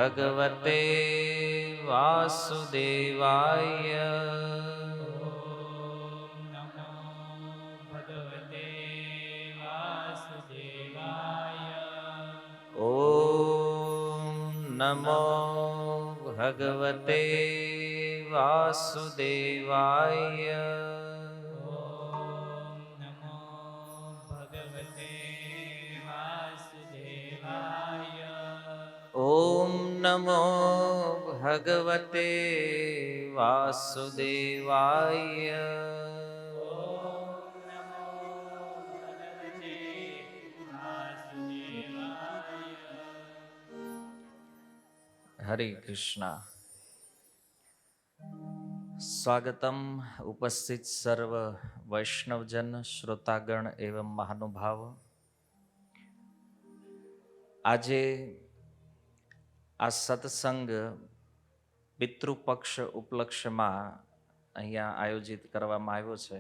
ભગવતે વાસુદેવાય. ઓમ નમો ભગવતે વાસુદેવાય. ઓમ નમો ભગવતે વાસુદેવાય. હરે કૃષ્ણ. સ્વાગતમ ઉપસ્થિત સર્વ વૈષ્ણવજન શ્રોતાગણ એવં મહાનુભાવ. આજે આ સત્સંગ પિતૃપક્ષ ઉપલક્ષ્યમાં અહીંયા આયોજિત કરવામાં આવ્યો છે.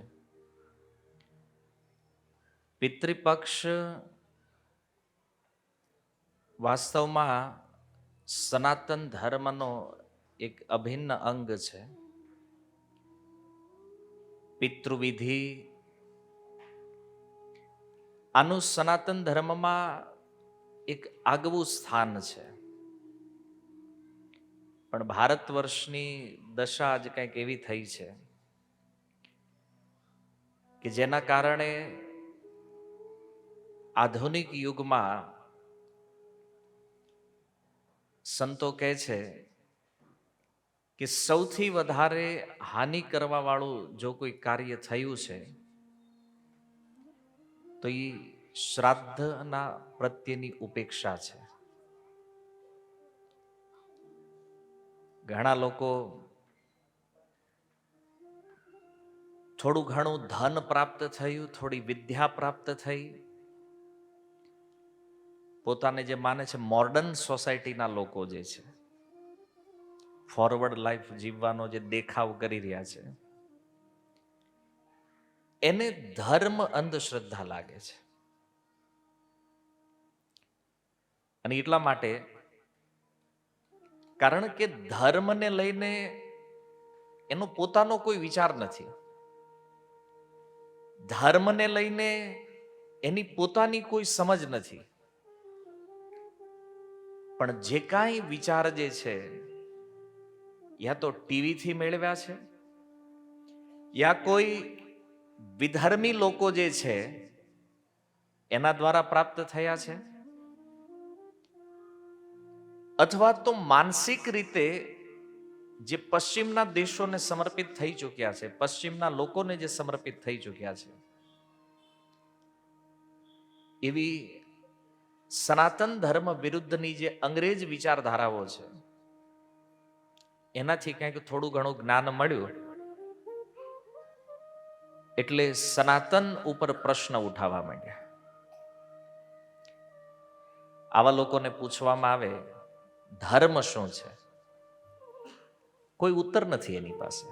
પિતૃપક્ષ વાસ્તવમાં સનાતન ધર્મનો એક અભિન્ન અંગ છે. પિતૃવિધિ આનું સનાતન ધર્મમાં એક આગવું સ્થાન છે. પણ ભારત વર્ષની દશા આજ કંઈક એવી થઈ છે કે જેના કારણે આધુનિક યુગમાં સંતો કહે છે કે સૌથી વધારે હાનિ કરવા વાળું જો કોઈ કાર્ય થયું છે તો એ શ્રાદ્ધના પ્રત્યેની ઉપેક્ષા છે. ઘણા લોકો થોડું ઘણું ધન પ્રાપ્ત થયું, થોડી વિદ્યા પ્રાપ્ત થઈ, પોતાને જે માને છે મોડર્ન સોસાયટીના લોકો જે છે, ફોરવર્ડ લાઈફ જીવવાનો જે દેખાવ કરી રહ્યા છે, એને ધર્મ અંધશ્રદ્ધા લાગે છે. અને એટલા માટે, કારણ કે ધર્મને લઈને એનો પોતાનો કોઈ વિચાર નથી, ધર્મને લઈને એની પોતાની કોઈ સમજ નથી, પણ જે કાંઈ વિચાર જે છે યા તો ટીવીથી મેળવ્યા છે, યા કોઈ વિધર્મી લોકો જે છે એના દ્વારા પ્રાપ્ત થયા છે, અથવા તો માનસિક રીતે જે પશ્ચિમના દેશોને સમર્પિત થઈ ચૂક્યા છે, પશ્ચિમના લોકોને જે સમર્પિત થઈ ચૂક્યા છે, એવી સનાતન ધર્મ વિરુદ્ધની જે અંગ્રેજ વિચારધારાઓ છે એનાથી કંઈક થોડું ઘણું જ્ઞાન મળ્યું એટલે સનાતન ઉપર પ્રશ્ન ઉઠાવવા માંડ્યા. આવા લોકોને પૂછવામાં આવે ધર્મ શું છે, કોઈ ઉત્તર નથી એની પાસે.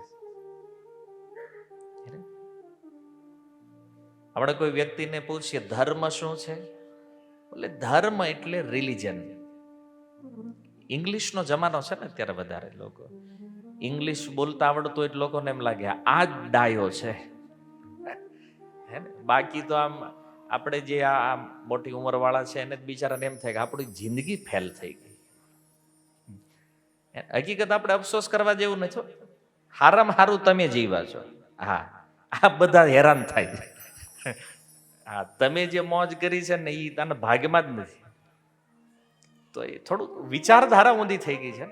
આપણે કોઈ વ્યક્તિને પૂછીએ ધર્મ શું છે, એટલે ધર્મ એટલે રિલિજન. ઇંગ્લિશનો જમાનો છે ને અત્યારે, વધારે લોકો ઇંગ્લિશ બોલતા આવડતું એટલે લોકોને એમ લાગે આ જ ડાયો છે. બાકી તો આમ આપણે જે આ મોટી ઉંમર વાળા છે એને બિચારાને એમ થાય કે આપણી જિંદગી ફેલ થઈ ગઈ. હકીકત આપણે અફસોસ કરવા જેવું નથી. હારામાં હારું તમે જીવા છો. હા, આ બધા હેરાન થાય. હા, તમે જે મોજ કરી છે ને એ તને ભાગ્યમાં જ નથી. તો એ થોડુંક વિચારધારા ઊંધી થઈ ગઈ છે.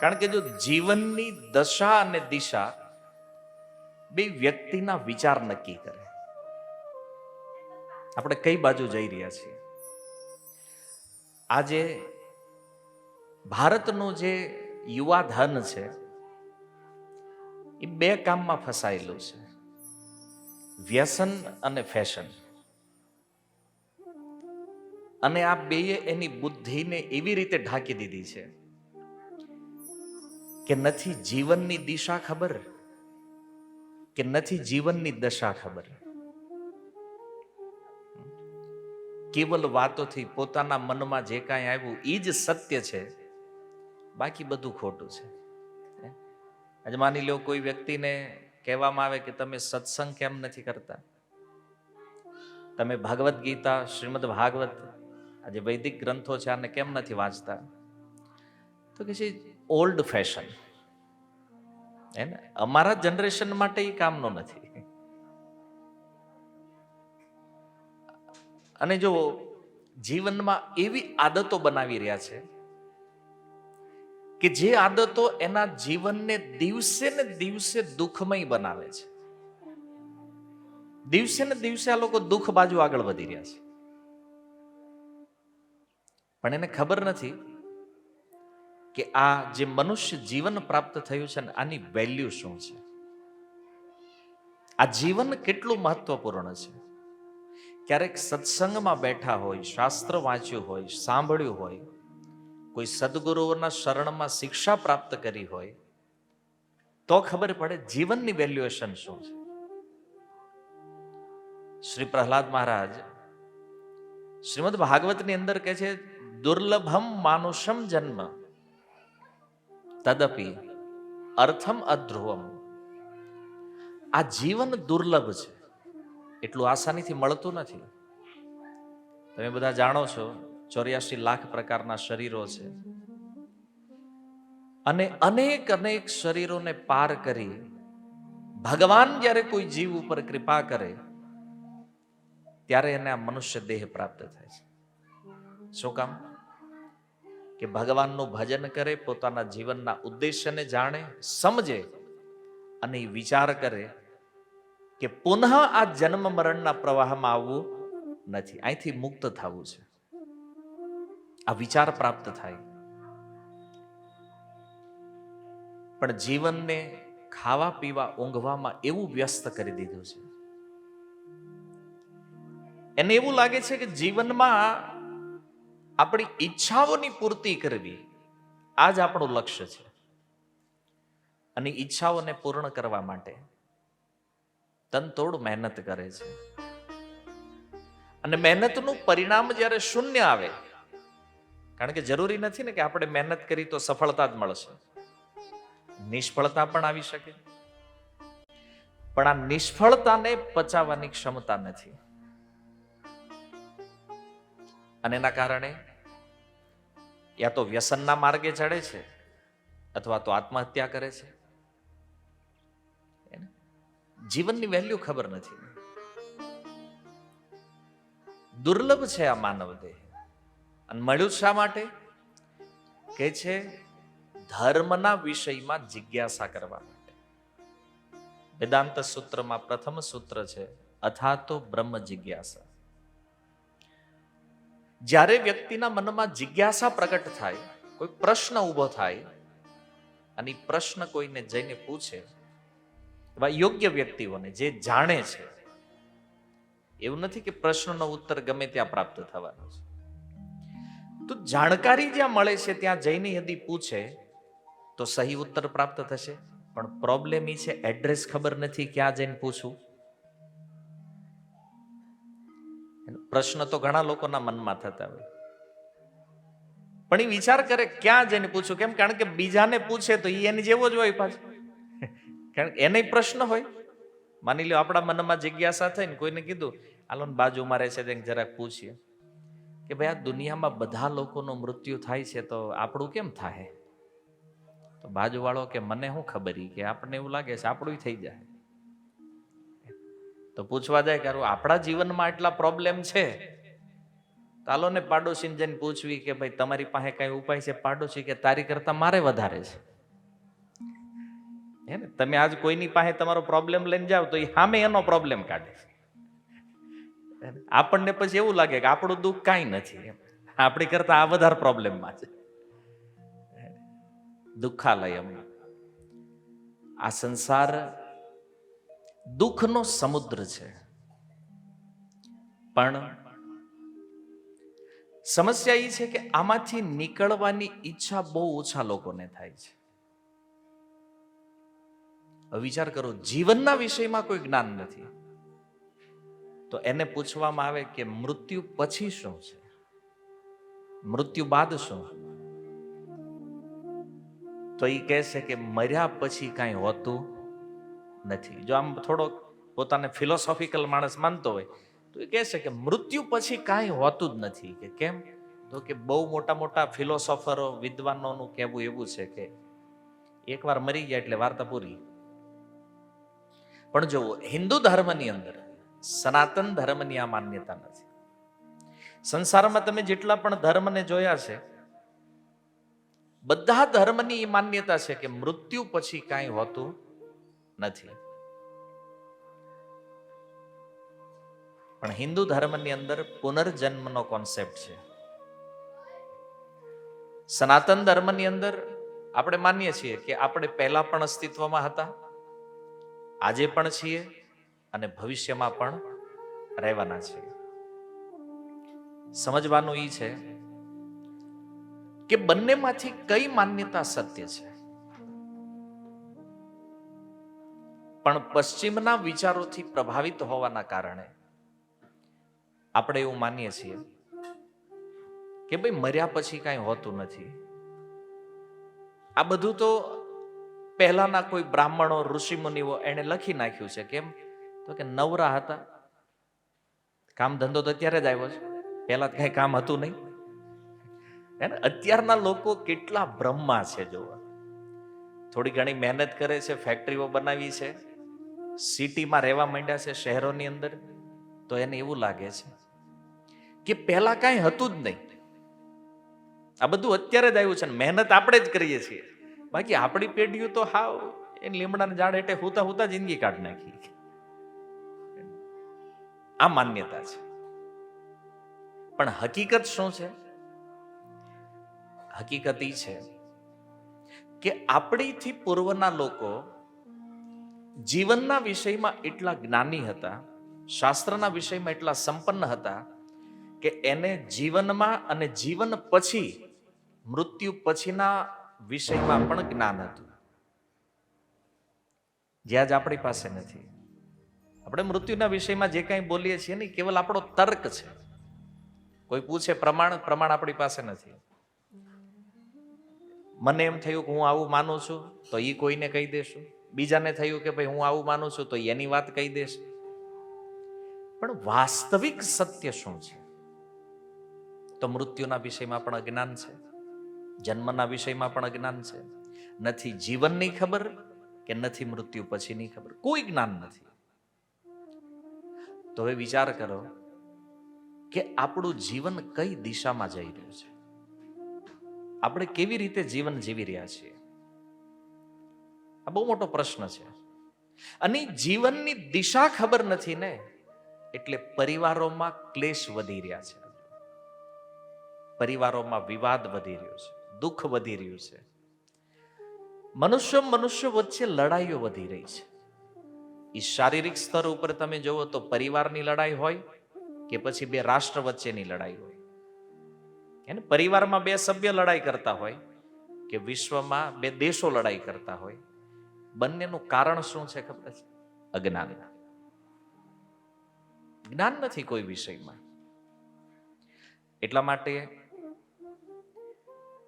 કારણ કે જો જીવનની દશા અને દિશા બે વ્યક્તિના વિચાર નક્કી કરે. આપણે કઈ બાજુ જઈ રહ્યા છીએ. આજે ભારતનું જે યુવા ધન છે એ બે કામમાં ફસાયેલું છે, વ્યસન અને ફેશન. અને આ બેએ એની બુદ્ધિને એવી રીતે ઢાંકી દીધી છે કે નથી જીવનની દિશા ખબર કે નથી જીવનની દશા ખબર. કેવલ વાતોથી પોતાના મનમાં જે કાંઈ આવ્યું એ જ સત્ય છે, બાકી બધું ખોટું છે. આજે માની લો કોઈ વ્યક્તિને કહેવામાં આવે કે તમે સત્સંગ કેમ નથી કરતા, તમે ભગવદ્ ગીતા, શ્રીમદ ભાગવત, આજે વૈદિક ગ્રંથો છે આને કેમ નથી વાંચતા, તો કે છે ઓલ્ડ ફેશન, હે ને, અમારા જનરેશન માટે એ કામનો નથી. અને જો જીવનમાં એવી આદતો બનાવી રહ્યા છે કે જે આદતો એના જીવનને દિવસે ને દિવસે દુઃખમય બનાવે છે. દિવસે ને દિવસે આ લોકો દુઃખ બાજુ આગળ વધી રહ્યા છે, પણ એને ખબર નથી કે આ જે મનુષ્ય જીવન પ્રાપ્ત થયું છે ને આની વેલ્યુ શું છે, આ જીવન કેટલું મહત્વપૂર્ણ છે. ક્યારેક સત્સંગમાં બેઠા હોય, શાસ્ત્ર વાંચ્યું હોય, સાંભળ્યું હોય, કોઈ સદગુરુઓના શરણમાં શિક્ષા પ્રાપ્ત કરી હોય તો ખબર પડે જીવનની વેલ્યુએશન શું છે. શ્રી પ્રહલાદ મહારાજ શ્રીમદ ભાગવતની અંદર કહે છે, દુર્લભમ માનુષમ જન્મ તદપી અર્થમ અધ્રુવમ. આ જીવન દુર્લભ છે, એટલું આસાનીથી મળતું નથી. તમે બધા જાણો છો 84 લાખ પ્રકારના શરીરો છે અને અનેક અનેક શરીરોને પાર કરી ભગવાન જ્યારે કોઈ જીવ ઉપર કૃપા કરે ત્યારે એને આ મનુષ્ય દેહ પ્રાપ્ત થાય છે. શું કામ? કે ભગવાનનું ભજન કરે, પોતાના જીવનના ઉદ્દેશ્યને જાણે, સમજે અને એ વિચાર કરે કે પુનઃ આ જન્મ મરણના પ્રવાહમાં આવવું નથી, અહીંથી મુક્ત થવું છે. આ વિચાર પ્રાપ્ત થાય. પણ જીવનને ખાવા પીવા ઊંઘવામાં એવું વ્યસ્ત કરી દીધું છે, એને એવું લાગે છે કે જીવનમાં આપણી ઈચ્છાઓની પૂર્તિ કરવી આ જ આપણું લક્ષ્ય છે. અને ઈચ્છાઓને પૂર્ણ કરવા માટે તનતોડ મહેનત કરે છે. અને મહેનતનું પરિણામ જ્યારે શૂન્ય આવે, કારણ કે જરૂરી નથી ને કે આપણે મહેનત કરી તો સફળતા જ મળશે, નિષ્ફળતા પણ આવી શકે, પણ આ નિષ્ફળતાને પચાવવાની ક્ષમતા નથી. અને એના કારણે યા તો વ્યસનના માર્ગે ચડે છે અથવા તો આત્મહત્યા કરે છે. જીવનની વેલ્યુ ખબર નથી. દુર્લભ છે આ માનવ દેહ. અને મળ્યું શા માટે? કે છે ધર્મના વિષયમાં જિજ્ઞાસા કરવા માટે. વેદાંત સૂત્રમાં પ્રથમ સૂત્ર છે અથાતો બ્રહ્મ જિજ્ઞાસા. જ્યારે વ્યક્તિના મનમાં જિજ્ઞાસા પ્રગટ થાય, કોઈ પ્રશ્ન ઊભો થાય અને પ્રશ્ન કોઈને જઈને પૂછે, એવા યોગ્ય વ્યક્તિઓને જે જાણે છે, એવું નથી કે પ્રશ્નનો ઉત્તર ગમે ત્યાં પ્રાપ્ત થવાનો છે. તો જાણકારી જ્યાં મળે છે ત્યાં જઈને યદિ પૂછે તો સહી ઉત્તર પ્રાપ્ત થશે. પણ પ્રોબ્લેમ એ છે એડ્રેસ ખબર નથી, ક્યાં જઈને પૂછવું. પ્રશ્ન તો ઘણા લોકોના મનમાં થતા હોય, પણ એ વિચાર કરે ક્યાં જઈને પૂછું. કેમ? કારણ કે બીજાને પૂછે તો એ એની જેવો જ હોય પાછો, કારણ કે એને પ્રશ્ન હોય. માની લો આપણા મનમાં જિજ્ઞાસા થઈ ને કોઈને કીધું હાલો ને બાજુમાં રહે છે તેને જરાક પૂછીએ કે ભાઈ આ દુનિયામાં બધા લોકોનું મૃત્યુ થાય છે તો આપણું કેમ થાય? તો બાજુવાળો કે મને શું ખબર, કે આપણને એવું લાગે છે આપણું થઈ જાય. તો પૂછવા જાય કે આપણા જીવનમાં એટલા પ્રોબ્લેમ છે, ચાલો ને પાડોશીને જઈને પૂછવી કે ભાઈ તમારી પાસે કઈ ઉપાય છે? પાડોશી કે તારી કરતા મારે વધારે છે. હે ને, તમે આજ કોઈની પાસે તમારો પ્રોબ્લેમ લઈને જાઓ તો એ સામે એનો પ્રોબ્લેમ કાઢે. આપણને પછી એવું લાગે કે આપણું દુઃખ કાંઈ નથી, આપણી કરતા આ વધારે પ્રોબ્લેમમાં છે. દુઃખાલય. આ સંસાર દુઃખનો સમુદ્ર છે. પણ સમસ્યા એ છે કે આમાંથી નીકળવાની ઈચ્છા બહુ ઓછા લોકોને થાય છે. વિચાર કરો, જીવનના વિષયમાં કોઈ જ્ઞાન નથી, તો એને પૂછવામાં આવે કે મૃત્યુ પછી શું છે, મૃત્યુ બાદ શું? તો એ કહેશે કે મર્યા પછી કાંઈ હોતું નથી. જો આમ થોડો પોતાને ફિલોસોફિકલ માણસ માનતો હોય તો એ કહેશે કે મૃત્યુ પછી કાંઈ હોતું જ નથી. કે કેમ? તો કે બહુ મોટા મોટા ફિલોસોફરો વિદ્વાનોનું કહેવું એવું છે કે એકવાર મરી ગયા એટલે વાર્તા પૂરી. પણ જો હિન્દુ ધર્મની અંદર સનાતન ધર્મની આ માન્યતા નથી. સંસારમાં તમે જેટલા પણ ધર્મને જોયા છે, બધા ધર્મની એ માન્યતા છે કે મૃત્યુ પછી કાંઈ હોતું નથી. પણ હિન્દુ ધર્મની અંદર પુનર્જન્મનો કોન્સેપ્ટ છે. સનાતન ધર્મની અંદર આપણે માનીએ છીએ કે આપણે પહેલા પણ અસ્તિત્વમાં હતા, આજે પણ છીએ અને ભવિષ્યમાં પણ રહેવાના છીએ. સમજવાનું એ છે કે બંનેમાંથી કઈ માન્યતા સત્ય છે. પણ પશ્ચિમના વિચારોથી પ્રભાવિત હોવાના કારણે આપણે એવું માનીએ છીએ કે ભાઈ મર્યા પછી કાંઈ હોતું નથી. આ બધું તો પહેલાના કોઈ બ્રાહ્મણો ઋષિમુનિઓ એને લખી નાખ્યું છે. કેમ? તો કે નવરા હતા, કામ ધંધો તો અત્યારે જ આવ્યો છે, પહેલા કઈ કામ હતું નહીં. અત્યારના લોકો કેટલા બ્રહ્મા છે જોવા. થોડી ઘણી મહેનત કરે છે, ફેક્ટરીઓ બનાવી છે, સિટીમાં રહેવા માંડ્યા છે શહેરોની અંદર, તો એને એવું લાગે છે કે પહેલા કાંઈ હતું જ નહીં. આ બધું અત્યારે જ આવ્યું છે ને મહેનત આપણે જ કરીએ છીએ. બાકી આપણી પેઢીઓ તો હાવ એ લીમડાના ઝાડ હેઠે હુતા હુતા જિંદગી કાઢી નાખી. આ માન્યતા છે. પણ હકીકત શું છે? હકીકત એ છે કે આપણીથી પૂર્વના લોકો જીવનના વિષયમાં એટલા જ્ઞાની હતા, શાસ્ત્રના વિષયમાં એટલા સંપન્ન હતા કે એને જીવનમાં અને જીવન પછી મૃત્યુ પછીના વિષયમાં પણ જ્ઞાન હતું, જે આજ આપણી પાસે નથી. આપણે મૃત્યુના વિષયમાં જે કંઈ બોલીએ છીએ ને કેવલ આપણો તર્ક છે. કોઈ પૂછે પ્રમાણ આપણી પાસે નથી. મને એમ થયું કે હું આવું માનું છું તો એ કોઈને કહી દેશું, બીજાને થયું કે ભાઈ હું આવું માનું છું તો એની વાત કહી દેશે. પણ વાસ્તવિક સત્ય શું છે? તો મૃત્યુના વિષયમાં પણ અજ્ઞાન છે, જન્મના વિષયમાં પણ અજ્ઞાન છે. નથી જીવનની ખબર કે નથી મૃત્યુ પછીની ખબર, કોઈ જ્ઞાન નથી. તો હવે વિચાર કરો કે આપણું જીવન કઈ દિશામાં જઈ રહ્યું છે, આપણે કેવી રીતે જીવન જીવી રહ્યા છીએ? આ બહુ મોટો પ્રશ્ન છે. અને જીવનની દિશા ખબર નથી ને એટલે પરિવારોમાં ક્લેશ વધી રહ્યા છે, પરિવારોમાં વિવાદ વધી રહ્યો છે, દુઃખ વધી રહ્યું છે, મનુષ્ય વચ્ચે લડાઈઓ વધી રહી છે. એ શારીરિક સ્તર ઉપર તમે જુઓ તો પરિવારની લડાઈ હોય કે પછી બે રાષ્ટ્ર વચ્ચેની લડાઈ હોય, એને પરિવારમાં બે સભ્ય લડાઈ કરતા હોય કે વિશ્વમાં બે દેશો લડાઈ કરતા હોય, બંનેનું કારણ શું છે ખબર છે? અજ્ઞાન. જ્ઞાન નથી કોઈ વિષયમાં. એટલા માટે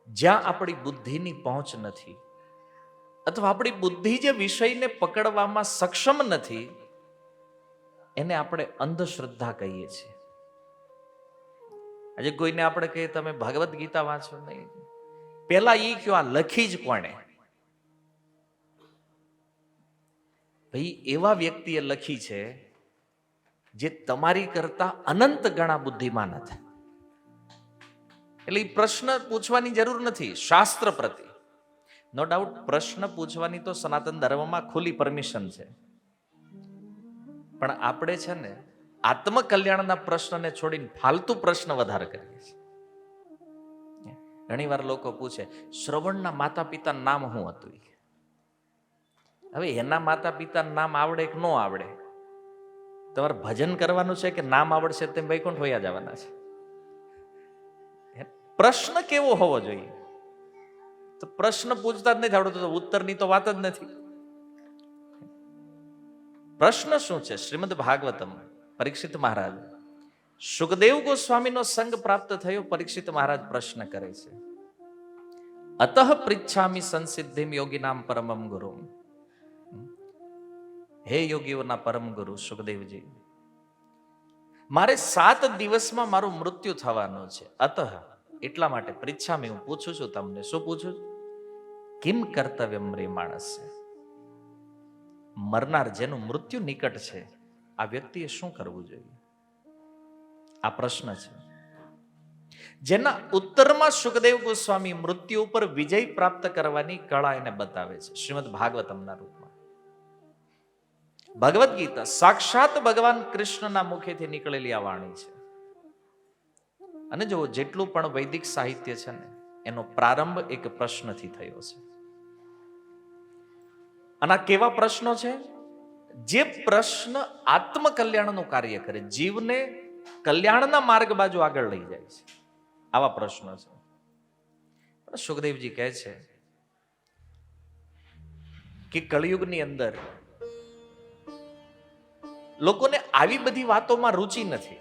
જ્યાં આપણી બુદ્ધિની પહોંચ નથી અથવા આપણી બુદ્ધિ જે વિષયને પકડવામાં સક્ષમ નથી એને આપણે અંધશ્રદ્ધા કહીએ છીએ. આજે કોઈને આપણે કહીએ તમે ભગવદ્ ગીતા વાંચો, નહીં, પેલા એ કયો આ લખી જ કોણે? ભાઈ એવા વ્યક્તિએ લખી છે જે તમારી કરતા અનંત ગણા બુદ્ધિમાન હતા. એટલે એ પ્રશ્ન પૂછવાની જરૂર નથી શાસ્ત્ર પ્રતિ. નો ડાઉટ પ્રશ્ન પૂછવાની તો સનાતન ધર્મમાં ખુલ્લી પરમિશન છે. પણ આપણે છે ને આત્મકલ્યાણના પ્રશ્નને છોડીને ફાલતુ પ્રશ્ન વધારે કરીએ છીએ. ઘણી વાર લોકો પૂછે શ્રવણના માતા પિતાનું નામ શું હતું? હવે એના માતા પિતાનું નામ આવડે કે ન આવડે, તમારે ભજન કરવાનું છે કે નામ આવડશે તેમ વૈકુંઠ વયા જવાના છે? પ્રશ્ન કેવો હોવો જોઈએ? તો પ્રશ્ન પૂછતા જ નથી આવડતો તો ઉત્તરની તો વાત જ નથી. પ્રશ્ન શું છે? શ્રીમદ ભાગવતમ પરીક્ષિત મહારાજ, સુખદેવ ગોસ્વામીનો સંગ પ્રાપ્ત થયો. પરીક્ષિત મહારાજ પ્રશ્ન કરે છે, અતઃ પૃચ્છામિ સંસિદ્ધિમ યોગીનામ પરમમ ગુરુ. હે યોગીઓના પરમ ગુરુ સુખદેવજી, મારે 7 દિવસમાં મારું મૃત્યુ થવાનું છે. અતઃ એટલા માટે પૃચ્છામિ, હું પૂછું છું તમને. શું પૂછું છું? કિમ કર્તવ્યમ રે માણસે, મરનાર જેનું મૃત્યુ નિકટ છે આ વ્યક્તિએ શું કરવું જોઈએ? આ પ્રશ્ન છે જેના ઉત્તરમાં સુખદેવ ગોસ્વામી મૃત્યુ ઉપર વિજય પ્રાપ્ત કરવાની કળા એને બતાવે છે શ્રીમદ ભાગવતમના રૂપમાં. ભગવદ્ ગીતા સાક્ષાત ભગવાન કૃષ્ણના મુખેથી નીકળેલી આ વાણી છે. અને જો જેટલું પણ વૈદિક સાહિત્ય છે ને, એનો પ્રારંભ એક પ્રશ્નથી થયો છે. અને આ કેવા પ્રશ્નો છે? જે પ્રશ્ન આત્મકલ્યાણનું કાર્ય કરે, જીવને કલ્યાણના માર્ગ બાજુ આગળ લઈ જાય છે, આવા પ્રશ્નો છે. સુખદેવજી કહે છે કે કળિયુગની અંદર લોકોને આવી બધી વાતોમાં રુચિ નથી.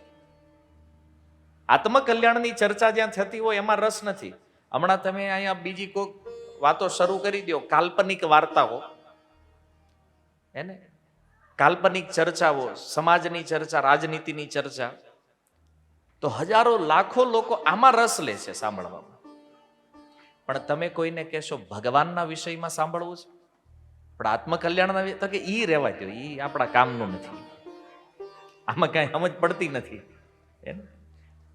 આત્મકલ્યાણની ચર્ચા જ્યાં થતી હોય એમાં રસ નથી. હમણાં તમે અહીંયા બીજી કોઈક વાતો શરૂ કરી દો, કાલ્પનિક વાર્તાઓ, એને કાલ્પનિક ચર્ચાઓ, સમાજની ચર્ચા, રાજનીતિની ચર્ચા, તો હજારો લાખો લોકો આમાં રસ લે છે સાંભળવામાં. પણ તમે કોઈને કહેશો ભગવાનના વિષયમાં સાંભળવું છે, પણ આત્મકલ્યાણના, તો કે ઈ રહેવા દો, ઈ આપણા કામનું નથી, આમાં કઈ સમજ પડતી નથી,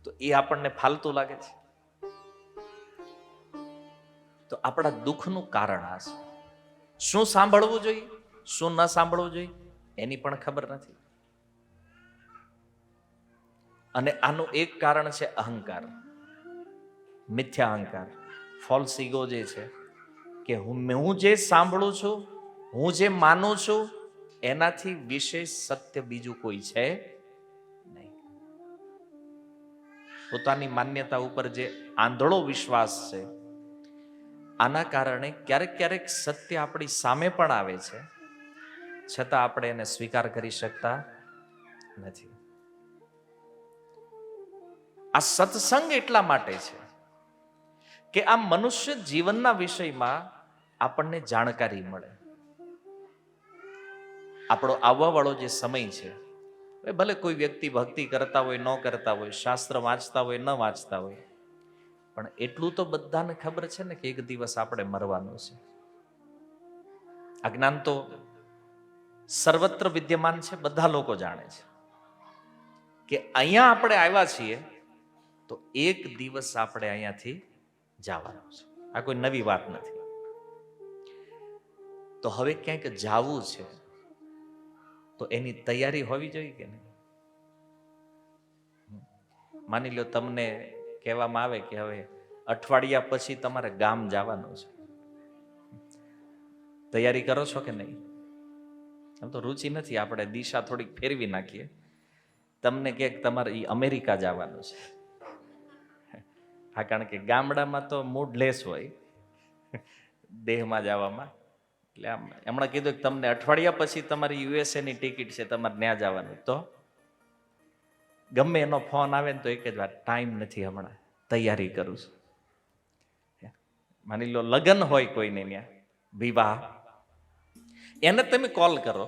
તો એ આપણને ફાલતું લાગે છે. તો આપણા દુઃખનું કારણ આ છે. શું સાંભળવું જોઈએ, શું ન સાંભળવું જોઈએ એની પણ ખબર નથી. અને આનું એક કારણ છે અહંકાર, મિથ્યા અહંકાર, ફોલ્સ ઈગો જે છે કે હું જે સાંભળું છું, હું જે માનું છું, એનાથી વિશેષ સત્ય બીજું કોઈ છે નહીં. પોતાની માન્યતા ઉપર જે આંધળો વિશ્વાસ છે, આના કારણે ક્યારેક ક્યારેક સત્ય આપણી સામે પણ આવે છે, છતાં આપણે એને સ્વીકાર કરી શકતા નથી. આ સત્સંગ એટલા માટે છે કે આ મનુષ્ય જીવનના વિષયમાં આપણને જાણકારી મળે. આપણો આવવા વાળો જે સમય છે, ભલે કોઈ વ્યક્તિ ભક્તિ કરતા હોય, ન કરતા હોય, શાસ્ત્ર વાંચતા હોય, ન વાંચતા હોય, પણ એટલું તો બધાને ખબર છે ને કે એક દિવસ આપણે મરવાનું છે. આ જ્ઞાન તો સર્વત્ર વિદ્યમાન છે, બધા લોકો જાણે છે કે અહીંયા આપણે આવ્યા છીએ તો એક દિવસ આપણે અહીંયાથી જવાનું છે. આ કોઈ નવી વાત નથી. તો હવે ક્યાંક જાવું છે તો એની તૈયારી હોવી જોઈએ કે નહીં? માની લો તમને કહેવામાં આવે કે હવે અઠવાડિયા પછી તમારે ગામ જવાનું છે, તૈયારી કરો છો કે નહીં? આમ તો રુચિ નથી, આપણે દિશા થોડીક ફેરવી નાખીએ. તમને કે તમારે અમેરિકા જવાનું છે, હા, કારણ કે ગામડામાં તો મૂડ લેસ હોય દેહમાં જવામાં. એટલે આમ હમણાં કીધું કે તમને અઠવાડિયા પછી તમારી યુએસએ ની ટિકિટ છે, તમારે ત્યાં જવાનું, તો ગમે એનો ફોન આવે ને તો એક જ વાત, ટાઈમ નથી, હમણાં તૈયારી કરું છું. માની લો લગ્ન હોય કોઈને ત્યાં, વિવાહ, એને તમે કોલ કરો,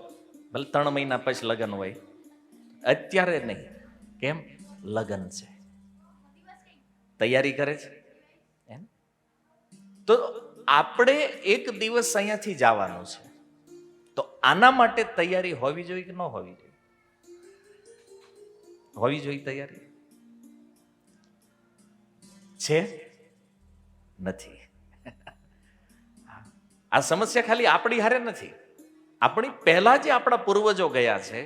ભલે 3 મહિના પછી લગ્ન હોય, અત્યારે નહીં. કેમ? લગ્ન છે, તૈયારી કરે છે. તો આપણે એક દિવસ અહીંયાથી જવાનું છે, તો આના માટે તૈયારી હોવી જોઈએ કે ન હોવી જોઈએ? હોવી જોઈએ તૈયારી. છે? નથી. આ સમસ્યા ખાલી આપણી હારે નથી, આપણી પહેલા જે આપણા પૂર્વજો ગયા છે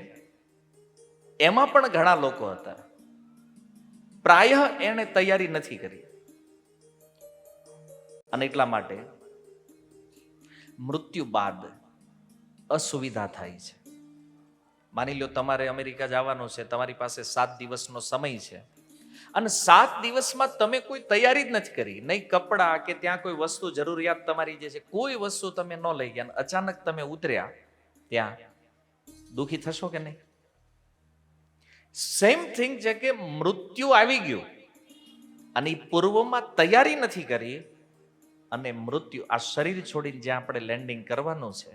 એમાં પણ ઘણા લોકો હતા, પ્રાય એને તૈયારી નથી કરી. અને એટલા માટે મૃત્યુ બાદ અસુવિધા થાય છે. માની લો તમારે અમેરિકા જવાનું છે, તમારી પાસે 7 દિવસનો સમય છે, અને 7 દિવસમાં તમે કોઈ તૈયારી જ નથી કરી, નહીં કપડા કે ત્યાં કોઈ વસ્તુ જરૂરિયાત તમારી જે છે, કોઈ વસ્તુ તમે ન લઈ ગયા, અચાનક તમે ઉતર્યા ત્યાં, દુઃખી થશો કે નહીં? સેમ થિંગ છે કે મૃત્યુ આવી ગયું અને ઈ પૂર્વમાં તૈયારી નથી કરી, અને મૃત્યુ આ શરીર છોડીને જ્યાં આપણે લેન્ડિંગ કરવાનું છે,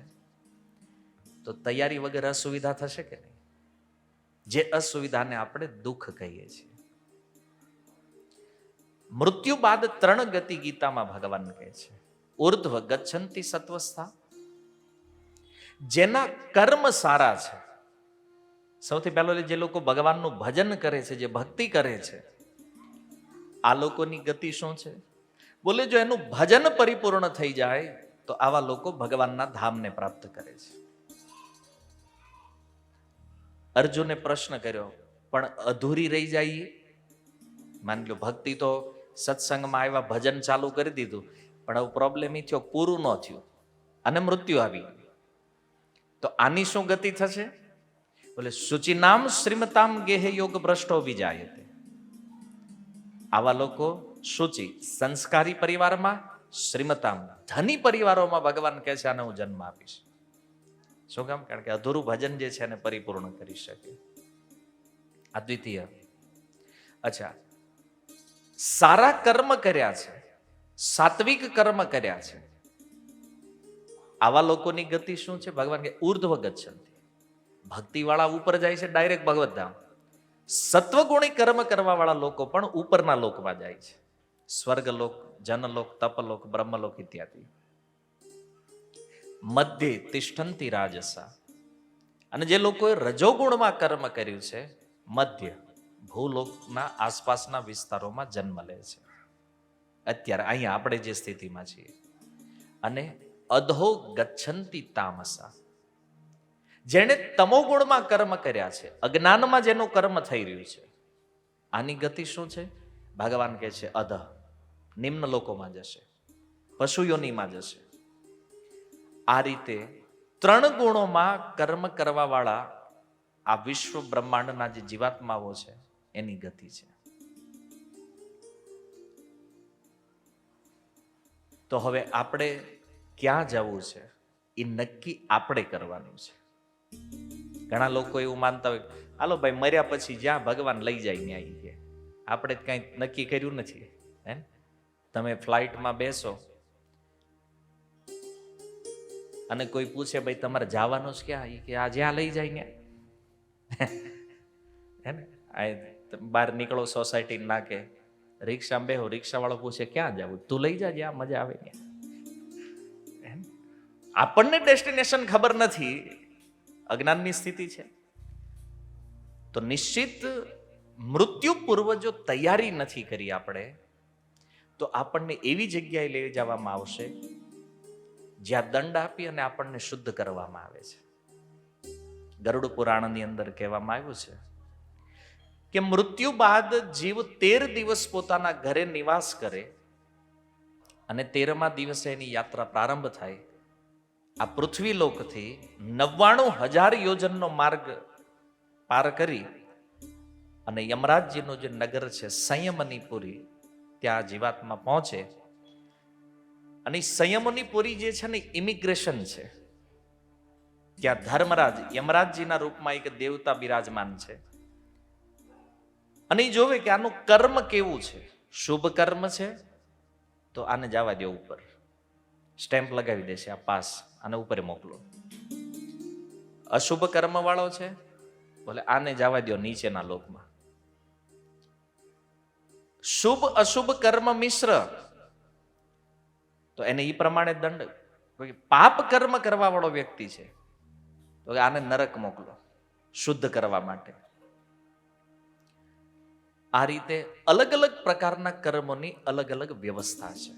તો તૈયારી વગર અસુવિધા થશે કે નહીં? જે અસુવિધાને આપણે દુઃખ કહીએ છીએ. મૃત્યુ બાદ 3 ગતિ ગીતામાં ભગવાન કહે છે. ઉર્ધ્વ ગચ્છન્તિ સત્વસ્થા, જેના કર્મ સારા છે. સૌથી પહેલો જે લોકો ભગવાનનું ભજન કરે છે, જે ભક્તિ કરે છે, આ લોકોની ગતિ શું છે? બોલે જો એનું ભજન પરિપૂર્ણ થઈ જાય તો આવા લોકો ભગવાનના ધામને પ્રાપ્ત કરે છે. અર્જુને પ્રશ્ન કર્યો, પણ અધૂરી રહી જાય? માની લો ભક્તિ તો સત્સંગમાં આવ્યા, ભજન ચાલુ કરી દીધું, પણ હવે પ્રોબ્લેમ એ થયો પૂરું ન થયું અને મૃત્યુ આવી, તો આની શું ગતિ થશે? બોલે શુચિનામ શ્રીમતામ ગેહે યોગ ભ્રષ્ટો વિજાયતે. આવા લોકો શુચિ સંસ્કારી પરિવારમાં, શ્રીમતામ ધની પરિવારોમાં ભગવાન કહે છે આને હું જન્મ આપીશ. શું કામ? કારણ કે અધૂરું ભજન જે છે એને પરિપૂર્ણ કરી શકે. અદ્વિતીય. અચ્છા, સારા કર્મ કર્યા છે, સાત્વિક કર્મ કર્યા છે, આવા લોકોની ગતિ શું છે? ભગવાન કે ઉર્ધ્વ ગચ્છન્તિ. ભક્તિ વાળા ઉપર જાય છે ડાયરેક્ટ ભગવત ધામ. સત્વગુણી કર્મ કરવા વાળા લોકો પણ ઉપરના લોકમાં જાય છે, સ્વર્ગલોક, જનલોક, તપલોક, બ્રહ્મલોક ઇત્યાદિ. મધ્ય તિષ્ઠંતિ રાજસા, અને જે લોકોએ રજોગુણમાં કર્મ કર્યું છે, મધ્ય ભૂલોકના આસપાસના વિસ્તારોમાં જન્મ લે છે. અત્યારે અહીંયા આપણે જે સ્થિતિમાં છીએ. અને અધો ગચ્છન્તિ તામસા, જેણે તમોગુણમાં કર્મ કર્યા છે, અજ્ઞાનમાં જેનું કર્મ થઈ રહ્યું છે, આની ગતિ શું છે? ભગવાન કહે છે અધઃ, નિમ્ન લોકોમાં જશે, પશુ યોનિમાં જશે. આ રીતે 3 ગુણોમાં કર્મ કરવા વાળા આ વિશ્વ બ્રહ્માંડના જે જીવાત્માઓ છે એની ગતિ છે. તો હવે આપણે ક્યાં જવું છે એ નક્કી આપણે કરવાનું છે. ઘણા લોકો એવું માનતા હોય, હાલો ભાઈ મર્યા પછી જ્યાં ભગવાન લઈ જાય ત્યાં કે આપણે કઈ નક્કી કર્યું નથી. હે, તમે ફ્લાઇટમાં બેસો અને કોઈ પૂછે ભાઈ તમારે જવાનું છે ક્યાં? એ કે આ જ્યાં લઈ જાય ત્યાં. હે ને, આ બહાર નીકળો સોસાયટી નાકે, રિક્ષામાં બેહો, રિક્ષા વાળો પૂછે ક્યાં જવું? તું લઈ જા જ્યાં મજા આવે ત્યાં. આપણને ડેસ્ટિનેશન ખબર નથી, અજ્ઞાનની સ્થિતિ છે. તો નિશ્ચિત મૃત્યુ પૂર્વ જો તૈયારી નથી કરી આપણે, તો આપણને એવી જગ્યાએ લઈ જવામાં આવશે જ્યાં દંડ આપી અને આપણને શુદ્ધ કરવામાં આવે છે. ગરુડ પુરાણની અંદર કહેવામાં આવ્યું છે કે મૃત્યુ બાદ જીવ 13 દિવસ પોતાના ઘરે નિવાસ કરે અને 13મા દિવસે એની યાત્રા પ્રારંભ થાય. આ પૃથ્વી લોકથી 99,000 યોજનનો માર્ગ પાર કરી અને યમરાજજીનું જે નગર છે સંયમની પુરી, ત્યાં જીવાત્મા પહોંચે. અને સંયમની પુરી જે છે ને ઇમિગ્રેશન છે. ત્યાં ધર્મરાજ યમરાજજીના રૂપમાં એક દેવતા બિરાજમાન છે. અને એ જોવે કે આનું કર્મ કેવું છે. શુભ કર્મ છે તો આને જવા દે ઉપર, સ્ટેમ્પ લગાવી દેશે આ પાસ, આને ઉપર મોકલો. અશુભ કર્મ વાળો છે, બોલે આને જવા દો નીચેના લોકમાં. શુભ અશુભ કર્મ મિશ્ર, તો એને એ પ્રમાણે દંડ. પાપ કર્મ કરવા વાળો વ્યક્તિ છે તો આને નરક મોકલો શુદ્ધ કરવા માટે. આ રીતે અલગ અલગ પ્રકારના કર્મોની અલગ અલગ વ્યવસ્થા છે.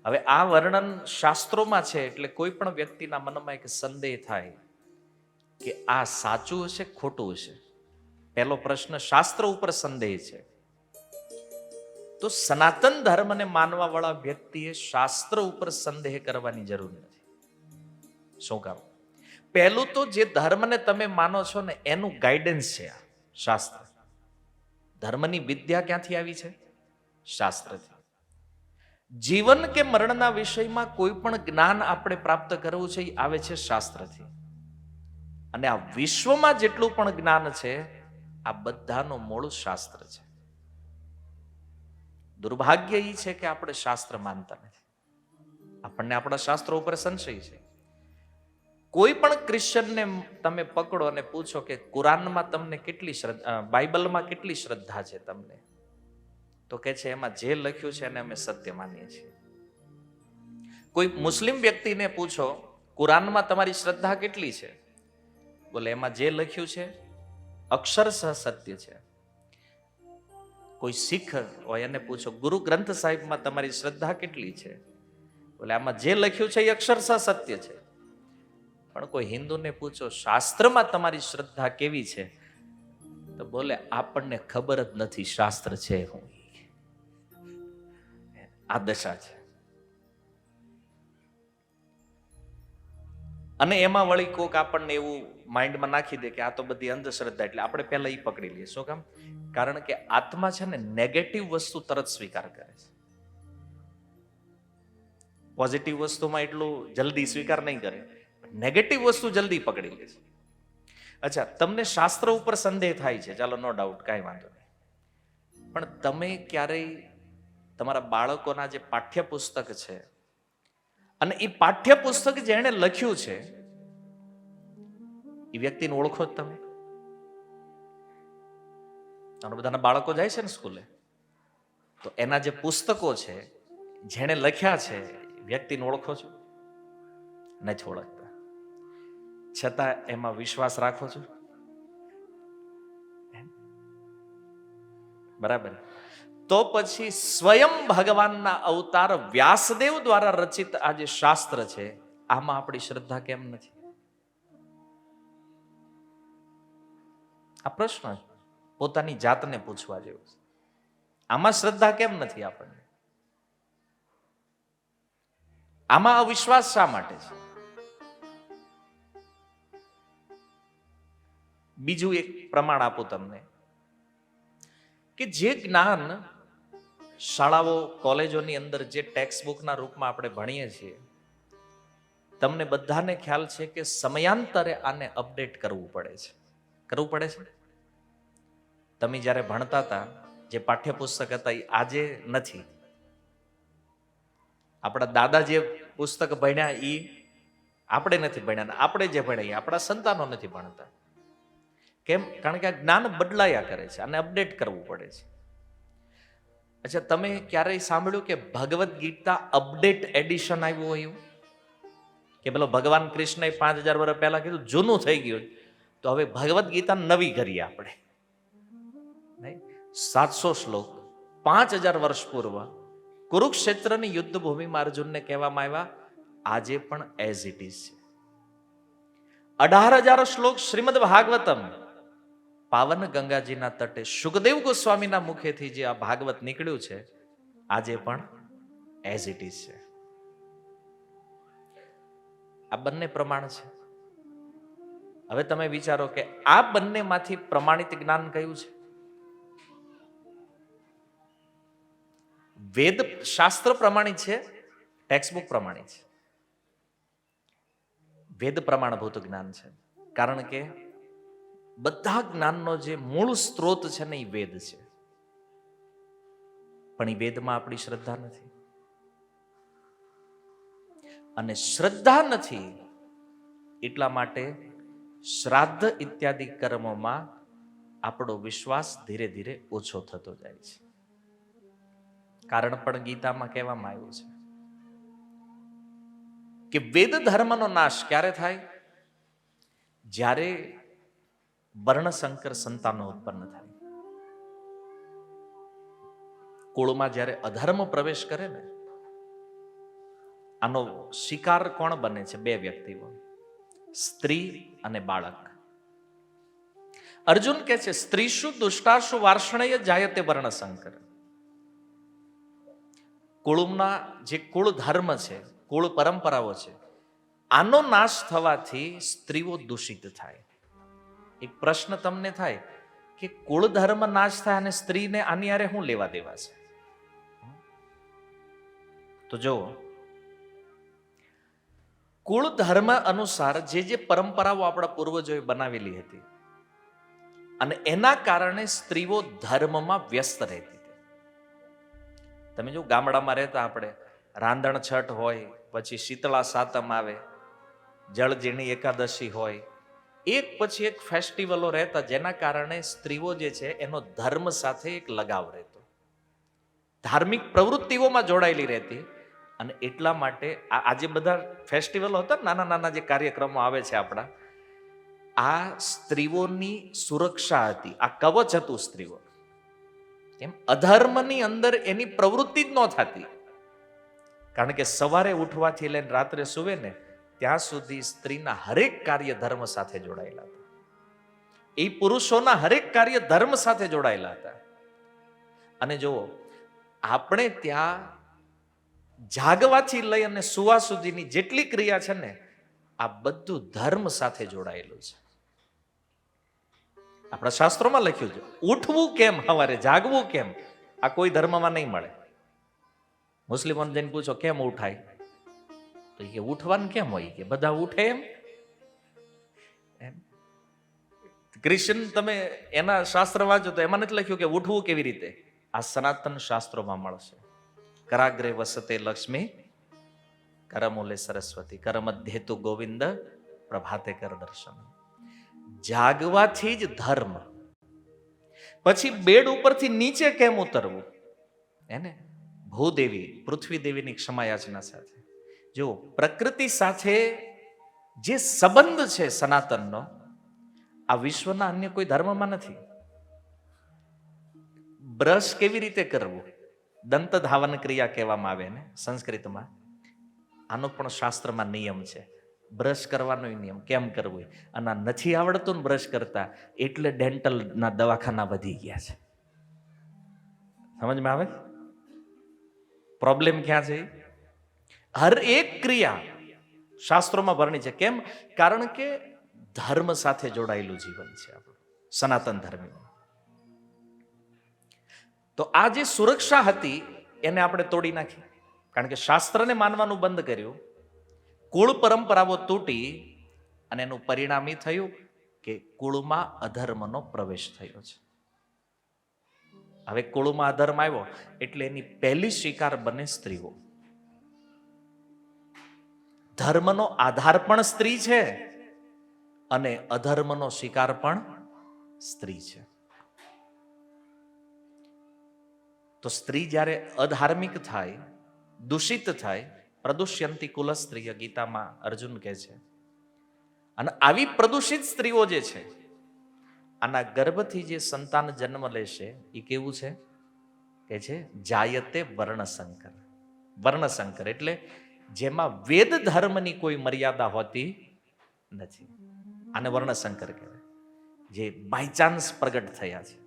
હવે આ વર્ણન શાસ્ત્રોમાં છે, એટલે કોઈ પણ વ્યક્તિના મનમાં એક સંદેહ થાય કે આ સાચું હશે ખોટું હશે. પહેલો પ્રશ્ન શાસ્ત્ર ઉપર સંદેહ છે. તો સનાતન ધર્મને માનવા વાળા વ્યક્તિએ શાસ્ત્ર ઉપર સંદેહ કરવાની જરૂર નથી. શું કામ? પહેલું તો જે ધર્મને તમે માનો છો ને એનું ગાઈડન્સ છે આ શાસ્ત્ર. ધર્મની વિદ્યા ક્યાંથી આવી છે? શાસ્ત્રથી. જીવન કે મરણના વિષયમાં કોઈ પણ જ્ઞાન આપણે પ્રાપ્ત કરવું છે એ આવે છે શાસ્ત્રથી. અને આ વિશ્વમાં જેટલું પણ જ્ઞાન છે આ બધાનું મૂળ શાસ્ત્ર છે. દુર્ભાગ્ય એ છે કે આપણે શાસ્ત્ર માનતા નથી. આપણને આપણા શાસ્ત્રો ઉપર સંશય છે. કોઈ પણ ક્રિશ્ચનને તમે પકડો અને પૂછો કે કુરાનમાં તમને કેટલી શ્રદ્ધા, બાઇબલમાં કેટલી શ્રદ્ધા છે તમને, તો કે છે એમાં જે લખ્યું છે એને અમે સત્ય માનીએ છીએ. કોઈ મુસ્લિમ વ્યક્તિને પૂછો કુરાનમાં તમારી શ્રદ્ધા કેટલી છે, બોલે એમાં જે લખ્યું છે અક્ષરશઃ સત્ય છે. કોઈ શીખ હોય એને પૂછો ગુરુ ગ્રંથ સાહિબમાં તમારી શ્રદ્ધા કેટલી છે, બોલે આમાં જે લખ્યું છે એ અક્ષરશઃ સત્ય છે. પણ કોઈ હિન્દુને પૂછો શાસ્ત્રમાં તમારી શ્રદ્ધા કેવી છે, તો બોલે આપણને ખબર જ નથી શાસ્ત્ર છે હું. આ દશા છે. અને એમાં વળી કોક આપણને એવું માઇન્ડમાં નાખી દે કે આ તો બધી અંધશ્રદ્ધા, એટલે આપણે પહેલા એ પકડી લઈએ. શું કામ? કારણ કે આત્મા છે ને નેગેટિવ વસ્તુ તરત સ્વીકાર કરે છે. પોઝિટિવ વસ્તુમાં એટલું જલ્દી સ્વીકાર નહીં કરે, નેગેટિવ વસ્તુ જલ્દી પકડી લે છે. અચ્છા, તમને શાસ્ત્ર ઉપર સંદેહ થાય છે, ચાલો નો ડાઉટ, કાંઈ વાંધો નહીં. પણ તમે ક્યારેય તમારા બાળકોના જે પાઠ્યપુસ્તક છે અને એ પાઠ્યપુસ્તક જેણે લખ્યું છે એ વ્યક્તિને ઓળખો જ તમે? બધાના બાળકો જાય છે ને સ્કૂલે, તો એના જે પુસ્તકો છે જેણે લખ્યા છે વ્યક્તિને ઓળખો છો? નથી ઓળખતા. છતાં એમાં વિશ્વાસ રાખો છો? બરાબર. તો પછી સ્વયં ભગવાનના અવતાર વ્યાસદેવ દ્વારા રચિત આ જે શાસ્ત્ર છે આમાં આપણી શ્રદ્ધા કેમ નથી? આ પ્રશ્ન પોતાની જાતને પૂછવા જેવું છે. આમાં શ્રદ્ધા કેમ નથી આપણને? આમાં અવિશ્વાસ શા માટે છે? બીજું એક પ્રમાણ આપું તમને કે જે જ્ઞાન શાળાઓ કોલેજોની અંદર જે ટેક્સ્ટ બુકના રૂપમાં આપણે ભણીએ છીએ, તમને બધાને ખ્યાલ છે કે સમયાંતરે આને અપડેટ કરવું પડે છે. કરવું પડે છે. તમે જ્યારે ભણતા હતા જે પાઠ્યપુસ્તક હતા એ આજે નથી. આપણા દાદા જે પુસ્તક ભણ્યા એ આપણે નથી ભણ્યા, આપણે જે ભણ્યા આપણા સંતાનો નથી ભણતા. કેમ? કારણ કે આ જ્ઞાન બદલાયા કરે છે, આને અપડેટ કરવું પડે છે. અચ્છા, તમે ક્યારેય સાંભળ્યું કે ભગવદ્ ગીતા અપડેટ એડિશન આવ્યું હોય એવું? કે પેલો ભગવાન કૃષ્ણએ 5000 વર્ષ પહેલા કીધું જૂનું થઈ ગયું, તો હવે ભગવદ્ ગીતા નવી કરીએ આપણે. નહીં, 700 શ્લોક 5000 વર્ષ પૂર્વ કુરુક્ષેત્રની યુદ્ધ ભૂમિમાં અર્જુનને કહેવામાં આવ્યા, આજે પણ એઝ ઇટ ઇઝ છે. 18000 શ્લોક શ્રીમદ ભાગવતમ પાવન ગંગાજીના તટે સુખદેવ ગોસ્વામીના મુખેથી જે આ ભાગવત નીકળ્યું છે આજે પણ એઝ ઇટ ઇઝ છે. આ બંને પ્રમાણ છે. હવે તમે વિચારો કે આ બંનેમાંથી પ્રમાણિત જ્ઞાન કયું છે? વેદ શાસ્ત્ર પ્રમાણિત છે, ટેક્સ્ટ બુક પ્રમાણિત છે. વેદ પ્રમાણભૂત જ્ઞાન છે, કારણ કે બધા જ્ઞાનનો જે મૂળ સ્ત્રોત છે ને એ વેદ છે. પણ એ વેદમાં આપણી શ્રદ્ધા નથી, અને શ્રદ્ધા નથી એટલા માટે શ્રાદ્ધ ઇત્યાદિ કર્મોમાં આપણો વિશ્વાસ ધીરે ધીરે ઓછો થતો જાય છે. કારણ પણ ગીતામાં કહેવામાં આવ્યું છે કે વેદ ધર્મનો નાશ ક્યારે થાય? જ્યારે વર્ણશંકર સંતાનો ઉત્પન્ન થાય. કુળમાં જ્યારે અધર્મ પ્રવેશ કરે ને, આનો શિકાર કોણ બને છે? બે વ્યક્તિઓ, સ્ત્રી અને બાળક. અર્જુન કહે છે સ્ત્રીશુ દુષ્ટાશુ વાર્ષ્ણેય જાયતે વર્ણશંકર. કુળના જે કુળ ધર્મ છે, કુળ પરંપરાઓ છે, આનો નાશ થવાથી સ્ત્રીઓ દૂષિત થાય. એક પ્રશ્ન તમને થાય કે કુળ ધર્મ નાશ થાય અને સ્ત્રીને આની હારે શું લેવા દેવા છે? તો જો કુળ ધર્મ અનુસાર જે પરંપરાઓ આપણા પૂર્વજોએ બનાવેલી હતી અને એના કારણે સ્ત્રીઓ ધર્મમાં વ્યસ્ત રહેતી હતી. તમે જો ગામડામાં રહેતા આપણે રાંધણ છઠ હોય, પછી શીતળા સાતમ આવે, જળજીણી એકાદશી હોય, એક પછી એક ફેસ્ટિવલો રહેતા, જેના કારણે સ્ત્રીઓ જે છે એનો ધર્મ સાથે એક લગાવ રહેતો, ધાર્મિક પ્રવૃત્તિઓમાં જોડાયેલી રહેતી. અને એટલા માટે આજે બધા ફેસ્ટિવલો હતા, નાના નાના જે કાર્યક્રમો આવે છે આપણા, આ સ્ત્રીઓની સુરક્ષા હતી, આ કવચ હતું સ્ત્રીઓ. એમ અધર્મની અંદર એની પ્રવૃત્તિ જ ન થતી, કારણ કે સવારે ઉઠવાથી લઈને રાત્રે સુવે ને ત્યાં સુધી સ્ત્રીના હરેક કાર્ય ધર્મ સાથે જોડાયેલા હતા. એ પુરુષોના હરેક કાર્ય ધર્મ સાથે જોડાયેલા હતા. અને જો આપણે ત્યાં જાગવાથી લઈ અને સુવા સુધીની જેટલી ક્રિયા છે ને, આ બધું ધર્મ સાથે જોડાયેલું છે. આપણા શાસ્ત્રોમાં લખ્યું છે, ઉઠવું કેમ સવારે, જાગવું કેમ, આ કોઈ ધર્મમાં નહીં મળે. મુસ્લિમોને જઈને પૂછો કેમ ઉઠાય, તો કે ઉઠવાનું કેમ હોય, કે બધા ઉઠે એમ. ક્રિશ્ચન તમે એના શાસ્ત્ર વાંચો તો એમાં નથી લખ્યું કે ઉઠવું કેવી રીતે. આ સનાતન શાસ્ત્રોમાં મળશે. કરાગ્રે વસતે લક્ષ્મી, કરમૂલે સરસ્વતી, કરમધ્યેતુ ગોવિંદ, પ્રભાતે કર દર્શન. જાગવાથી જ ધર્મ. પછી બેડ ઉપરથી નીચે કેમ ઉતરવું, એને ભૂદેવી પૃથ્વી દેવીની ક્ષમા યાચના સાથે. જો પ્રકૃતિ સાથે જે સંબંધ છે સનાતનનો, આ વિશ્વના અન્ય કોઈ ધર્મમાં નથી. બ્રશ કેવી રીતે કરવું, દંત ધાવન ક્રિયા કહેવામાં આવે ને સંસ્કૃતમાં, આનો પણ શાસ્ત્રમાં નિયમ છે. બ્રશ કરવાનો નિયમ કેમ કરવું, અને નથી આવડતું ને બ્રશ કરતા, એટલે ડેન્ટલના દવાખાના વધી ગયા છે. સમજમાં આવે પ્રોબ્લેમ ક્યાં છે? હર એક ક્રિયા શાસ્ત્રોમાં વર્ણિત છે. કેમ? કારણ કે ધર્મ સાથે જોડાયેલું જીવન છે આપણું સનાતન ધર્મ. તો આ જે સુરક્ષા હતી એને આપણે તોડી નાખી, કારણ કે શાસ્ત્રને માનવાનું બંધ કર્યું, કુળ પરંપરાઓ તૂટી, અને એનું પરિણામ એ થયું કે કુળમાં અધર્મનો પ્રવેશ થયો છે. હવે કુળમાં અધર્મ આવ્યો એટલે એની પહેલી શિકાર બને સ્ત્રીઓ. ધર્મનો આધાર પણ સ્ત્રી છે અને અધર્મનો શિકાર પણ સ્ત્રી છે. તો સ્ત્રી જ્યારે અધાર્મિક થાય, દૂષિત થાય, પ્રદુષ્યંતી કુલ સ્ત્રીય, ગીતામાં અર્જુન કહે છે. અને આવી પ્રદૂષિત સ્ત્રીઓ જે છે, આના ગર્ભથી જે સંતાન જન્મ લેશે એ કેવું છે? કે છે જાયતે વર્ણશંકર. વર્ણશંકર એટલે જેમાં વેદ ધર્મની કોઈ મર્યાદા હોતી નથી. આને વર્ણશંકર કહેવાય. જે બાયચાન્સ પ્રગટ થયા છે,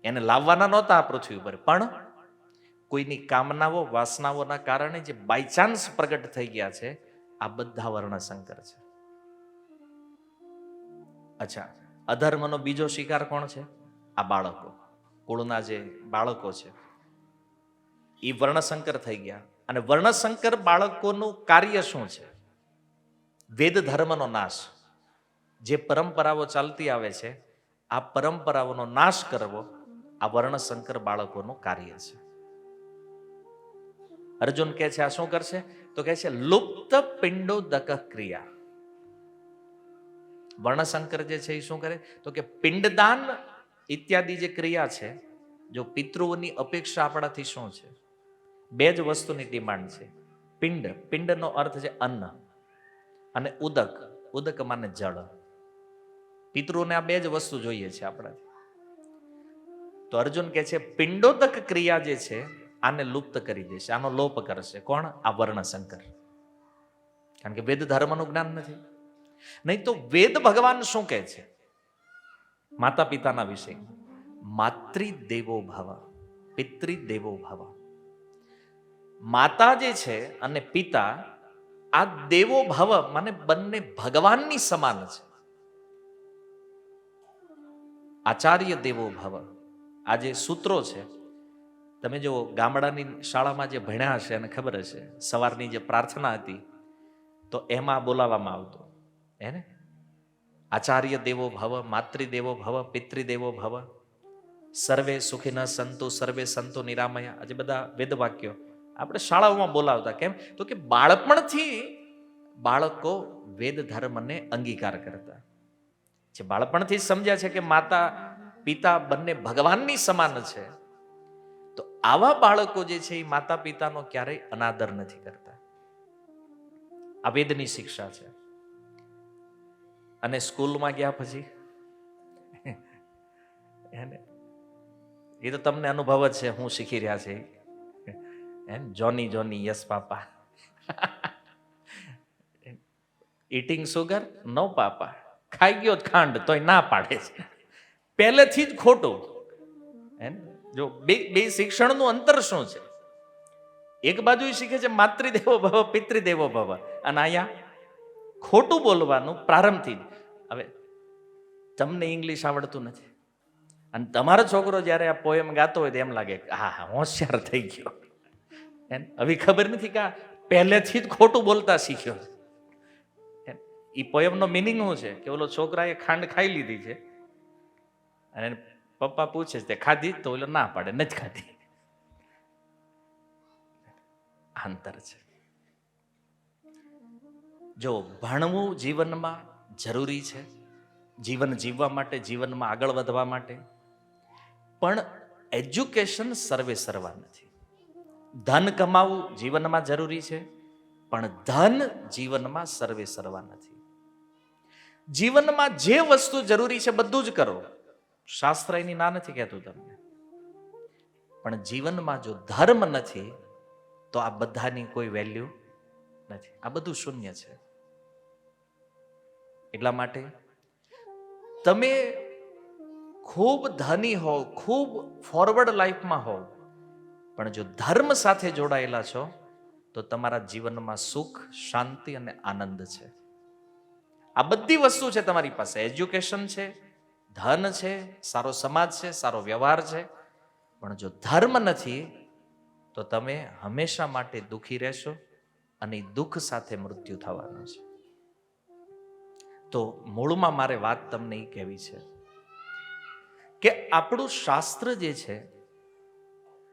એને લાવવાના નહોતા આ પૃથ્વી ઉપર, પણ કોઈની કામનાઓ વાસનાઓના કારણે જે બાયચાન્સ પ્રગટ થઈ ગયા છે, આ બધા વર્ણશંકર છે. અચ્છા, અધર્મનો બીજો શિકાર કોણ છે? આ બાળકો, કુળના જે બાળકો છે એ વર્ણશંકર થઈ ગયા. અને વર્ણશંકર બાળકોનું કાર્ય શું છે? વેદ ધર્મનો નાશ. જે પરંપરાઓ ચાલતી આવે છે, આ પરંપરાઓનો નાશ કરવો, આ વર્ણશંકર બાળકોનું કાર્ય છે. અર્જુન કહે છે આ શું કરશે? તો કહે છે લુપ્ત પિંડોદક ક્રિયા. વર્ણશંકર જે છે એ શું કરે? તો કે પિંડદાન ઇત્યાદિ જે ક્રિયા છે, જો પિતૃઓની અપેક્ષા આપણાથી શું છે? બે જ વસ્તુની ડિમાન્ડ છે. પિંડ, પિંડનો અર્થ છે અન્ન, અને ઉદક, ઉદક માને જળ. પિતૃઓને આ બે જ વસ્તુ જોઈએ છે આપણાથી. તો અર્જુન કહે છે પિંડોદક ક્રિયા જે છે આને લુપ્ત કરી દેશે, આનો લોપ કરશે. કોણ? આ વર્ણશંકર. કારણ કે વેદ ધર્મનું જ્ઞાન નથી. નહીં તો વેદ ભગવાન શું કહે છે માતા પિતાના વિશે? માતૃદેવો ભવ, પિતૃદેવો ભવ. માતા જે છે અને પિતા, આ દેવો ભવ મને બંને ભગવાનની સમાન છે. આચાર્ય દેવો ભવ, આ જે સૂત્રો છે, તમે જો ગામડાની શાળામાં જે ભણ્યા હશે અને ખબર હશે, સવારની જે પ્રાર્થના હતી, તો એમાં બોલાવવામાં આવતું હે ને, આચાર્ય દેવો ભવ, માતૃદેવો ભવ, પિતૃદેવો ભવ, સર્વે સુખી ન સંતુ, સર્વે સંતો નિરામયા. આજે બધા વેદ વાક્યો આપણે શાળાઓમાં બોલાવતા. કેમ? તો કે બાળપણથી બાળકો વેદ ધર્મને અંગીકાર કરતા જે બાળપણથી સમજ્યા છે કે માતા પિતા બંને ભગવાનની સમાન છે, તો આવા બાળકો જે છે એ માતા પિતાનો ક્યારેય અનાદર નથી કરતા. આ વેદની શિક્ષા છે. અને સ્કૂલમાં ગયા પછી એ તો તમને અનુભવ જ છે, હું શીખી રહ્યા છે. જોની જોની યસ પાપા, ઈટિંગ સુગર નો પાપા, ખાઈ ગયો ખાંડ તોય ના પાડે છે. પહેલેથી જ ખોટું. જો બે શિક્ષણનું અંતર શું છે? એક બાજુ શીખે છે માતૃદેવો ભવ, પિતૃદેવો ભવ, અને અહીંયા ખોટું બોલવાનું પ્રારંભથી જ. હવે તમને ઇંગ્લિશ આવડતું નથી અને તમારો છોકરો જ્યારે આ પોએમ ગાતો હોય તો એમ લાગે હા હોશિયાર થઈ ગયો. હવે ખબર નથી કે પહેલેથી જ ખોટું બોલતા શીખ્યો. એ પોએમનો મિનિંગ શું છે કે ઓલો છોકરાએ ખાંડ ખાઈ લીધી છે અને પપ્પા પૂછે છે ખાધી, તો ઓલો ના પાડે નથી ખાધી. અંતર છે. જો ભણવું જીવનમાં જરૂરી છે, જીવન જીવવા માટે, જીવનમાં આગળ વધવા માટે, પણ એજ્યુકેશન સર્વે સર્વા નથી. ધન કમાવવું જીવનમાં જરૂરી છે, પણ ધન જીવનમાં સર્વે સર્વા નથી. જીવનમાં જે વસ્તુ જરૂરી છે બધું જ કરો, શાસ્ત્ર એની ના નથી કહેતું તમને, પણ જીવનમાં જો ધર્મ નથી તો આ બધાની કોઈ વેલ્યુ નથી. આ બધું શૂન્ય છે. એટલા માટે તમે ખૂબ ધની હોવ, ખૂબ ફોરવર્ડ લાઈફમાં હોવ, પણ જો ધર્મ સાથે જોડાયેલા છો તો તમારા જીવનમાં સુખ, શાંતિ અને આનંદ છે. આ બધી વસ્તુ છે તમારી પાસે. એજ્યુકેશન છે, ધન છે, સારો સમાજ છે, સારો વ્યવહાર છે, પણ જો ધર્મ નથી તો તમે હંમેશા માટે દુઃખી રહેશો અને દુઃખ સાથે મૃત્યુ થવાનું છે. તો મૂળમાં મારે વાત તમને એ કહેવી છે કે આપણું શાસ્ત્ર જે છે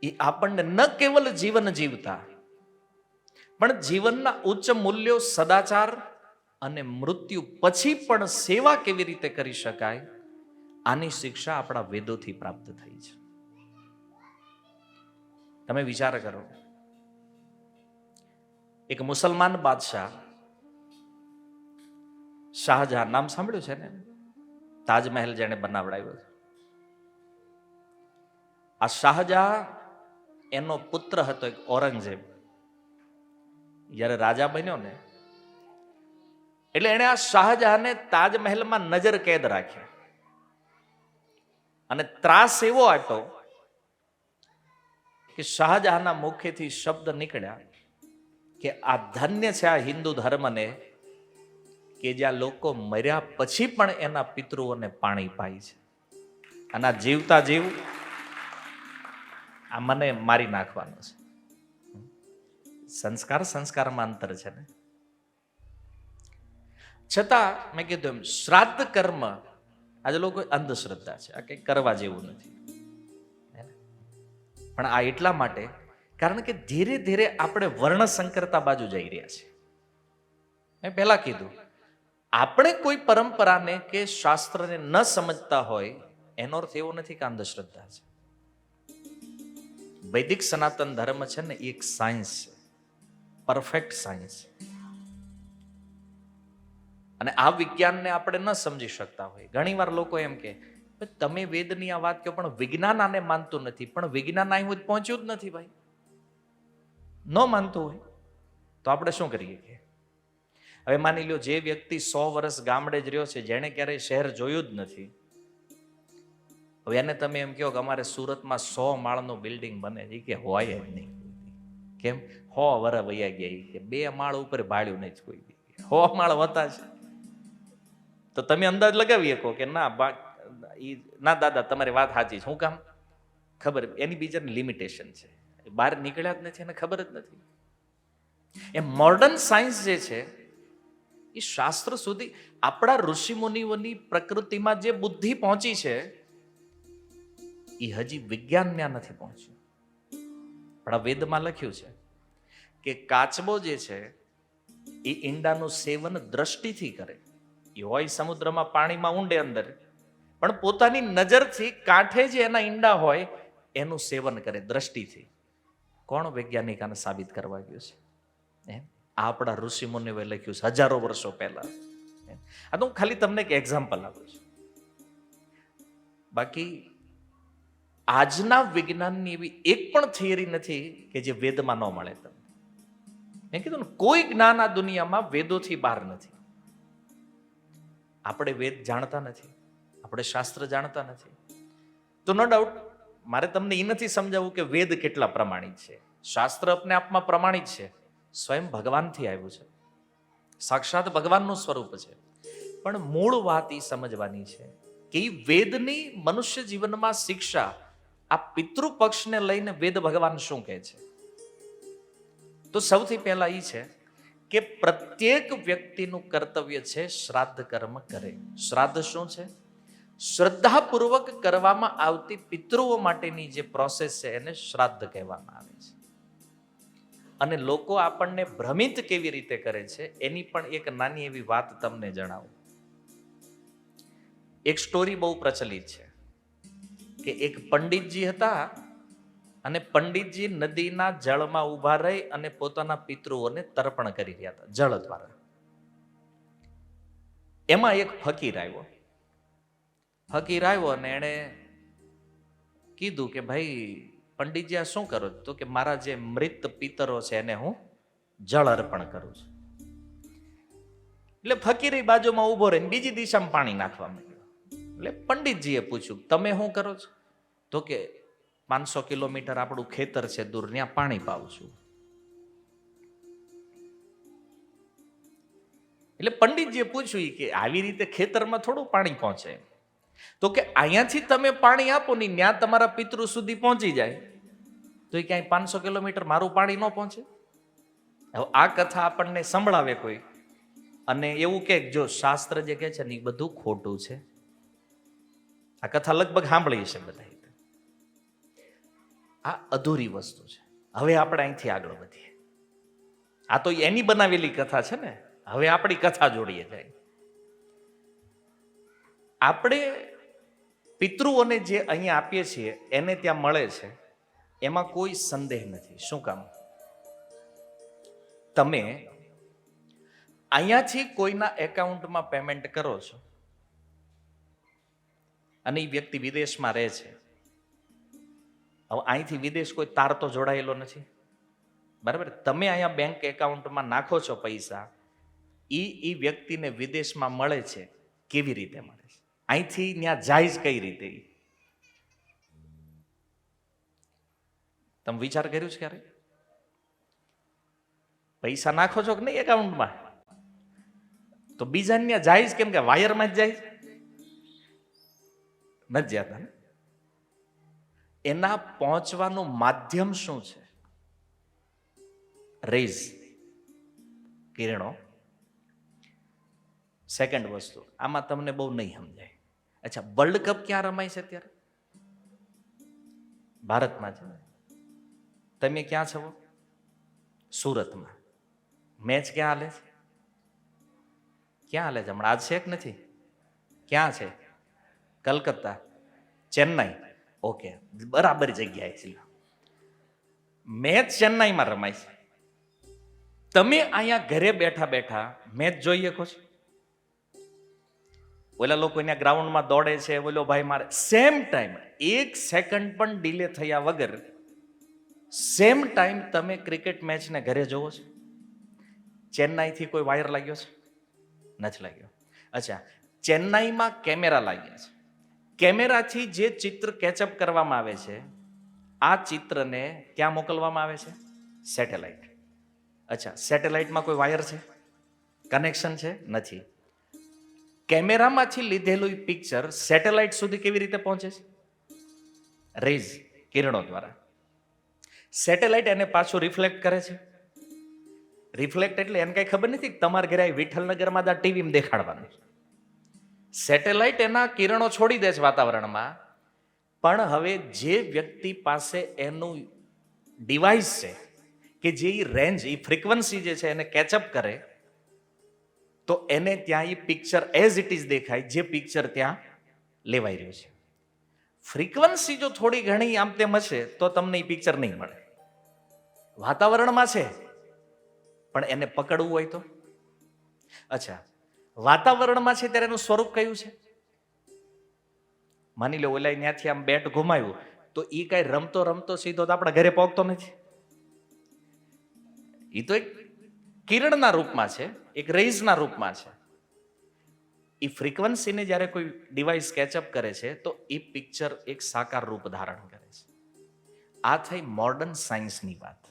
એ આપણને ન કેવલ જીવન જીવતા, પણ જીવનના ઉચ્ચ મૂલ્યો, સદાચાર અને મૃત્યુ પછી પણ સેવા કેવી રીતે કરી શકાય આની શિક્ષા આપણા વેદોથી પ્રાપ્ત થઈ છે. તમે વિચાર કરો, એક મુસલમાન બાદશાહ શાહજહાં, નામ સાંભળ્યું છે ને? તાજમહેલ જેને બનાવડાવ્યો છે. આ શાહજહાં એનો પુત્ર હતો એક ઔરંગઝેબ. જ્યારે રાજા બન્યો ને એટલે એને આ શાહજહાંને તાજમહેલમાં નજર કેદ રાખ્યા અને ત્રાસ એવો આપ્યો કે શાહજહાંના મુખેથી શબ્દ નીકળ્યા કે આ ધન્ય છે આ હિન્દુ ધર્મને કે જ્યાં લોકો મર્યા પછી પણ એના પિતૃઓને પાણી પાય છે, અને આ જીવતા જીવ આ મને મારી નાખવાનો છે. સંસ્કારમાં અંતર છે ને. છતાં મેં કીધું એમ શ્રાદ્ધ કર્મ આજે લોકો અંધશ્રદ્ધા છે, આ કંઈ કરવા જેવું નથી. પણ આ એટલા માટે કારણ કે ધીરે ધીરે આપણે વર્ણ સંકરતા બાજુ જઈ રહ્યા છીએ. મેં પહેલા કીધું, આપણે કોઈ પરંપરાને કે શાસ્ત્રને ન સમજતા હોય એનો અર્થ એવો નથી કે અંધશ્રદ્ધા છે. વૈદિક સનાતન ધર્મ છે ને એક સાયન્સ છે, પરફેક્ટ સાયન્સ. અને આ વિજ્ઞાનને આપણે ન સમજી શકતા હોય. ઘણીવાર લોકો એમ કે તમે વેદની આ વાત કહો પણ વિજ્ઞાન આને માનતું નથી, પણ વિજ્ઞાન અહીં સુધી પહોંચ્યું જ નથી ભાઈ. ન માનતું હોય તો આપણે શું કરીએ કે હવે માની લો જે વ્યક્તિ 100 વર્ષ ગામડે જ રહ્યો છે, જેણે ક્યારેય શહેર જોયું જ નથી, હવે એને તમે એમ કહો કે અમારે સુરતમાં 100 માળનું બિલ્ડિંગ બને છે, કે હોય જ નહીં. કેમ? 100 વર્ષ વયા ગયા, કે 2 માળ ઉપર ભાડ્યું નહીં કોઈ દી, 100 માળ હોતા છે. તો તમે અંદાજ લગાવી શકો કે ના દાદા તમારી વાત સાચી છે. શું કામ? ખબર એની બીજાની લિમિટેશન છે, બહાર નીકળ્યા જ નથી, એને ખબર જ નથી. એ મોડર્ન સાયન્સ જે છે એ શાસ્ત્ર સુધી આપણા ઋષિ મુનિઓની પ્રકૃતિમાં જે બુદ્ધિ પહોંચી છે એ હજી વિજ્ઞાનને નથી પહોંચ્યું. આપણા વેદમાં લખ્યું છે કે કાચબો જે છે એ ઈંડાનું સેવન દ્રષ્ટિથી કરે. એ હોય સમુદ્રમાં પાણીમાં ઊંડે અંદર, પણ પોતાની નજરથી કાંઠે જે એના ઈંડા હોય એનું સેવન કરે દ્રષ્ટિથી. કોણ વૈજ્ઞાનિક આને સાબિત કરવા ગયું છે? આ આપણા ઋષિ મુનિઓએ લખ્યું છે હજારો વર્ષો પહેલા. આ તો હું ખાલી તમને એક એક્ઝામ્પલ આપું છું. બાકી આજના વિજ્ઞાનની એવી એક પણ થિયરી નથી કે જે વેદમાં ન મળે. તમને મેં કીધું ને, કોઈ જ્ઞાન આ દુનિયામાં વેદોથી બહાર નથી. આપણે વેદ જાણતા નથી, આપણે શાસ્ત્ર જાણતા નથી. તો નો ડાઉટ મારે તમને એ નથી સમજાવવું કે વેદ કેટલા પ્રમાણિત છે. શાસ્ત્ર આપને આપમાં પ્રમાણિત છે, સ્વયં ભગવાનથી આવ્યું છે, સાક્ષાત ભગવાનનું સ્વરૂપ છે. પણ મૂળ વાત એ સમજવાની છે કે એ વેદની મનુષ્ય જીવનમાં શિક્ષા, આ પિતૃપક્ષને લઈને વેદ ભગવાન શું કહે છે? તો સૌથી પહેલા એ છે કે પ્રત્યેક વ્યક્તિનું કર્તવ્ય છે શ્રાદ્ધ કર્મ કરે. શ્રાદ્ધ શું છે? શ્રદ્ધાપૂર્વક કરવામાં આવતી પિતૃઓ માટેની જે પ્રોસેસ છે એને શ્રાદ્ધ કહેવામાં આવે છે. અને લોકો આપણને ભ્રમિત કેવી રીતે કરે છે એની પણ એક નાની એવી વાત તમને જણાવું. એક સ્ટોરી બહુ પ્રચલિત છે કે એક પંડિતજી હતા અને પંડિતજી નદીના જળમાં ઊભા રહી અને પોતાના પિતૃઓને તર્પણ કરી રહ્યા હતા જળ દ્વારા. એમાં એક ફકીર આવ્યો અને એણે કીધું કે ભાઈ પંડિતજી આ શું કરો? તો કે મારા જે મૃત પિતરો છે એને હું જળ અર્પણ કરું છું. એટલે ફકીર બાજુમાં ઉભો રહીને બીજી દિશામાં પાણી નાખવા માંડ્યો. એટલે પંડિતજીએ પૂછ્યું તમે શું કરો છો? તો કે 500 કિલોમીટર આપણું ખેતર છે દૂર, ત્યાં પાણી પાવું છું. એટલે પંડિતજીએ પૂછ્યું કે આવી રીતે ખેતરમાં થોડું પાણી પહોંચે? તો કે અહીંયાથી તમે પાણી આપો ને ત્યાં તમારા પિતૃ સુધી પહોંચી જાય, તો એ ક્યાંય 500 કિલોમીટર મારું પાણી ન પહોંચે? હવે આ કથા આપણને સંભળાવે કોઈ અને એવું કે જો શાસ્ત્ર જે કહે છે ને એ બધું ખોટું છે. આ કથા લગભગ સાંભળી છે બધા. આ અધૂરી વસ્તુ છે. હવે આપણે અહીંથી આગળ વધીએ. આ તો એની બનાવેલી કથા છે ને, હવે આપણી કથા જોડીએ જાય. આપણે પિતૃઓને જે અહીંયા આપીએ છીએ એને ત્યાં મળે છે, એમાં કોઈ સંદેહ નથી. શું કામ? તમે અહીંયાથી કોઈના એકાઉન્ટમાં પેમેન્ટ કરો છો અને એ વ્યક્તિ વિદેશમાં રહે છે. હવે અહીંથી વિદેશ કોઈ તાર તો જોડાયેલો નથી, બરાબર? તમે અહીંયા બેંક એકાઉન્ટમાં નાખો છો પૈસા, એ વ્યક્તિને વિદેશમાં મળે છે. કેવી રીતે મળે છે? અહીંથી ત્યાં જાય કઈ રીતે? તમે વિચાર કર્યું છે ક્યારે? પૈસા નાખો છો કે નહીં એકાઉન્ટમાં, તો બીજા ત્યાં જાય કેમ કે વાયરમાં જ જાય નથી જતા ને? એના પહોંચવાનું માધ્યમ શું છે? રેઝ, કિરણો. સેકન્ડ વસ્તુ, આમાં તમને બહુ નહીં સમજાય. અચ્છા, વર્લ્ડ કપ ક્યાં રમાય છે અત્યારે? ભારતમાં છે. તમે ક્યાં છો? સુરતમાં. મેચ ક્યાં હાલે છે? ક્યાં હાલે છે હમણાં? આજ છે કે નથી? ક્યાં છે? કલકત્તા, ચેન્નાઈ. ઓકે, બરાબર જગ્યાએ છે. મેચ ચેન્નાઈમાં રમાય છે. તમે અહીંયા ઘરે બેઠા બેઠા મેચ જોઈ શકો છો? ઓલા લોકો અહીંયા ગ્રાઉન્ડમાં દોડે છે, ઓલો ભાઈ મારે. સેમ ટાઈમ, 1 સેકન્ડ પણ ડિલે થયા વગર સેમ ટાઈમ તમે ક્રિકેટ મેચને ઘરે જોવો છો. ચેન્નાઈથી કોઈ વાયર લાગ્યો છે? નથી લાગ્યો. અચ્છા, ચેન્નાઈમાં કેમેરા લાગ્યા છે. કેમેરાથી જે ચિત્ર કેચઅપ કરવામાં આવે છે, આ ચિત્રને ક્યાં મોકલવામાં આવે છે? સેટેલાઇટ. અચ્છા, સેટેલાઇટમાં કોઈ વાયર છે? કનેક્શન છે? નથી. કેમેરામાંથી લીધેલું પિક્ચર સેટેલાઇટ સુધી કેવી રીતે પહોંચે છે? રેઝ, કિરણો દ્વારા. સેટેલાઇટ એને પાછું રિફ્લેક્ટ કરે છે. રિફ્લેક્ટ એટલે એને કઈ ખબર નથી કે તમારા ઘરે વિઠ્ઠલનગરમાં આ ટીવીમાં દેખાડવાનું. સેટેલાઇટ એના કિરણો છોડી દે છે વાતાવરણમાં, પણ હવે જે વ્યક્તિ પાસે એનું ડિવાઇસ છે કે જે રેન્જ, એ ફ્રીક્વન્સી જે છે એને કેચઅપ કરે, તો એને ત્યાં એ પિક્ચર એઝ ઇટ ઇઝ દેખાય, જે પિક્ચર ત્યાં લેવાઈ રહ્યું છે. ફ્રીક્વન્સી જો થોડી ઘણી આમ તેમ હશે તો તમને એ પિક્ચર નહીં મળે. વાતાવરણમાં છે પણ એને પકડવું હોય તો. અચ્છા, વાતાવરણમાં છે ત્યારે એનું સ્વરૂપ કયું છે? માની લો ઓલા ત્યાંથી આમ બેટ ઘુમાવ્યું તો એ કઈ રમતો રમતો સીધો તો આપણા ઘરે પહોંચતો નથી. એ તો એક કિરણના રૂપમાં છે, એક રેઝના રૂપમાં છે. એ ફ્રીક્વન્સીને જ્યારે કોઈ ડિવાઇસ કેચઅપ કરે છે તો એ પિક્ચર એક સાકાર રૂપ ધારણ કરે છે. આ થઈ મોડર્ન સાયન્સની વાત.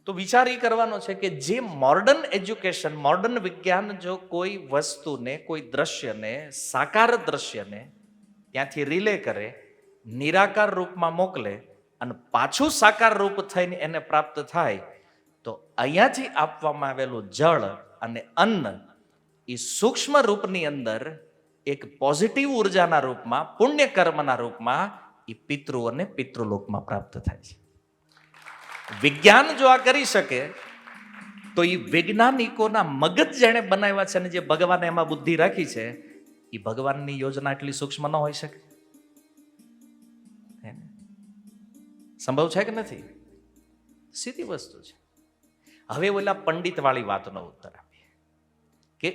તો વિચાર એ કરવાનો છે કે જે મોડર્ન એજ્યુકેશન, મોડર્ન વિજ્ઞાન જો કોઈ વસ્તુને, કોઈ દ્રશ્યને, સાકાર દ્રશ્યને ત્યાંથી રિલે કરે, નિરાકાર રૂપમાં મોકલે અને પાછું સાકાર રૂપ થઈને એને પ્રાપ્ત થાય, તો અહીંયાથી આપવામાં આવેલું જળ અને અન્ન એ સૂક્ષ્મ રૂપની અંદર એક પોઝિટિવ ઉર્જાના રૂપમાં, પુણ્ય કર્મના રૂપમાં એ પિતૃઓને પિતૃલોકમાં પ્રાપ્ત થાય છે. વિજ્ઞાન જો આ કરી શકે તો એ વૈજ્ઞાનિકોના મગજ જેણે બનાવ્યા છે અને જે ભગવાને એમાં બુદ્ધિ રાખી છે, એ ભગવાનની યોજના એટલી સૂક્ષ્મ ન હોઈ શકે. સંભવ છે કે નથી? સીધી વસ્તુ છે. હવે ઓલા પંડિત વાળી વાતનો ઉત્તર આપીએ કે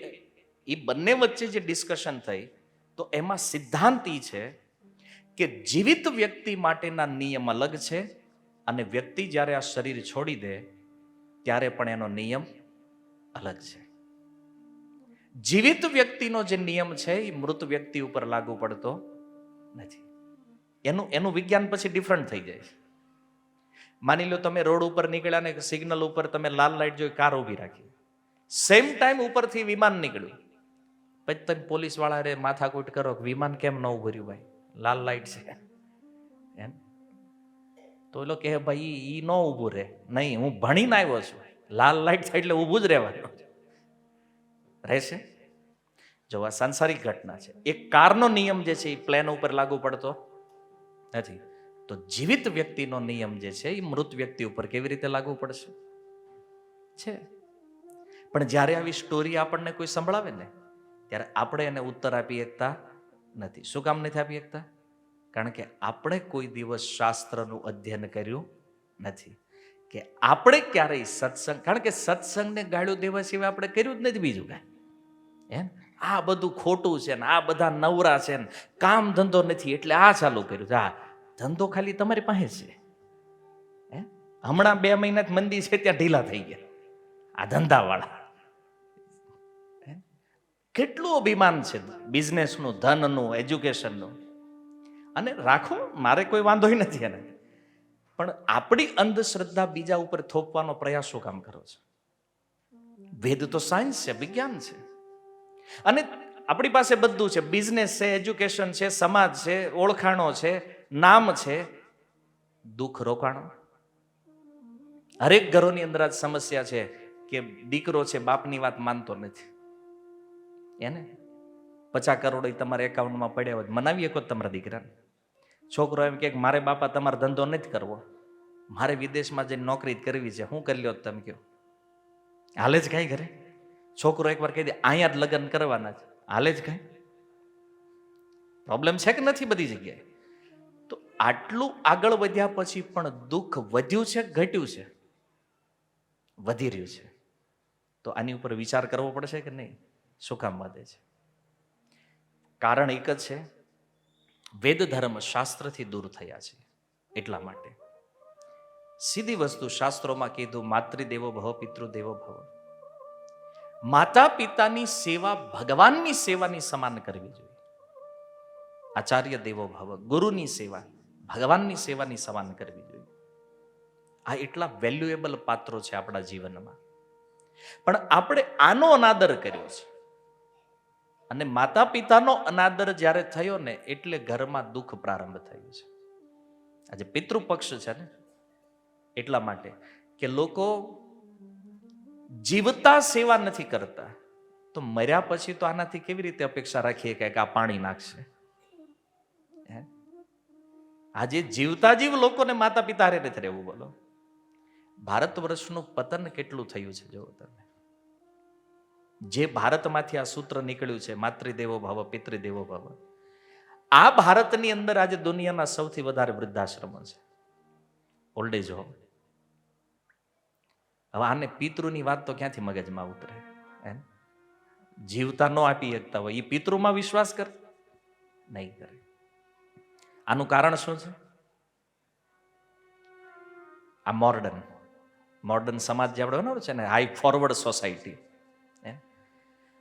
એ બંને વચ્ચે જે ડિસ્કશન થઈ તો એમાં સિદ્ધાંત ઈ છે કે જીવિત વ્યક્તિ માટેના નિયમ અલગ છે અને વ્યક્તિ જ્યારે આ શરીર છોડી દે ત્યારે પણ એનો નિયમ અલગ છે. જીવિત વ્યક્તિનો જે નિયમ છે એ મૃત વ્યક્તિ ઉપર લાગુ પડતો નથી. એનું વિજ્ઞાન પછી ડિફરન્ટ થઈ જાય છે. માની લો તમે રોડ ઉપર નીકળ્યા ને સિગ્નલ ઉપર તમે લાલ લાઈટ જોઈ કાર ઊભી રાખી, સેમ ટાઈમ ઉપરથી વિમાન નીકળ્યું, પછી તમે પોલીસ વાળા રે માથાકૂટ કરો કે વિમાન કેમ ન ઉભું રહ્યું ભાઈ, લાલ લાઈટ છે એમ. તો એ લોકો કહે ભાઈ ઈ ન ઊભું રહે. નહીં, હું ભણીને આવ્યો છું, લાલ લાઈટ થાય એટલે ઊભું જ રહેવાનું રહેશે. જો આ સાંસારિક ઘટના છે. એક કારનો નિયમ જે છે એ પ્લેન ઉપર લાગુ પડતો નથી. તો જીવિત વ્યક્તિનો નિયમ જે છે એ મૃત વ્યક્તિ ઉપર કેવી રીતે લાગુ પડશે? છે. પણ જ્યારે આવી સ્ટોરી આપણને કોઈ સંભળાવે ને ત્યારે આપણે એને ઉત્તર આપી શકતા નથી. શું કામ નથી આપી શકતા? કારણ કે આપણે કોઈ દિવસ શાસ્ત્રનું અધ્યયન કર્યું નથી, કે આપણે ક્યારેય સત્સંગ, કારણ કે સત્સંગને ગાળ્યો દેવા સિવાય આપણે કર્યું જ નથી બીજું કાંઈ. એમ આ બધું ખોટું છે ને આ બધા નવરા છે ને કામ ધંધો નથી એટલે આ ચાલુ કર્યું છે. આ ધંધો ખાલી તમારી પાસે છે. હમણાં 2 મહિના મંદી છે ત્યાં ઢીલા થઈ ગયા આ ધંધાવાળા. કેટલું અભિમાન છે બિઝનેસનું, ધનનું, એજ્યુકેશનનું. અને રાખો, મારે કોઈ વાંધો નથી એને, પણ આપણી અંધશ્રદ્ધા બીજા ઉપર થોપવાનો પ્રયાસ શું કામ કરો છો? વેદ તો સાયન્સ છે, વિજ્ઞાન છે, અને આપણી પાસે બધું છે. બિઝનેસ છે, એજ્યુકેશન છે, સમાજ છે, ઓળખાણો છે, નામ છે, દુઃખ રોકાણો. હરેક ઘરોની અંદર આજ સમસ્યા છે કે દીકરો છે બાપની વાત માનતો નથી. એને 50 કરોડ તમારા એકાઉન્ટમાં પડ્યા હોય, મનાવી શકો તમારા દીકરાને. છોકરો એમ કે મારે બાપા તમારો ધંધો નથી કરવો, મારે વિદેશમાં જઈને નોકરી કરવી છે, હું કરી લ્યો તમે કહો? હાલે જ કઈ ઘરે? છોકરો એકવાર કહી દે અહીંયા જ લગ્ન કરવાના છે, હાલે જ કઈ? પ્રોબ્લેમ છે કે નથી બધી જગ્યાએ? તો આટલું આગળ વધ્યા પછી પણ દુઃખ વધ્યું છે, ઘટ્યું છે? વધી રહ્યું છે. તો આની ઉપર વિચાર કરવો પડશે કે નહીં? શું કામ વધે છે? કારણ એક જ છે, વેદ ધર્મ શાસ્ત્રથી દૂર થયા છે. એટલા માટે સીધી વસ્તુ શાસ્ત્રોમાં કીધું, માતૃદેવો ભવ પિતૃદેવો ભવ. માતા પિતાની સેવા ભગવાનની સેવાની સમાન કરવી જોઈએ. આચાર્ય દેવો ભવ, ગુરુની સેવા ભગવાનની સેવાની સમાન કરવી જોઈએ. આ એટલા વેલ્યુએબલ પાત્રો છે આપણા જીવનમાં. પણ આપણે આનો અનાદર કર્યો છે, અને માતા પિતાનો અનાદર જ્યારે થયો ને એટલે ઘરમાં દુઃખ પ્રારંભ થયું છે. આજે પિતૃપક્ષ છે ને, એટલા માટે કે લોકો જીવતા સેવા નથી કરતા, તો મર્યા પછી તો આનાથી કેવી રીતે અપેક્ષા રાખીએ કે આ પાણી નાખશે? આજે જીવતા જીવ લોકોને માતા પિતા હારે નથી રહેવું. બોલો, ભારત વર્ષનું પતન કેટલું થયું છે જો તમે. જે ભારતમાંથી આ સૂત્ર નીકળ્યું છે, માતૃદેવો ભવ પિતૃદેવો ભવ, આ ભારતની અંદર આજે દુનિયાના સૌથી વધારે વૃદ્ધાશ્રમો છે, ઓલ્ડ એજ હોમ. હવે આને પિતૃની વાત તો ક્યાંથી મગજમાં ઉતરે? જીવતા ન આપી શકતા હોય એ પિતૃમાં વિશ્વાસ કરે? નહીં કરે. આનું કારણ શું છે? આ મોડર્ન સમાજ જે આપણે બનાવ્યો છે ને, હાઈ ફોરવર્ડ સોસાયટી.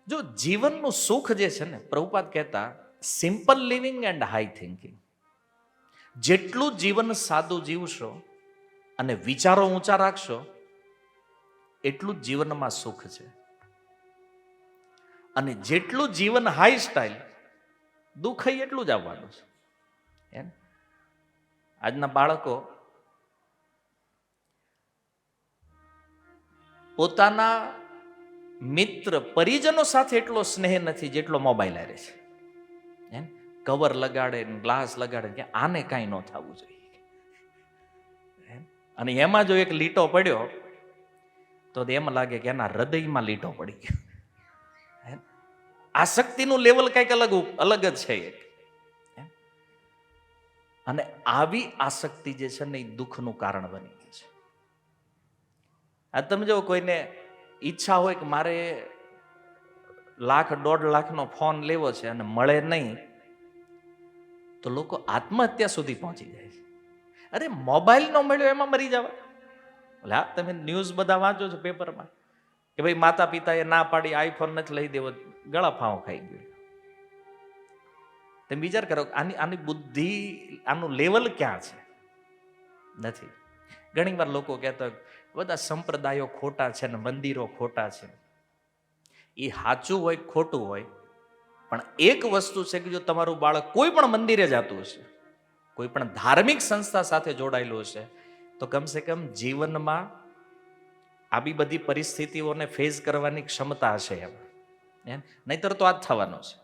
જો જીવનનું સુખ જે છે ને, પ્રભુપાદ કહેતા simple living and high thinking. જેટલું જીવન સાદું જીવશો અને વિચારો ઊંચા રાખશો, એટલું જ જીવનમાં સુખ છે. અને જેટલું જીવન હાઈ સ્ટાઇલ, દુઃખ એટલું જ આવવાનું છે. આજના બાળકો પોતાના મિત્ર પરિજનો સાથે એટલો સ્નેહ નથી જેટલો મોબાઈલ હારે છે. કવર લગાડે, ગ્લાસ લગાડે, કે આને કાંઈ ન થવું જોઈએ. અને એમાં જો એક લીટો પડ્યો તો એમ લાગે કે એના હૃદયમાં લીટો પડી ગયો. આસક્તિનું લેવલ કંઈક અલગ જ છે. અને આવી આસક્તિ જે છે ને, એ દુઃખનું કારણ બની ગઈ છે. આ તમે જો કોઈને ઈચ્છા હોય કે મારે $1,00,000-1,50,000 ફોન લેવો છે અને મળે નહીં, તો લોકો આત્મહત્યા સુધી પહોંચી જાય છે. અરે મોબાઈલ નો મળ્યો એમાં મરી જવા? એટલે હા, તમે ન્યૂઝ બધા વાંચો છો પેપરમાં કે ભાઈ માતા પિતાએ ના પાડી, આઈફોન નથી લઈ દેવો, ગળા ફાંવ ખાઈ ગયો. તમે વિચાર કરો, આની બુદ્ધિ, આનું લેવલ ક્યાં છે? નથી. ઘણી વાર લોકો કહેતા બધા સંપ્રદાયો ખોટા છે ને મંદિરો ખોટા છે. એ સાચું હોય ખોટું હોય, પણ એક વસ્તુ છે કે જો તમારું બાળક કોઈ પણ મંદિરે જતું હશે, કોઈ પણ ધાર્મિક સંસ્થા સાથે જોડાયેલું હશે, તો કમસે કમ જીવનમાં આવી બધી પરિસ્થિતિઓને ફેસ કરવાની ક્ષમતા હશે એમ. નહીતર તો આ જ થવાનું છે.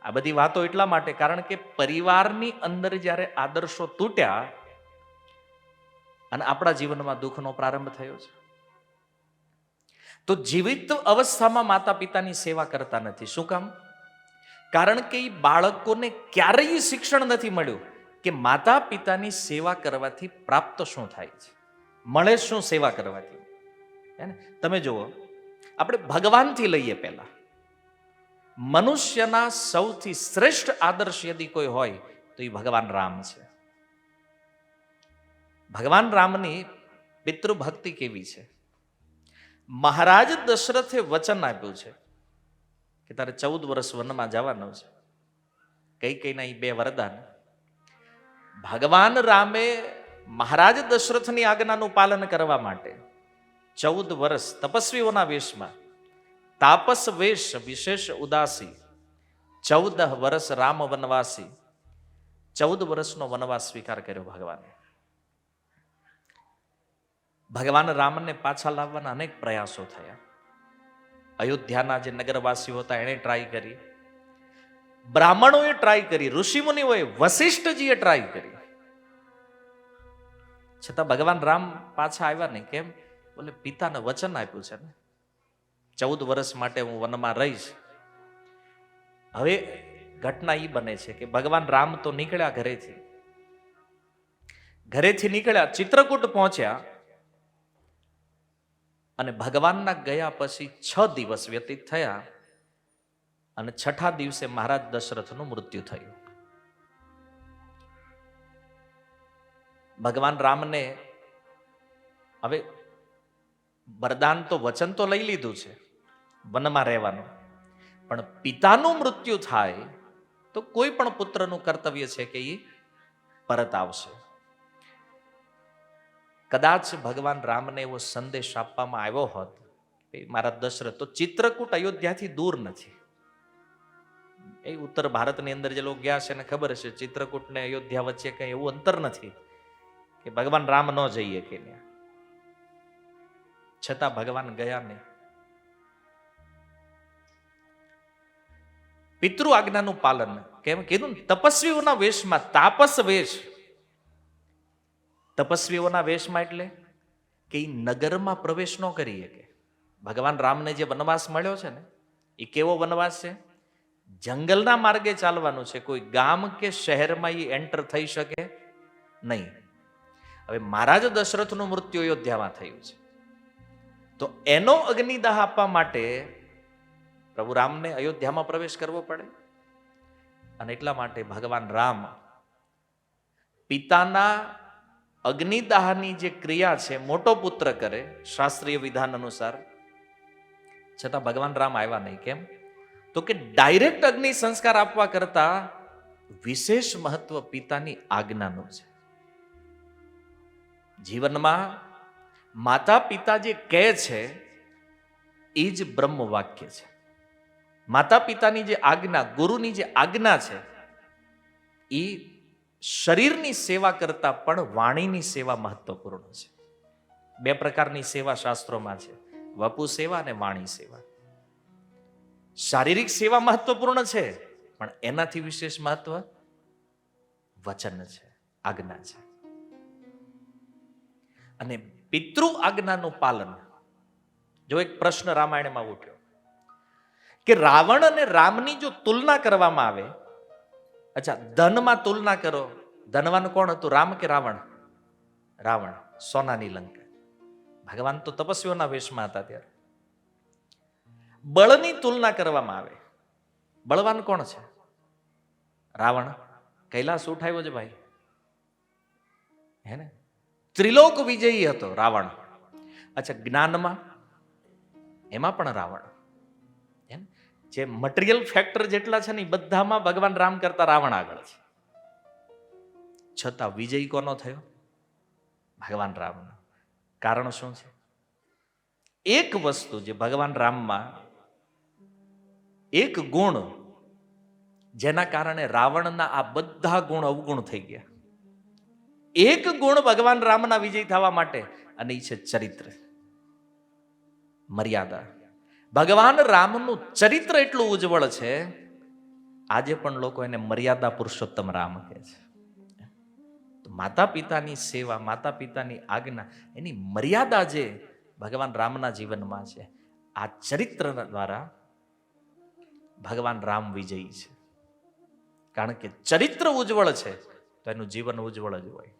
આ બધી વાતો એટલા માટે, કારણ કે પરિવારની અંદર જ્યારે આદર્શો તૂટ્યા અને આપણા જીવનમાં દુઃખનો પ્રારંભ થયો છે. તો જીવિત અવસ્થામાં માતા પિતાની સેવા કરતા નથી. શું કામ? કારણ કે એ બાળકોને ક્યારેય શિક્ષણ નથી મળ્યું કે માતા પિતાની સેવા કરવાથી પ્રાપ્ત શું થાય છે, મળે શું સેવા કરવાથી. તમે જુઓ, આપણે ભગવાનથી લઈએ. પહેલા મનુષ્યના સૌથી શ્રેષ્ઠ આદર્શ યદિ કોઈ હોય તો એ ભગવાન રામ છે. ભગવાન રામની પિતૃભક્તિ કેવી છે? મહારાજ દશરથે વચન આપ્યું છે કે તારે 14 વર્ષ વનમાં જવાનું છે. કઈના એ 2 વરદાન ભગવાન રામે મહારાજ દશરથની આજ્ઞાનું પાલન કરવા માટે 14 વર્ષ તપસ્વીઓના વેશમાં, તાપસ વેશ વિશેષ ઉદાસી, 14 વર્ષ રામ વનવાસી, 14 વર્ષનો વનવાસ સ્વીકાર કર્યો ભગવાને. ભગવાન રામને પાછા લાવવાના અનેક પ્રયાસો થયા. અયોધ્યાના જે નગરવાસીઓ હતા એણે ટ્રાય કરી, બ્રાહ્મણોએ ટ્રાય કરી, ઋષિમુનિઓએ, વશિષ્ઠજીએ ટ્રાય કરી, છતાં ભગવાન રામ પાછા આવ્યા નહીં. કેમ? બોલે પિતાને વચન આપ્યું છે ને, 14 વર્ષ માટે હું વનમાં રહીશ. હવે ઘટના એ બને છે કે ભગવાન રામ તો નીકળ્યા ઘરેથી નીકળ્યા, ચિત્રકૂટ પહોંચ્યા, અને ભગવાનના ગયા પછી 6 દિવસ વ્યતીત થયા અને 6થા દિવસે મહારાજ દશરથનું મૃત્યુ થયું. ભગવાન રામને હવે વરદાન તો, વચન તો લઈ લીધું છે વનમાં રહેવાનું, પણ પિતાનું મૃત્યુ થાય તો કોઈ પણ પુત્રનું કર્તવ્ય છે કે એ પરત આવશે. કદાચ ભગવાન રામને એવો સંદેશ આપવામાં આવ્યો હોત કે મારા દશરથ, તો ચિત્રકૂટ અયોધ્યાથી દૂર નથી. એ ઉત્તર ભારતની અંદર જે લોકો ગયા છે એને ખબર હશે, ચિત્રકૂટ ને અયોધ્યા વચ્ચે કઈ એવું અંતર નથી કે ભગવાન રામ ન જઈએ કે ત્યાં. છતાં ભગવાન ગયા નહીં. પિતૃ આજ્ઞાનું પાલન. કેમ કીધું ને, તપસ્વીઓના વેશમાં, તાપસ વેશ. તપસ્વીઓના વેશમાં એટલે કે એ નગરમાં પ્રવેશ ન કરી શકે. ભગવાન રામને જે વનવાસ મળ્યો છે ને, એ કેવો વનવાસ છે? જંગલના માર્ગે ચાલવાનું છે. કોઈ ગામ કે શહેરમાં એ એન્ટર થઈ શકે નહીં. હવે મહારાજ દશરથનું મૃત્યુ અયોધ્યામાં થયું છે, તો એનો અગ્નિદાહ આપવા માટે પ્રભુ રામને અયોધ્યામાં પ્રવેશ કરવો પડે. અને એટલા માટે ભગવાન રામ પિતાના અગ્નિદાહની જે ક્રિયા છે મોટો પુત્ર કરે શાસ્ત્રીય વિધાન અનુસાર, છતાં ભગવાન રામ આવ્યા નહીં. કેમ? તો કે ડાયરેક્ટ અગ્નિ સંસ્કાર આપવા કરતા વિશેષ મહત્વ પિતાની આજ્ઞાનું છે. જીવનમાં માતા પિતા જે કહે છે એ જ બ્રહ્મ વાક્ય છે. માતા પિતાની જે આજ્ઞા, ગુરુની જે આજ્ઞા છે, એ શરીરની સેવા કરતા પણ વાણીની સેવા મહત્વપૂર્ણ છે. બે પ્રકારની સેવા શાસ્ત્રોમાં છે, વપુ સેવા અને વાણી સેવા. શારીરિક સેવા મહત્વપૂર્ણ છે, પણ એનાથી વિશેષ મહત્વ વચન છે, આજ્ઞા છે. અને પિતૃ આજ્ઞાનું પાલન. જો એક પ્રશ્ન રામાયણમાં ઉઠ્યો કે રાવણ અને રામની જો તુલના કરવામાં આવે, અચ્છા ધનમાં તુલના કરો, ધનવાન કોણ હતું, રામ કે રાવણ? રાવણ, સોનાની લંકા. ભગવાન તો તપસ્વીઓના વેશમાં હતા ત્યારે. બળની તુલના કરવામાં આવે, બળવાન કોણ છે? રાવણ. કૈલાસ ઉઠાવ્યો છે ભાઈ, હે ને? ત્રિલોક વિજયી હતો રાવણ. અચ્છા જ્ઞાનમાં, એમાં પણ રાવણ. જે મટીરિયલ ફેક્ટર જેટલા છે ને એ બધામાં ભગવાન રામ કરતા રાવણ આગળ છે. છતાં વિજય કોનો થયો? ભગવાન રામનો. કારણ શું છે? એક વસ્તુ જે ભગવાન રામમાં, એક ગુણ જેના કારણે રાવણના આ બધા ગુણ અવગુણ થઈ ગયા. એક ગુણ ભગવાન રામના વિજય થવા માટે, અને એ છે ચરિત્ર, મર્યાદા. ભગવાન રામનું ચરિત્ર એટલું ઉજ્જવળ છે, આજે પણ લોકો એને મર્યાદા પુરુષોત્તમ રામ કહે છે. તો માતા પિતાની સેવા, માતા પિતાની આજ્ઞા, એની મર્યાદા જે ભગવાન રામના જીવનમાં છે, આ ચરિત્ર દ્વારા ભગવાન રામ વિજયી છે. કારણ કે ચરિત્ર ઉજ્જવળ છે તો એનું જીવન ઉજ્જવળ જ હોય,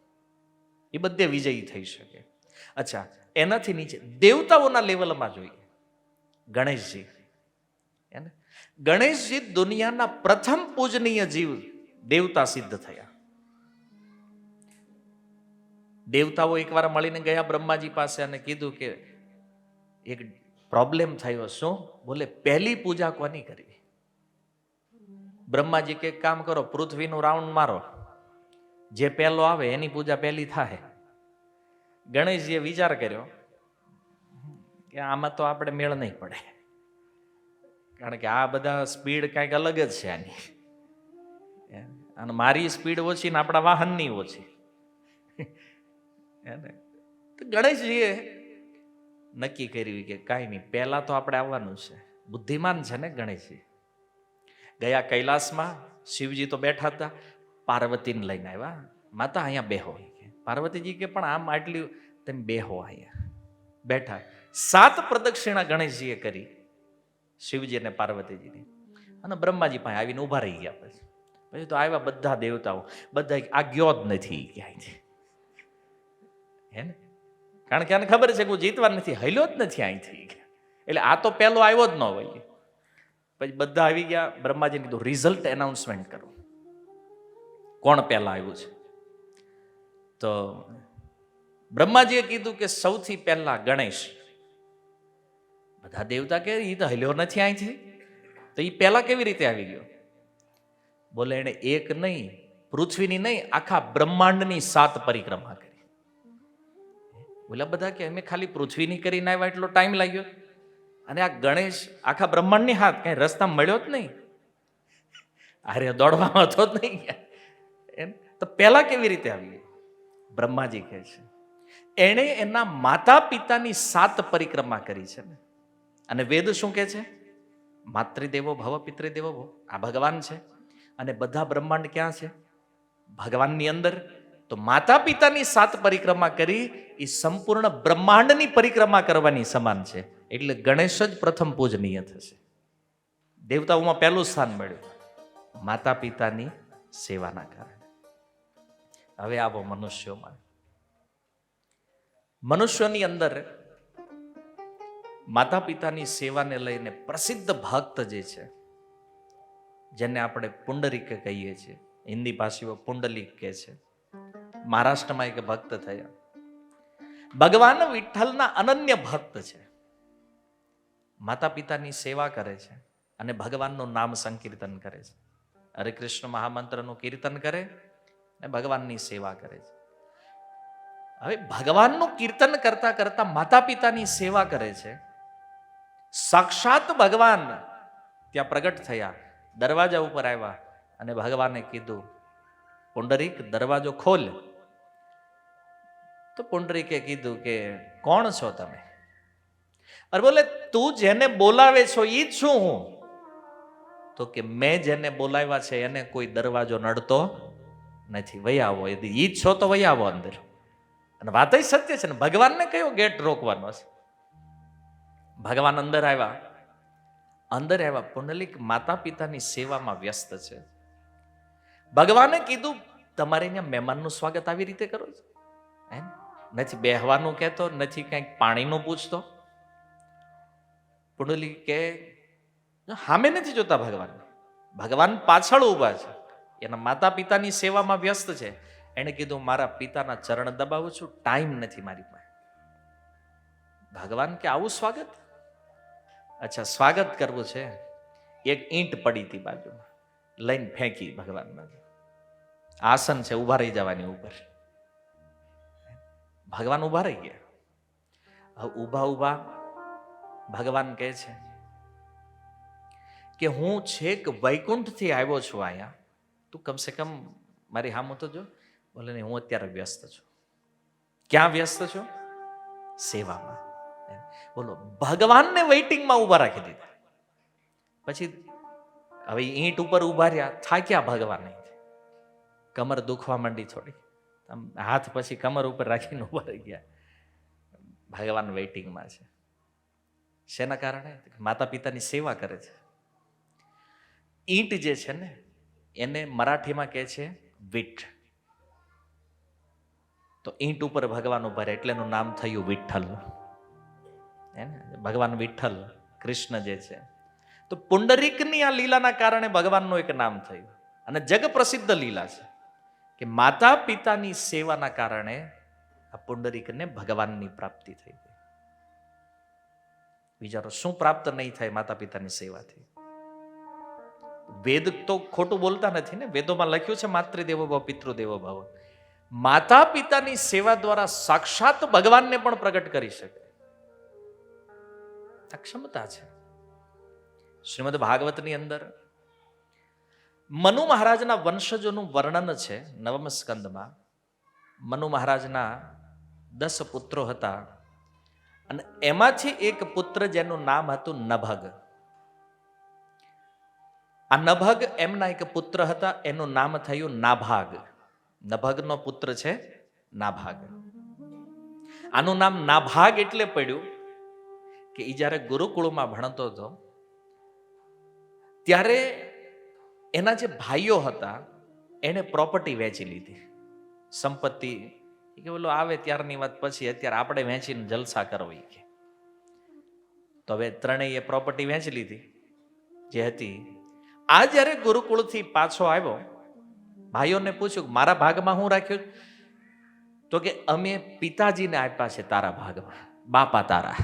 એ બધે વિજયી થઈ શકે. અચ્છા, એનાથી નીચે દેવતાઓના લેવલમાં જોઈએ. ગણેશજી, ગણેશજી દુનિયાના પ્રથમ પૂજનીય જીવ દેવતા સિદ્ધ થયા. દેવતાઓ એકવાર મળીને ગયા બ્રહ્માજી પાસે અને કીધું કે એક પ્રોબ્લેમ થયો. શું? બોલે પહેલી પૂજા કોની કરવી? બ્રહ્માજી કે કામ કરો, પૃથ્વીનું રાઉન્ડ મારો, જે પહેલો આવે એની પૂજા પહેલી થાય. ગણેશજીએ વિચાર કર્યો કે આમાં તો આપણે મેળ નહીં પડે, કારણ કે આ બધા સ્પીડ કંઈક અલગ જ છે આની, અને મારી સ્પીડ ઓછી ને આપણા વાહનની ઓછી. તો ગણેશજીએ નક્કી કર્યું કે કાંઈ નહીં, પહેલા તો આપણે આવવાનું છે. બુદ્ધિમાન છે ને ગણેશજી. ગયા કૈલાસમાં, શિવજી તો બેઠા હતા, પાર્વતીને લઈને આવ્યા. માતા અહીંયા બેહો. પાર્વતીજી કે પણ આમ આટલી તમે બેહો અહીંયા. બેઠા. 7 પ્રદક્ષિણા ગણેશજીએ કરી, શિવજી અને પાર્વતીજીની, અને બ્રહ્માજી પાસે આવીને ઉભા રહી ગયા. પછી તો આવ્યા બધા દેવતાઓ, બધા આ ગયો જ નથી ક્યાંયથી, હે ને? કારણ કે આને ખબર છે કે હું જીતવા નથી, હલ્યો જ નથી અહીંથી, એટલે આ તો પહેલો આવ્યો જ ન હોય. પછી બધા આવી ગયા. બ્રહ્માજીને કીધું રિઝલ્ટ એનાઉન્સમેન્ટ કરો, કોણ પહેલા આવ્યું છે. તો બ્રહ્માજીએ કીધું કે સૌથી પહેલા ગણેશ. બધા દેવતા કે એ તો હલ્યો નથી અહીંથી, તો એ પહેલા કેવી રીતે આવી ગયો? બોલે એને એક નહીં, પૃથ્વીની નહીં, આખા બ્રહ્માંડની 7 પરિક્રમા કરી. બોલા બધા કે અમે ખાલી પૃથ્વીની કરીને આવ્યા એટલો ટાઈમ લાગ્યો, અને આ ગણેશ આખા બ્રહ્માંડની હાથ કઈ રસ્તા મળ્યો જ નહીં, અરે દોડવામાં હતો જ નહીં. તો પહેલા કેવી રીતે આવી? બ્રહ્માજી કહે છે એણે એના માતા પિતાની 7 પરિક્રમા કરી છે ને. અને વેદ શું કહે છે? માતૃદેવો ભવ પિતૃદેવો ભવ. આ ભગવાન છે અને બધા બ્રહ્માંડ ક્યાં છે? ભગવાનની અંદર. તો માતા પિતાની 7 પરિક્રમા કરી એ સંપૂર્ણ બ્રહ્માંડની પરિક્રમા કરવાની સમાન છે. એટલે ગણેશ જ પ્રથમ પૂજનીય થશે. દેવતાઓમાં પહેલું સ્થાન મળ્યું માતા પિતાની સેવાના કારણે. હવે આવો મનુષ્યોમાં. મનુષ્યોની અંદર માતા પિતાની સેવાને લઈને પ્રસિદ્ધ ભક્ત જે છે, જેને આપણે પુંડરીક કહીએ છીએ, હિન્દી ભાષીઓ પુંડલિક કહે છે. મહારાષ્ટ્રમાં એક ભક્ત થયા, ભગવાન વિઠ્ઠલના અનન્ય ભક્ત છે. માતા પિતાની સેવા કરે છે અને ભગવાનનું નામ સંકીર્તન કરે છે. હરે કૃષ્ણ મહામંત્રનું કીર્તન કરે અને ભગવાનની સેવા કરે છે. હવે ભગવાનનું કીર્તન કરતા કરતા માતા પિતાની સેવા કરે છે. સાક્ષાત ભગવાન ત્યાં પ્રગટ થયા, દરવાજા ઉપર આવ્યા અને ભગવાને કીધું, પુંડરીક દરવાજો ખોલ. તો પુંડરીકે કીધું કે કોણ છો તમે? અરે બોલે, તું જેને બોલાવે છો ઈ જ છું હું. તો કે મેં જેને બોલાવ્યા છે એને કોઈ દરવાજો નડતો નથી, વહી આવો. ઈ જ છો તો વહી આવો અંદર. અને વાત જ સત્ય છે ને, ભગવાનને કયો ગેટ રોકવાનો છે? ભગવાન અંદર આવ્યા. પુંડલિક માતા પિતાની સેવામાં વ્યસ્ત છે. ભગવાને કીધું, તમારે અહીંયા મહેમાનનું સ્વાગત આવી રીતે કરો છો? નથી બેહવાનું કહેતો, નથી કંઈક પાણીનું પૂછતો. પુંડલિક કે સામે નથી જોતા ભગવાન પાછળ ઊભા છે, એના માતા પિતાની સેવામાં વ્યસ્ત છે. એને કીધું, મારા પિતાના ચરણ દબાવું છું, ટાઈમ નથી મારી પાસે. ભગવાન કે આવું સ્વાગત? અચ્છા, સ્વાગત કરવું છે. એક ઈંટ પડી હતી બાજુમાં, લઈને ફેંકી ભગવાનમાં. આસન છે, ઉભા રહી જવાની ઉપર. ભગવાન ઉભા રહી ગયા. ઊભા ભગવાન કહે છે કે હું છેક વૈકુંઠથી આવ્યો છું અહીંયા, તું કમસે કમ મારી સામું તો જો. બોલે નહીં, હું અત્યારે વ્યસ્ત છું. ક્યાં વ્યસ્ત છો? સેવામાં. બોલો, ભગવાનને વેઇટિંગમાં ઉભા રાખી દીધા. પછી હવે ઈંટ ઉપર ઉભા રહ્યા, થાક્યા ભગવાન. કમર દુખવા માંડી થોડી, હાથ પછી કમર ઉપર રાખીને ઉભા રહી ગયા. ભગવાન વેઇટિંગમાં છે. શેના કારણે? માતા પિતાની સેવા કરે છે. ઈંટ જે છે ને, એને મરાઠીમાં કહે છે વિઠ. તો ઈંટ ઉપર ભગવાન ઉભા રહે એટલે એનું નામ થયું વિઠ્ઠલ. ભગવાન વિઠ્ઠલ કૃષ્ણ જે છે. તો પુંડરીકની આ લીલાના કારણે ભગવાનનું એક નામ થયું. અને જગ પ્રસિદ્ધ લીલા છે કે માતા પિતાની સેવાના કારણે આ પુંડરીકને ભગવાનની પ્રાપ્તિ થઈ ગઈ. વિચારો, શું પ્રાપ્ત નહીં થાય માતા પિતાની સેવાથી? વેદ તો ખોટું બોલતા નથી ને. વેદોમાં લખ્યું છે માતૃદેવો ભવ પિતૃદેવો ભવ. માતા પિતાની સેવા દ્વારા સાક્ષાત ભગવાનને પણ પ્રગટ કરી શકે, આ ક્ષમતા છે. શ્રીમદ ભાગવતની અંદર મનુ મહારાજના વંશજોનું વર્ણન છે 9મ સ્કંદમાં. મનુ મહારાજના 10 પુત્રો હતા અને એમાંથી એક પુત્ર જેનું નામ હતું નભગ. આ નભગ એમના એક પુત્ર હતા, એનું નામ થયું નાભાગ. નભગનો પુત્ર છે નાભાગ. આનું નામ નાભાગ એટલે પડ્યું કે એ જ્યારે ગુરુકુળમાં ભણતો હતો ત્યારે એના જે ભાઈઓ હતા એને પ્રોપર્ટી વેચી લીધી, સંપત્તિ. કે બોલો આવે ત્યારની વાત પછી, અત્યારે આપણે વેચીને જલસા કરવી કે. તો હવે ત્રણેય પ્રોપર્ટી વેચી લીધી જે હતી. આ જ્યારે ગુરુકુળથી પાછો આવ્યો, ભાઈઓને પૂછ્યું મારા ભાગમાં હું રાખ્યું? તો કે અમે પિતાજીને આપ્યા છે તારા ભાગમાં, બાપા તારા.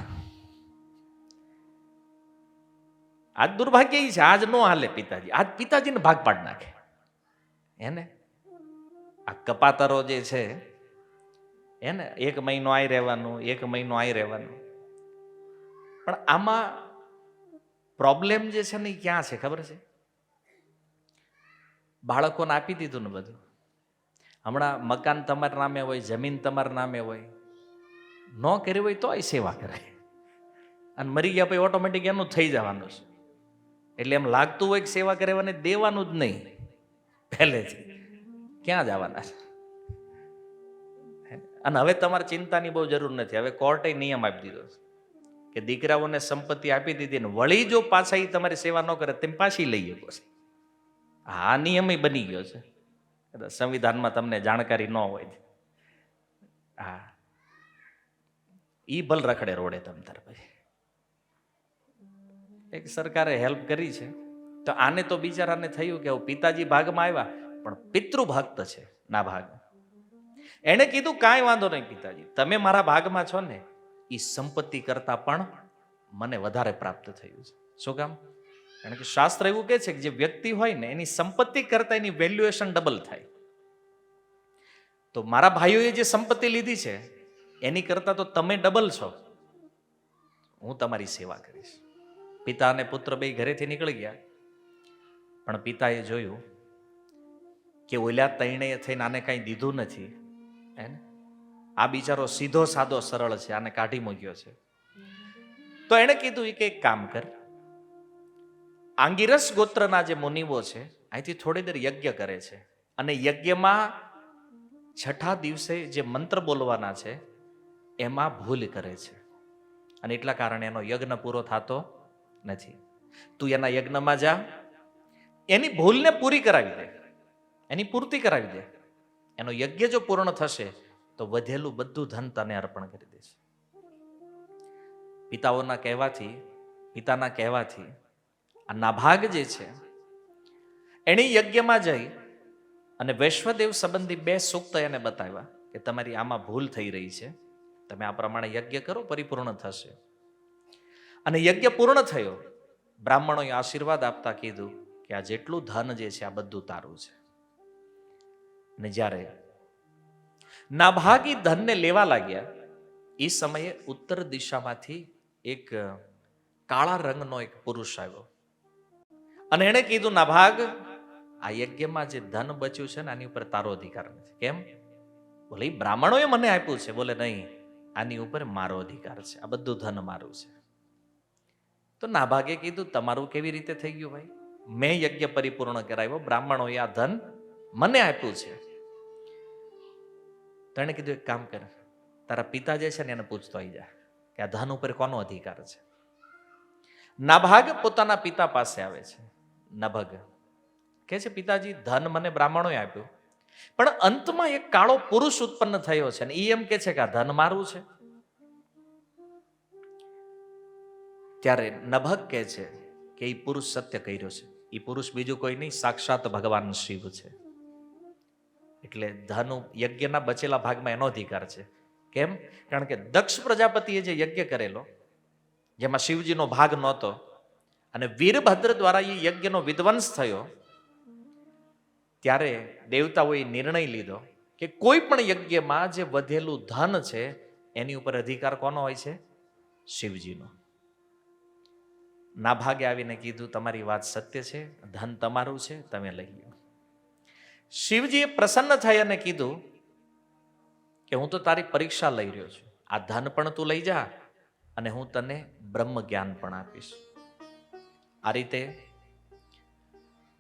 આજ દુર્ભાગ્ય છે, આજ નો હાલે પિતાજી. આજ પિતાજીને ભાગ પાડ નાખે એને. આ કપાતરો જે છે એને 1 મહિનો આઈ રહેવાનું, 1 મહિનો આઈ રહેવાનું. પણ આમાં પ્રોબ્લેમ જે છે ને ક્યાં છે ખબર છે? બાળકોને આપી દીધું ને બધું. હમણાં મકાન તમારા નામે હોય, જમીન તમારા નામે હોય, ન કરી હોય તોય સેવા કરે, અને મરી ગયા પછી ઓટોમેટિક એનું થઈ જવાનું છે. એટલે એમ લાગતું હોય કે સેવા કરવાને દેવાનું જ નહીં પહેલેથી, ક્યાં જવાના છે. અને હવે તમારે ચિંતાની બહુ જરૂર નથી. હવે કોર્ટે નિયમ આપી દીધો છે કે દીકરાઓને સંપત્તિ આપી દીધી ને વળી જો પાછા એ તમારી સેવા ન કરે તેમ પાછી લઈ શકો છે. આ નિયમ બની ગયો છે. સંવિધાનમાં તમને જાણકારી ન હોય. હા, ઈ ભલ રખડે રોડે તમ તાર પછી. એક સરકારે હેલ્પ કરી છે, તો આને તો બિચારાને થયું કે પિતાજી ભાગમાં આવ્યા પણ પિતૃભક્ત છે ના ભાગ. એને કીધું કાંઈ વાંધો નહીં પિતાજી, તમે મારા ભાગમાં છો ને, એ સંપત્તિ કરતા પણ મને વધારે પ્રાપ્ત થયું છે. શું કામ? કારણ કે શાસ્ત્ર એવું કહે છે કે જે વ્યક્તિ હોય ને એની સંપત્તિ કરતા એની વેલ્યુએશન ડબલ થાય. તો મારા ભાઈઓએ જે સંપત્તિ લીધી છે એની કરતા તો તમે ડબલ છો, હું તમારી સેવા કરીશ. પિતા અને પુત્ર બે ઘરેથી નીકળી ગયા, પણ પિતાએ જોયું કે ઓલ્યા તૈણેય થઈને આને કાંઈ દીધું નથી, હે ને, આ બિચારો સીધો સાદો સરળ છે, આને કાઢી મૂક્યો છે. તો એણે કીધું કે એક કામ કર, આંગિરસ ગોત્રના જે મુનિઓ છે અહીંથી થોડી દેર યજ્ઞ કરે છે, અને યજ્ઞમાં છઠ્ઠા દિવસે જે મંત્ર બોલવાના છે એમાં ભૂલ કરે છે, અને એટલા કારણે એનો યજ્ઞ પૂરો થતો નથી. તું એના યજ્ઞમાં જા, એની ભૂલને પૂરી કરાવી દે, એની પૂર્તિ કરાવી દે. એનો યજ્ઞ જો પૂર્ણ થશે તો વધેલું બધું ધન તને અર્પણ કરી દેશે. પિતાના કહેવાથી આ નાભાગ જે છે એણે યજ્ઞમાં જઈ અને વૈશ્વદેવ સંબંધી 2 સૂક્ત એને બતાવ્યા કે તમારી આમાં ભૂલ થઈ રહી છે, તમે આ પ્રમાણે યજ્ઞ કરો, પરિપૂર્ણ થશે. અને યજ્ઞ પૂર્ણ થયો. બ્રાહ્મણોએ આશીર્વાદ આપતા કીધું કે આ જેટલું ધન જે છે આ બધું તારું છે. અને જ્યારે નાભાગી ધનને લેવા લાગ્યા એ સમયે ઉત્તર દિશામાંથી એક કાળા રંગનો એક પુરુષ આવ્યો, અને એણે કીધું નાભાગ, આ યજ્ઞમાં જે ધન બચ્યું છે ને આની ઉપર તારો અધિકાર નથી. કેમ? બોલે એ બ્રાહ્મણોએ મને આપ્યું છે. બોલે નહીં, આની ઉપર મારો અધિકાર છે, આ બધું ધન મારું છે. તો નાભાગે કીધું તમારું કેવી રીતે થઈ ગયું ભાઈ? મેં યજ્ઞ પરિપૂર્ણ કરાવ્યો, બ્રાહ્મણોએ આ ધન મને આપ્યું છે. તો એને કીધું એક કામ કર, તારા પિતા જે છે ને એને પૂછતો આવી જા કે આ ધન ઉપર કોનો અધિકાર છે. નાભાગ પોતાના પિતા પાસે આવે છે. નભગ કહે છે પિતાજી, ધન મને બ્રાહ્મણોએ આપ્યું, પણ અંતમાં એક કાળો પુરુષ ઉત્પન્ન થયો છે ને એ એમ કે છે કે આ ધન મારું છે. ત્યારે નભગ કહે છે કે એ પુરુષ સત્ય કર્યો છે, એ પુરુષ બીજું કોઈ નહીં, સાક્ષાત ભગવાન શિવ છે. એટલે ધન યજ્ઞના બચેલા ભાગમાં એનો અધિકાર છે. કેમ? કારણ કે દક્ષ પ્રજાપતિએ જે યજ્ઞ કરેલો જેમાં શિવજીનો ભાગ નહોતો, અને વીરભદ્ર દ્વારા એ યજ્ઞનો વિધ્વંસ થયો, ત્યારે દેવતાઓએ નિર્ણય લીધો કે કોઈ પણ યજ્ઞમાં જે વધેલું ધન છે એની ઉપર અધિકાર કોનો હોય છે? શિવજીનો. નાભાગે આવીને કીધું તમારી વાત સત્ય છે, ધન તમારું છે, તમે લઈ લો. શિવજીએ પ્રસન્ન થઈ અને કીધું કે હું તો તારી પરીક્ષા લઈ રહ્યો છું, આ ધન પણ તું લઈ જા અને હું તને બ્રહ્મ જ્ઞાન પણ આપીશ. આ રીતે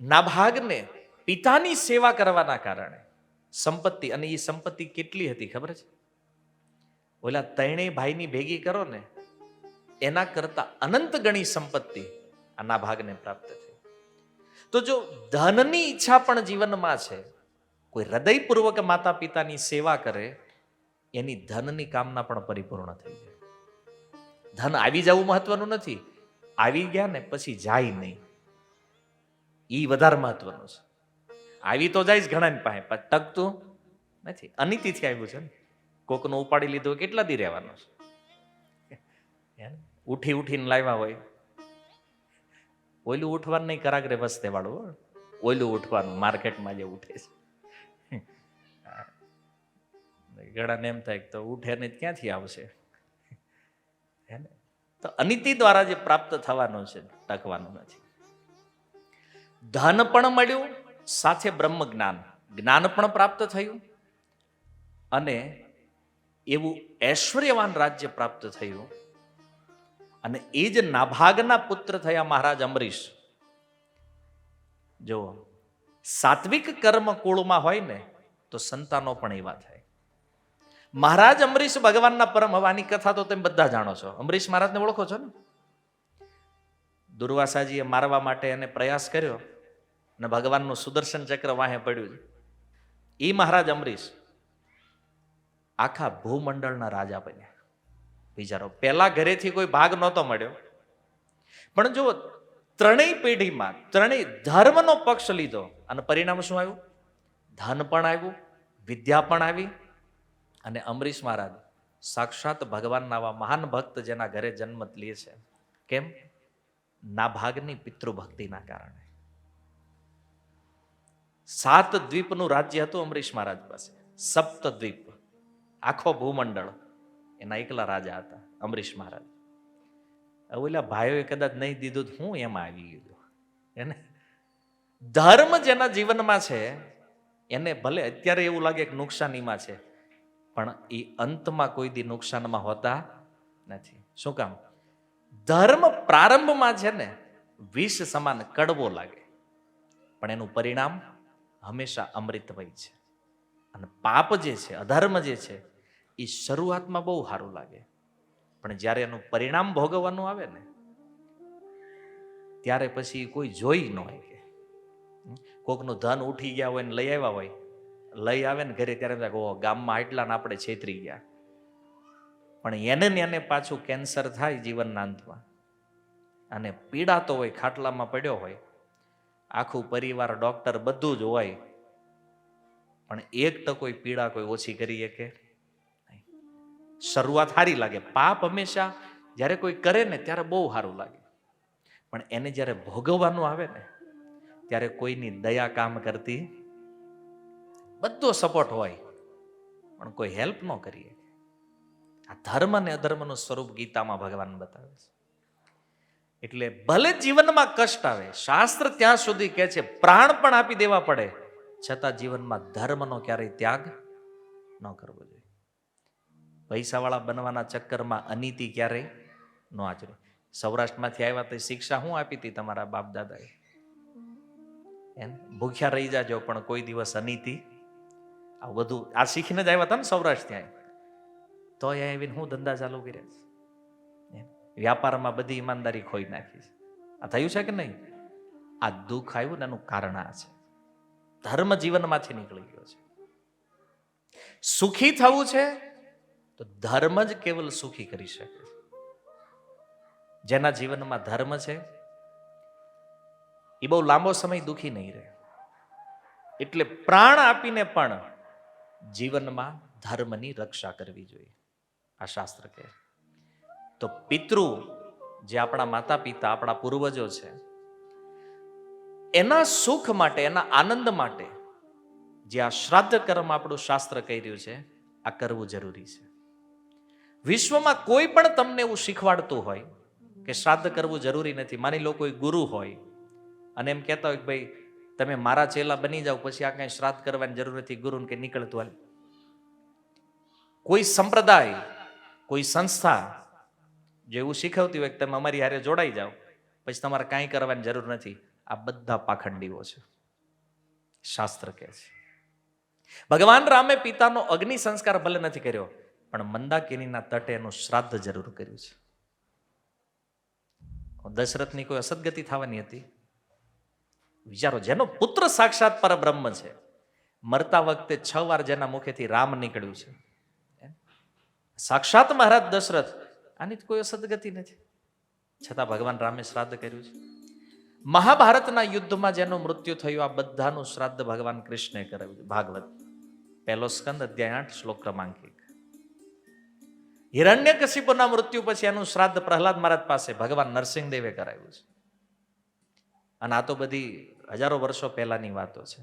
નાભાગને પિતાની સેવા કરવાના કારણે સંપત્તિ, અને એ સંપત્તિ કેટલી હતી ખબર છે? ઓલા ત્રણેય ભાઈની ભેગી કરો ને એના કરતા અનંત ગણી સંપત્તિ આ નાભાગને પ્રાપ્ત થઈ. તો જો ધનની ઈચ્છા પણ જીવનમાં છે, કોઈ હૃદયપૂર્વક માતા પિતાની સેવા કરે, એની ધનની કામના પણ પરિપૂર્ણ થઈ જાય. ધન આવી જવું મહત્વનું નથી, આવી ગયા ને પછી જાય નહીં, એ વધારે મહત્વનું છે. આવી તો જાય ઘણા પાસે, પણ ટકતું નથી. અનિતિથી આવ્યું છે ને, કોકનું ઉપાડી લીધું કેટલા દી રહેવાનું છે? ઉઠી ઉઠીને લાવ્યા હોય, ઓયલું ઉઠવાનું નહીં, કરાગરે વસ્તે વાળું, ઓયલું ઉઠવાનું માર્કેટમાં જે ઉઠે છે. ઘણાને એમ થાય તો ઉઠે ને ક્યાંથી આવશે? તો અનિતિ દ્વારા જે પ્રાપ્ત થવાનું છે ટકવાનું નથી. ધન પણ મળ્યું, સાથે બ્રહ્મ જ્ઞાન પણ પ્રાપ્ત થયું, અને એવું ઐશ્વર્યવાન રાજ્ય પ્રાપ્ત થયું. અને એ જ નાભાગના પુત્ર થયા મહારાજ અંબરીશ. જો સાત્વિક કર્મ કુળમાં હોય ને તો સંતાનો પણ એવા થાય. મહારાજ અંબરીશ ભગવાનના પરમ હવાની કથા તો તમે બધા જાણો છો. અંબરીશ મહારાજને ઓળખો છો ને? દુર્વાસાજીએ મારવા માટે એને પ્રયાસ કર્યો ને ભગવાનનું સુદર્શન ચક્ર વાહે પડ્યું. એ મહારાજ અંબરીશ આખા ભૂમંડળના રાજા બન્યા. વિચારો, પેલા ઘરેથી કોઈ ભાગ નહોતો મળ્યો, પણ જો ત્રણેય પેઢીમાં ત્રણેય ધર્મનો પક્ષ લીધો અને પરિણામ શું આવ્યું? ધન પણ આવ્યું, વિદ્યા પણ આવી. અને અંબરીશ મહારાજ સાક્ષાત ભગવાનના આવા મહાન ભક્ત જેના ઘરે જન્મ લે છે. કેમ? નાભાગની પિતૃભક્તિના કારણે. 7 દ્વીપનું રાજ્ય હતું અંબરીશ મહારાજ પાસે. સપ્તદ્વીપ, આખો ભૂમંડળ એના એકલા રાજા હતા અંબરીશ મહારાજ. ઓલા ભાઈઓએ કદાચ નહીં દીધું તો હું એમાં આવી ગયું. એને ધર્મ જેના જીવનમાં છે એને ભલે અત્યારે એવું લાગે કે નુકસાનીમાં છે, પણ એ અંતમાં કોઈ દી નુકસાનમાં હોતા નથી. શું કામ? ધર્મ પ્રારંભમાં છે ને વિષ સમાન કડવો લાગે, પણ એનું પરિણામ હંમેશા અમૃતમય છે. અને પાપ જે છે, અધર્મ જે છે, એ શરૂઆતમાં બહુ સારું લાગે, પણ જ્યારે એનું પરિણામ ભોગવવાનું આવે ને ત્યારે પછી કોઈ જોઈ ન હોય. કે કોકનું ધન ઉઠી ગયા હોય ને લઈ આવ્યા હોય, લઈ આવે ને ઘરે ત્યારે ગામમાં આટલા ને આપણે છેતરી ગયા. પણ એને ને એને પાછું કેન્સર થાય જીવનના અંતમાં, અને પીડાતો હોય, ખાટલામાં પડ્યો હોય, આખું પરિવાર, ડોક્ટર બધું જ હોય, પણ 1% પીડા કોઈ ઓછી કરી શકે. શરૂઆત સારી લાગે. પાપ હંમેશા જ્યારે કોઈ કરે ને ત્યારે બહુ સારું લાગે, પણ એને જ્યારે ભોગવવાનું આવે ને ત્યારે કોઈની દયા કામ કરતી. બધો સપોર્ટ હોય પણ કોઈ હેલ્પ ન કરીએ. આ ધર્મ અને અધર્મનું સ્વરૂપ ગીતામાં ભગવાન બતાવે છે. એટલે ભલે જીવનમાં કષ્ટ આવે, શાસ્ત્ર ત્યાં સુધી કહે છે પ્રાણ પણ આપી દેવા પડે, છતાં જીવનમાં ધર્મનો ક્યારેય ત્યાગ ન કરવો જોઈએ. પૈસાવાળા બનવાના ચક્કરમાં અનીતિ ક્યારેય ન આચરે. સૌરાષ્ટ્રમાંથી આવ્યા તો શિક્ષા શું આપી હતી તમારા બાપ દાદાએ? ભૂખ્યા રહી જાજો પણ કોઈ દિવસ અનીતિ. આ બધું આ શીખીને જ આવ્યા હતા ને સૌરાષ્ટ્ર. ત્યાં તો અહીંયા આવીને હું ધંધા ચાલુ કર્યા છે, વ્યાપારમાં બધી ઈમાનદારી ખોઈ નાખી છે. આ થયું છે કે નહીં? આ દુઃખ આવ્યું ને એનું કારણ આ છે. ધર્મ જીવનમાંથી નીકળી ગયો છે. સુખી થવું છે તો ધર્મ જ કેવલ સુખી કરી શકે છે. જેના જીવનમાં ધર્મ છે એ બહુ લાંબો સમય દુઃખી નહીં રહે. એટલે પ્રાણ આપીને પણ જીવનમાં ધર્મની રક્ષા કરવી જોઈએ, આ શાસ્ત્ર કહે. તો પિતૃ જે આપણા માતા પિતા, આપણા પૂર્વજો છે, એના સુખ માટે, એના આનંદ માટે જે આ શ્રાદ્ધ કર્મ આપણું શાસ્ત્ર કહી રહ્યું છે, આ કરવું જરૂરી છે. વિશ્વમાં કોઈ પણ તમને એવું શીખવાડતું હોય કે શ્રાદ્ધ કરવું જરૂરી નથી. માની લો કોઈ ગુરુ હોય અને એમ કહેતા હોય કે ભાઈ તમે મારા ચેલા બની જાઓ, પછી આ કઈ શ્રાદ્ધ કરવાની જરૂર નથી, ગુરુને કે નીકળતું હાલ. કોઈ સંપ્રદાય, કોઈ સંસ્થા જેવું શીખવતી હોય કે તમે અમારી હારે જોડાઈ જાઓ, પછી તમારે કાંઈ કરવાની જરૂર નથી, આ બધા પાખંડીઓ છે. શાસ્ત્ર કહે છે ભગવાન રામે પિતાનો અગ્નિ સંસ્કાર ભલે નથી કર્યો, પણ મંદાકિનીના તટે એનું શ્રાદ્ધ જરૂર કર્યું છે. દશરથની કોઈ અસદગતિ થવાની હતી? વિચારો, જેનો પુત્ર સાક્ષાત પરબ્રહ્મ છે, મરતા વખતે 6 વાર જેના મુખેથી રામ નીકળ્યું છે, સાક્ષાત મહારાજ દશરથ, આની કોઈ અસદગતિ નથી, છતાં ભગવાન રામે શ્રાદ્ધ કર્યું છે. મહાભારતના યુદ્ધમાં જેનું મૃત્યુ થયું, આ બધાનું શ્રાદ્ધ ભગવાન કૃષ્ણે કરાવ્યું. ભાગવત 1 સ્કંદ અધ્યાય 8 શ્લોક ક્રમાંક 1. હિરણ્યકશિપુના મૃત્યુ પછી એનું શ્રાદ્ધ પ્રહલાદ મહારાજ પાસે ભગવાન નરસિંહદેવે કરાવ્યું છે. અને આ તો બધી હજારો વર્ષો પહેલાની વાતો છે.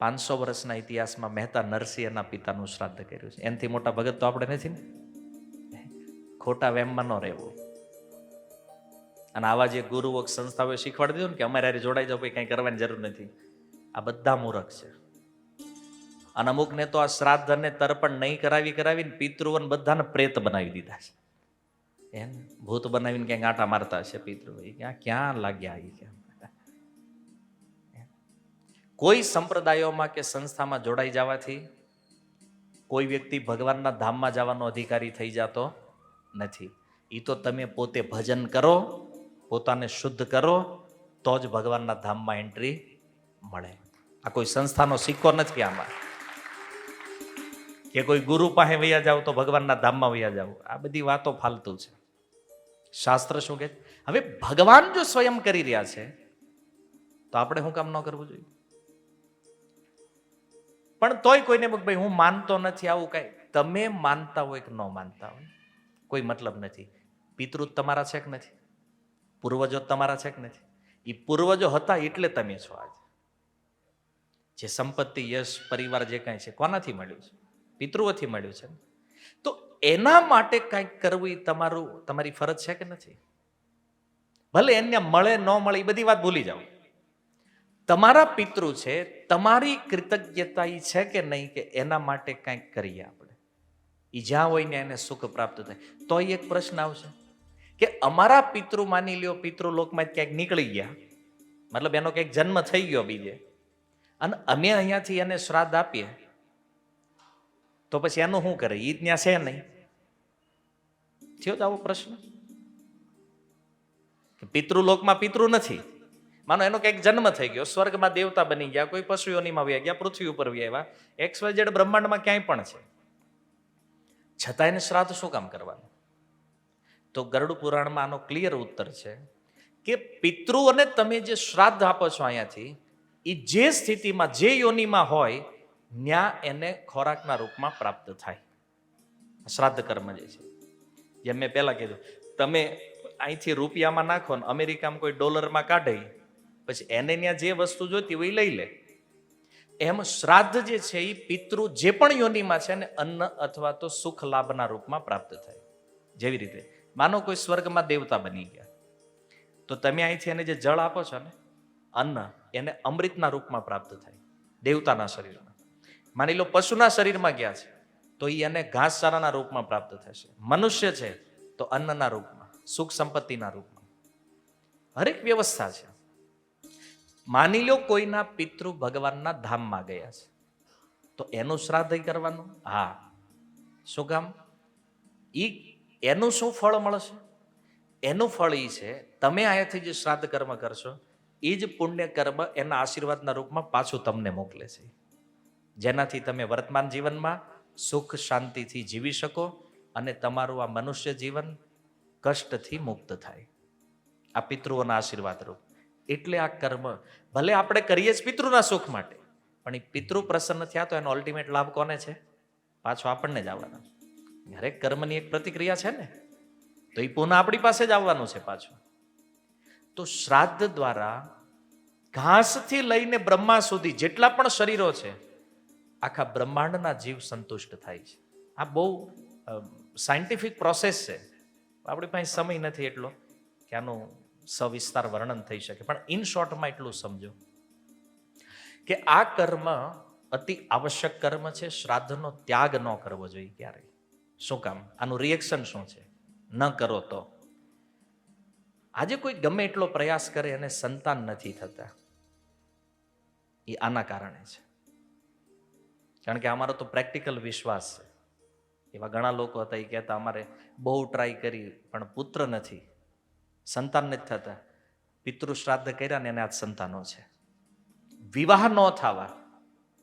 500 વર્ષના ઇતિહાસમાં મહેતા નરસિંહ એના પિતાનું શ્રાદ્ધ કર્યું છે. એનાથી મોટા ભગત તો આપણે નથી ને. ખોટા વેમમાં ન રહેવું. અને આવા જે ગુરુઓ સંસ્થાઓએ શીખવાડી દીધું ને કે અમારે હારે જોડાઈ જાવ, કઈ કરવાની જરૂર નથી, આ બધા મૂર્ખ છે. અને અમુકને તો આ શ્રાદ્ધ અને તર્પણ નહીં કરાવીને પિતૃઓને બધાને પ્રેત બનાવી દીધા છે. એમ ભૂત બનાવીને ક્યાંક આંટા મારતા હશે પિતૃ, ક્યાં લાગ્યા એ ક્યાં. કોઈ સંપ્રદાયોમાં કે સંસ્થામાં જોડાઈ જવાથી કોઈ વ્યક્તિ ભગવાનના ધામમાં જવાનો અધિકારી થઈ જતો નથી. એ તો તમે પોતે ભજન કરો, પોતાને શુદ્ધ કરો, તો જ ભગવાનના ધામમાં એન્ટ્રી મળે. આ કોઈ સંસ્થાનો સિક્કો નથી આમાં, કે કોઈ ગુરુ પાસે વયા જાવ તો ભગવાનના ધામમાં વયા જાવ. આ બધી વાતો ફાલતુ છે. શાસ્ત્ર શું કહે? હવે ભગવાન જો સ્વયં કરી રહ્યા છે તો આપણે શું કામ ન કરવું જોઈએ? પણ તોય કોઈને ભાઈ હું માનતો નથી, આવું કઈ તમે માનતા હોય કે ન માનતા હોય કોઈ મતલબ નથી. પિતૃ તમારા છે કે નથી? પૂર્વજો તમારા છે કે નથી? એ પૂર્વજો હતા એટલે તમે છો આજે. જે સંપત્તિ, યશ, પરિવાર જે કાંઈ છે કોનાથી મળ્યું છે? પિતૃઓથી મળ્યું છે. તો એના માટે કાંઈક કરવું એ તમારી ફરજ છે કે નથી? ભલે એને મળે ન મળે એ બધી વાત ભૂલી જાઓ. તમારા પિતૃ છે, તમારી કૃતજ્ઞતા એ છે કે નહીં કે એના માટે કાંઈક કરીએ આપણે. એ જ્યાં હોય ને એને સુખ પ્રાપ્ત થાય. તો એક પ્રશ્ન આવશે કે અમારા પિતૃ માની લ્યો પિતૃલોકમાં ક્યાંક નીકળી ગયા, મતલબ એનો ક્યાંક જન્મ થઈ ગયો બીજે, અને અમે અહીંયાથી એને શ્રાદ્ધ આપીએ તો પછી એનું શું કરે? ઈ ત્યાં છે નહીં. થયો જ આવો પ્રશ્ન કે પિતૃલોકમાં પિતૃ નથી, માનો એનો કંઈક જન્મ થઈ ગયો, સ્વર્ગમાં દેવતા બની ગયા, કોઈ પશુઓનીમાં વ્યા ગયા, પૃથ્વી ઉપર વ્યા, XYZ બ્રહ્માંડમાં ક્યાંય પણ છે, છતાં એને શ્રાદ્ધ શું કામ કરવાનું? તો ગરુડ પુરાણમાં આનો ક્લિયર ઉત્તર છે કે પિતૃઓને તમે જે શ્રાદ્ધ આપો છો અહીંયાથી, એ જે સ્થિતિમાં જે યોનિમાં હોય ત્યાં એને ખોરાકના રૂપમાં પ્રાપ્ત થાય. શ્રાદ્ધ કર્મ જે છે, જેમ મેં પહેલા કીધું, તમે અહીંથી રૂપિયામાં નાખો ને અમેરિકામાં કોઈ ડોલરમાં કાઢે, પછી એને ત્યાં જે વસ્તુ જોઈતી હોય લઈ લે. એમ શ્રાદ્ધ જે છે એ પિતૃ જે પણ યોનિમાં છે ને અન્ન અથવા તો સુખ લાભના રૂપમાં પ્રાપ્ત થાય. જેવી રીતે માનો કોઈ સ્વર્ગમાં દેવતા બની ગયા, તો તમે અહીંથી એને જે જળ આપો છો ને અન્ન, એને અમૃતના રૂપમાં પ્રાપ્ત થાય દેવતાના શરીરમાં. માની લો પશુના શરીરમાં ગયા છે તો એ એને ઘાસચારાના રૂપમાં પ્રાપ્ત થશે. મનુષ્ય છે તો અન્નના રૂપમાં, સુખ સંપત્તિના રૂપમાં, હરેક વ્યવસ્થા છે. માની લો કોઈના પિતૃ ભગવાનના ધામમાં ગયા છે તો એનું શ્રાદ્ધ કરવાનું. હા, શું કામ? એનું શું ફળ મળશે? એનું ફળ એ છે તમે અહીંયાથી જે શ્રાદ્ધ કર્મ કરશો એ જ પુણ્ય કર્મ એના આશીર્વાદના રૂપમાં પાછું તમને મોકલે છે, જેનાથી તમે વર્તમાન જીવનમાં સુખ શાંતિથી જીવી શકો અને તમારું આ મનુષ્ય જીવન કષ્ટથી મુક્ત થાય. આ પિતૃઓના આશીર્વાદ રૂપ. એટલે આ કર્મ ભલે આપણે કરીએ જ પિતૃના સુખ માટે, પણ એ પિતૃ પ્રસન્ન થયા તો એનો અલ્ટિમેટ લાભ કોને છે? પાછો આપણને જ આવવાનો. હરેક કર્મની એક પ્રતિક્રિયા છે ને, તો એ પુનઃ આપણી પાસે જ આવવાનું છે પાછું. તો શ્રાદ્ધ દ્વારા ઘાસથી લઈને બ્રહ્મા સુધી જેટલા પણ શરીરો છે આખા બ્રહ્માંડના જીવ સંતુષ્ટ થાય છે. આ બહુ સાયન્ટિફિક પ્રોસેસ છે. આપણી પાસે સમય નથી એટલો કે આનું સવિસ્તાર વર્ણન થઈ શકે, પણ ઇન શોર્ટમાં એટલું સમજો કે આ કર્મ અતિ આવશ્યક કર્મ છે. શ્રાદ્ધનો ત્યાગ ન કરવો જોઈએ ક્યારેય. શું કામ? આનું રિએક્શન શું છે? ન કરો તો આજે કોઈ ગમે એટલો પ્રયાસ કરે અને સંતાન નથી થતા, એ આના કારણે છે. કારણ કે અમારો તો પ્રેક્ટિકલ વિશ્વાસ છે. એવા ઘણા લોકો હતા એ કહેતા અમારે બહુ ટ્રાય કરી પણ પુત્ર નથી, સંતાન નથી થતા. પિતૃ શ્રાદ્ધ કર્યા ને એને આજ સંતાનો છે. વિવાહ ન થવા,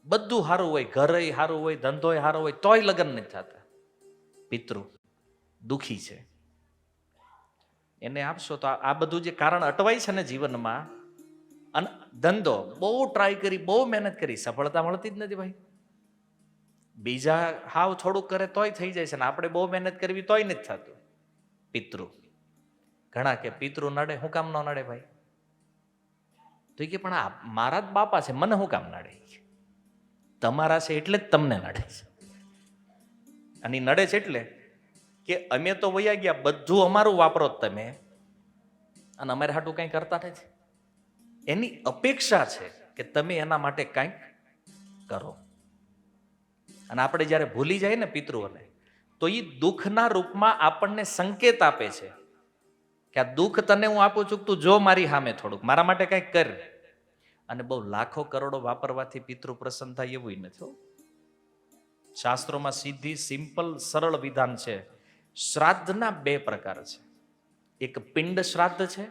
બધું સારું હોય, ઘરે સારું હોય, ધંધોય સારો હોય, તોય લગ્ન નથી થતા. પિતૃ દુખી છે. એને આપશો તો આ બધું જે કારણ અટવાય છે ને જીવનમાં, અને ધંધો બહુ ટ્રાય કરી, બહુ મહેનત કરી, સફળતા મળતી જ નથી ભાઈ. બીજા હાવ થોડુંક કરે તોય થઈ જાય છે ને આપણે બહુ મહેનત કરવી તોય નથી થતું. પિતૃ ઘણા કે પિતૃ નડે, શું કામ ન નડે ભાઈ? તો કે પણ આ મારા જ બાપા છે, મને શું કામ નડે? તમારા છે એટલે જ તમને નડે છે. અને નડે છે એટલે કે અમે તો વયા ગયા, બધું અમારું વાપરો તમે, અને અમારે હાટું કંઈ કરતા નથી. એની અપેક્ષા છે કે તમે એના માટે કંઈક કરો. અને આપણે જ્યારે ભૂલી જાય ને પિતૃઓને, તો એ દુઃખના રૂપમાં આપણને સંકેત આપે છે કે આ દુઃખ તને હું આપું છું, તું જો મારી સામે થોડુંક, મારા માટે કંઈક કર. અને બહુ લાખો કરોડો વાપરવાથી પિતૃ પ્રસન્ન થાય એવું નથી. શાસ્ત્રોમાં સીધી સિમ્પલ સરળ વિધાન છે. શ્રાદ્ધના 2 પ્રકાર છે. એક પિંડ શ્રાદ્ધ છે,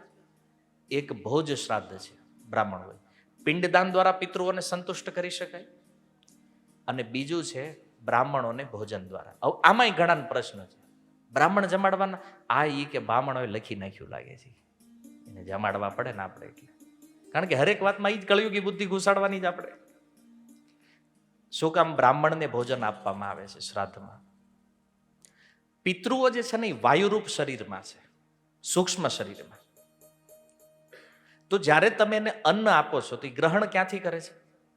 એક ભોજ શ્રાદ્ધ છે. બ્રાહ્મણ હોય, પિંડદાન દ્વારા પિતૃઓને સંતુષ્ટ કરી શકાય. અને બીજું છે બ્રાહ્મણોને ભોજન દ્વારા. આમાંય ઘણા પ્રશ્ન છે. બ્રાહ્મણ જમાડવાના, કે બ્રાહ્મણોએ લખી નાખ્યું લાગે છે, એને જમાડવા પડે ને આપણે, એટલે. કારણ કે હરેક વાતમાં એ જ કળિયુગી બુદ્ધિ ઘુસાડવાની જ આપણે. શું કામ બ્રાહ્મણને ભોજન આપવામાં આવે છે શ્રાદ્ધમાં? પિતૃઓ જે છે ને એ વાયુરૂપ શરીરમાં છે, સૂક્ષ્મ શરીરમાં. તો જ્યારે તમે એને અન્ન આપો છો તો એ ગ્રહણ ક્યાંથી કરે છે?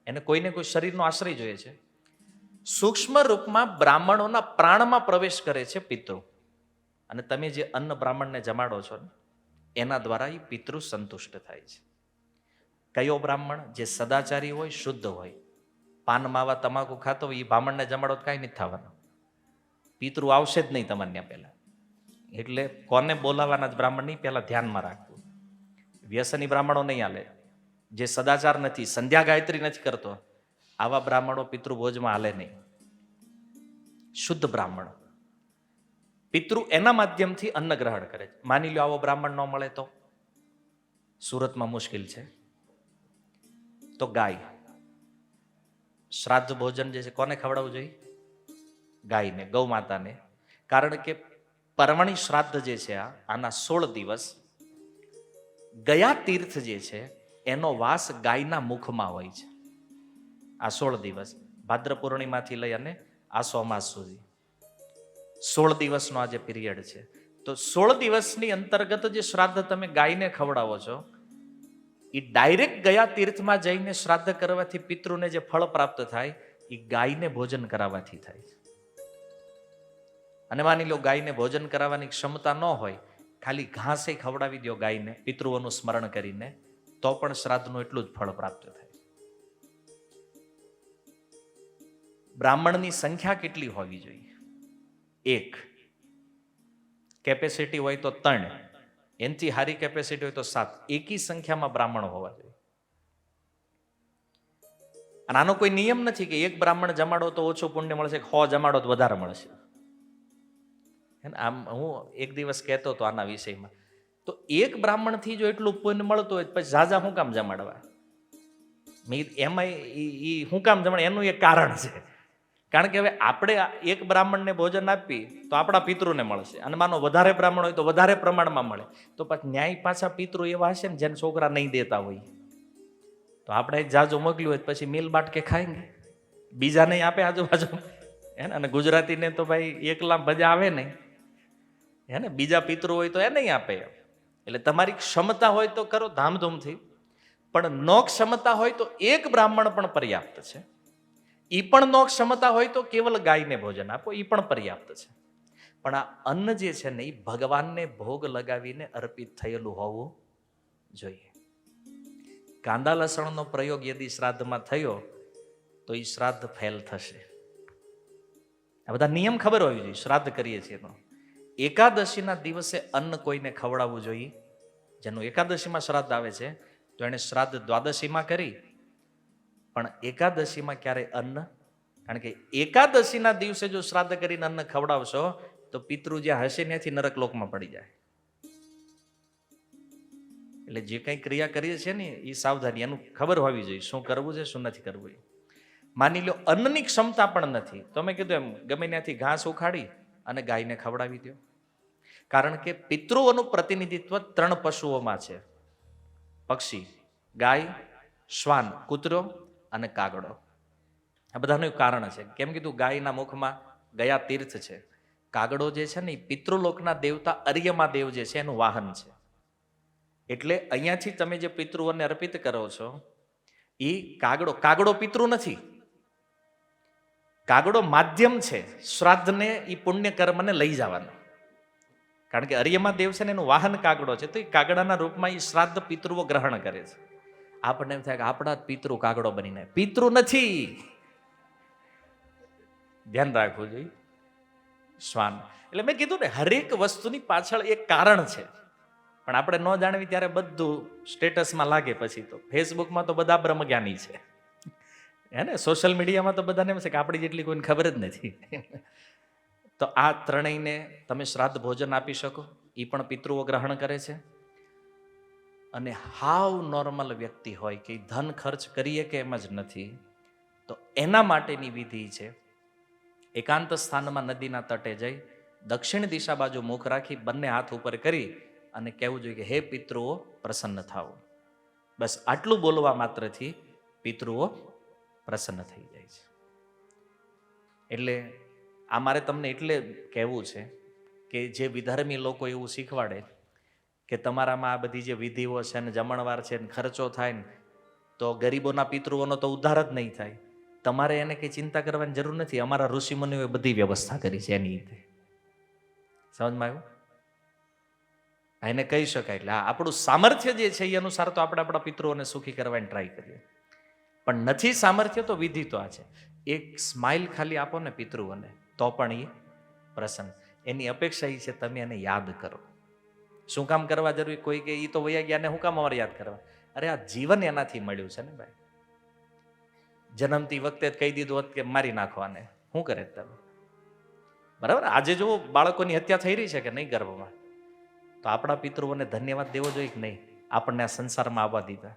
એને કોઈને કોઈ શરીરનો આશ્રય જોઈએ છે. સૂક્ષ્મ રૂપમાં બ્રાહ્મણોના પ્રાણમાં પ્રવેશ કરે છે પિતૃ. અને તમે જે અન્ન બ્રાહ્મણને જમાડો છો ને, એના દ્વારા એ પિતૃ સંતુષ્ટ થાય છે. કયો બ્રાહ્મણ? જે સદાચારી હોય, શુદ્ધ હોય, પાન માવા તમાકુ ખાતો હોય, એ બ્રાહ્મણને જમાડો તો કાંઈ નથી થવાનું. પિતૃ આવશે જ નહીં તમારે ત્યાં પહેલા. એટલે કોને બોલાવાના જ બ્રાહ્મણ નહીં, પહેલા ધ્યાનમાં રાખવું. વ્યસની બ્રાહ્મણો નહીં હાલે. જે સદાચાર નથી, સંધ્યા ગાયત્રી નથી કરતો, આવા બ્રાહ્મણો પિતૃભોજમાં હાલે નહીં. શુદ્ધ બ્રાહ્મણ પિતૃ એના માધ્યમથી અન્ન ગ્રહણ કરે છે. માની લો આવો બ્રાહ્મણ ન મળે તો સુરતમાં મુશ્કેલ છે, તો ગાય. શ્રાદ્ધ ભોજન જે છે કોને ખવડાવવું જોઈએ? ગાયને, ગૌ માતાને. કારણ કે પરમણી શ્રાદ્ધ જે છે આના 16 દિવસ ગયા તીર્થ જે છે એનો વાસ ગાયના મુખમાં હોય છે. આ 16 દિવસ ભાદ્ર પૂર્ણિમાથી લઈ અને આસો અમાસ સુધી 16 દિવસનો આ જે પીરિયડ છે, તો 16 દિવસની અંતર્ગત જે શ્રાદ્ધ તમે ગાયને ખવડાવો છો, એ ડાયરેક્ટ ગયા તીર્થમાં જઈને શ્રાદ્ધ કરવાથી પિતૃને જે ફળ પ્રાપ્ત થાય એ ગાયને ભોજન કરાવવાથી થાય છે. અને માની લો ગાયને ભોજન કરાવવાની ક્ષમતા ન હોય, ખાલી ઘાસે ખવડાવી દો ગાયને પિતૃઓનું સ્મરણ કરીને, તો પણ શ્રાદ્ધનું એટલું જ ફળ પ્રાપ્ત થાય. બ્રાહ્મણની સંખ્યા કેટલી હોવી જોઈએ? 1. કેપેસિટી હોય તો 3, એનથી સારી કેપેસિટી હોય તો 7. એકી સંખ્યામાં બ્રાહ્મણ હોવા જોઈએ. અને આનો કોઈ નિયમ નથી કે 1 બ્રાહ્મણ જમાડો તો ઓછું પુણ્ય મળશે, 100 જમાડો તો વધારે મળશે. આમ હું એક દિવસ કહેતો હતો આના વિષયમાં, તો 1 બ્રાહ્મણથી જો એટલું પુણ્ય મળતું હોય પછી ઝાઝા શું કામ જમાડવા? એમાં શું કામ જમાડે એનું એક કારણ છે. કારણ કે હવે આપણે 1 બ્રાહ્મણને ભોજન આપી તો આપણા પિતૃને મળશે, અને માનો વધારે બ્રાહ્મણ હોય તો વધારે પ્રમાણમાં મળે, તો પછી ન્યાય પાછા પિતૃ એવા હશે ને જેને છોકરા નહીં દેતા હોય, તો આપણે એક જાજુ મોકલ્યું હોય પછી મિલ બાટકે ખાઈને બીજા નહીં આપે આજુબાજુ. અને ગુજરાતીને તો ભાઈ એકલા ભજા આવે નહીં, બીજા પિતૃ હોય તો એ નહીં આપે. એટલે તમારી ક્ષમતા હોય તો કરો ધામધૂમથી, પણ નો ક્ષમતા હોય તો 1 બ્રાહ્મણ પણ પર્યાપ્ત છે. ઈ પણ નો ક્ષમતા હોય તો કેવલ ગાયને ભોજન આપો, ઈ પણ પર્યાપ્ત છે. પણ આ અન્ન જે છે ને એ ભગવાનને ભોગ લગાવીને અર્પિત થયેલું હોવું જોઈએ. કાંદા લસણનો પ્રયોગ યદિ શ્રાદ્ધમાં થયો તો એ શ્રાદ્ધ ફેલ થશે. આ બધા નિયમ ખબર હોવી જોઈએ. શ્રાદ્ધ કરીએ છીએ તો એકાદશીના દિવસે અન્ન કોઈને ખવડાવવું જોઈએ. જેનું એકાદશીમાં શ્રાદ્ધ આવે છે તો એને શ્રાદ્ધ દ્વાદશીમાં કરી, પણ એકાદશીમાં ક્યારે અન્ન, કારણ કે એકાદશીના દિવસે જો શ્રાદ્ધ કરીને અન્ન ખવડાવશો તો પિતૃ જ્યાં હશે ત્યાંથી નરક લોકમાં પડી જાય. એટલે જે કંઈ ક્રિયા કરીએ છીએ ને એ સાવધાની, એનું ખબર હોવી જોઈએ શું કરવું છે શું નથી કરવું. માની લો અન્નની ક્ષમતા પણ નથી, તમે કીધું એમ ગમે ત્યાંથી ઘાસ ઉખાડી અને ગાયને ખવડાવી દો. કારણ કે પિતૃઓનું પ્રતિનિધિત્વ 3 પશુઓમાં છે: પક્ષી, ગાય, શ્વાન, કૂતરો અને કાગડો. આ બધાનું કારણ છે. કેમ કીધું? ગાયના મુખમાં ગયા તીર્થ છે. કાગડો જે છે ને એ પિતૃલોકના દેવતા અર્યમા દેવ જે છે એનું વાહન છે. એટલે અહીંયાથી તમે જે પિતૃઓને અર્પિત કરો છો એ કાગડો પિતૃ નથી, કાગડો માધ્યમ છે શ્રાદ્ધને એ પુણ્ય કર્મને લઈ જવાનો. કારણ કે અર્યમા દેવ છે ને એનું વાહન કાગડો છે, તો એ કાગડાના રૂપમાં એ શ્રાદ્ધ પિતૃઓ ગ્રહણ કરે છે. આપણને એમ થાય કે આપણા જ પિતૃ કાગડો બનીને, પિતૃ નથી. ધ્યાન રાખવું જોઈએ. શ્વાન એટલે મેં કીધું ને, હરેક વસ્તુની પાછળ એક કારણ છે, પણ આપણે ન જાણવી ત્યારે બધું સ્ટેટસમાં લાગે. પછી તો ફેસબુકમાં તો બધા બ્રહ્મજ્ઞાની છે, હે ને? સોશિયલ મીડિયામાં તો બધાને એમ છે કે આપણી જેટલી કોઈને ખબર જ નથી. તો આ ત્રણેયને તમે શ્રાદ્ધ ભોજન આપી શકો, એ પણ પિતૃઓ ગ્રહણ કરે છે. અને હાવ નોર્મલ વ્યક્તિ હોય કે ધન ખર્ચ કરીએ કે એમ જ નથી, તો એના માટેની વિધિ છે, એકાંત સ્થાનમાં નદીના તટે જઈ દક્ષિણ દિશા બાજુ મુખ રાખી બંને હાથ ઉપર કરી અને કહેવું જોઈએ કે હે પિતૃઓ પ્રસન્ન થાઓ. બસ આટલું બોલવા માત્રથી પિતૃઓ પ્રસન્ન થઈ જાય છે. એટલે આ મારે તમને એટલે કહેવું છે કે જે વિધર્મી લોકો એવું શીખવાડે કે તમારામાં આ બધી જે વિધિઓ છે ને જમણવાર છે ને ખર્ચો થાય ને તો ગરીબોના પિતૃઓનો તો ઉદ્ધાર જ નહીં થાય, તમારે એને કંઈ ચિંતા કરવાની જરૂર નથી. અમારા ઋષિમુનિઓએ બધી વ્યવસ્થા કરી છે એની રીતે. સમજમાં આવ્યું? એને કહી શકાય. એટલે આપણું સામર્થ્ય જે છે એ અનુસાર તો આપણે આપણા પિતૃઓને સુખી કરવાની ટ્રાય કરીએ, પણ નથી સામર્થ્ય તો વિધિ તો આ છે. એક સ્માઇલ ખાલી આપો ને પિતૃઓને તો પણ એ પ્રસન્ન. એની અપેક્ષા એ છે તમે એને યાદ કરો. શું કામ કરવા જરૂરી? કોઈ કે એ તો વયા ગયા ને શું કામ અમારે યાદ કરવા? અરે આ જીવન એનાથી મળ્યું છે ને ભાઈ. જન્મતી વખતે જ કહી દીધું હોત કે મારી નાખવાને, શું કરે તમે? બરાબર. આજે જો બાળકોની હત્યા થઈ રહી છે કે નહીં ગર્ભમાં, તો આપણા પિતૃઓને ધન્યવાદ દેવો જોઈએ કે નહીં? આપણને આ સંસારમાં આવવા દીધા,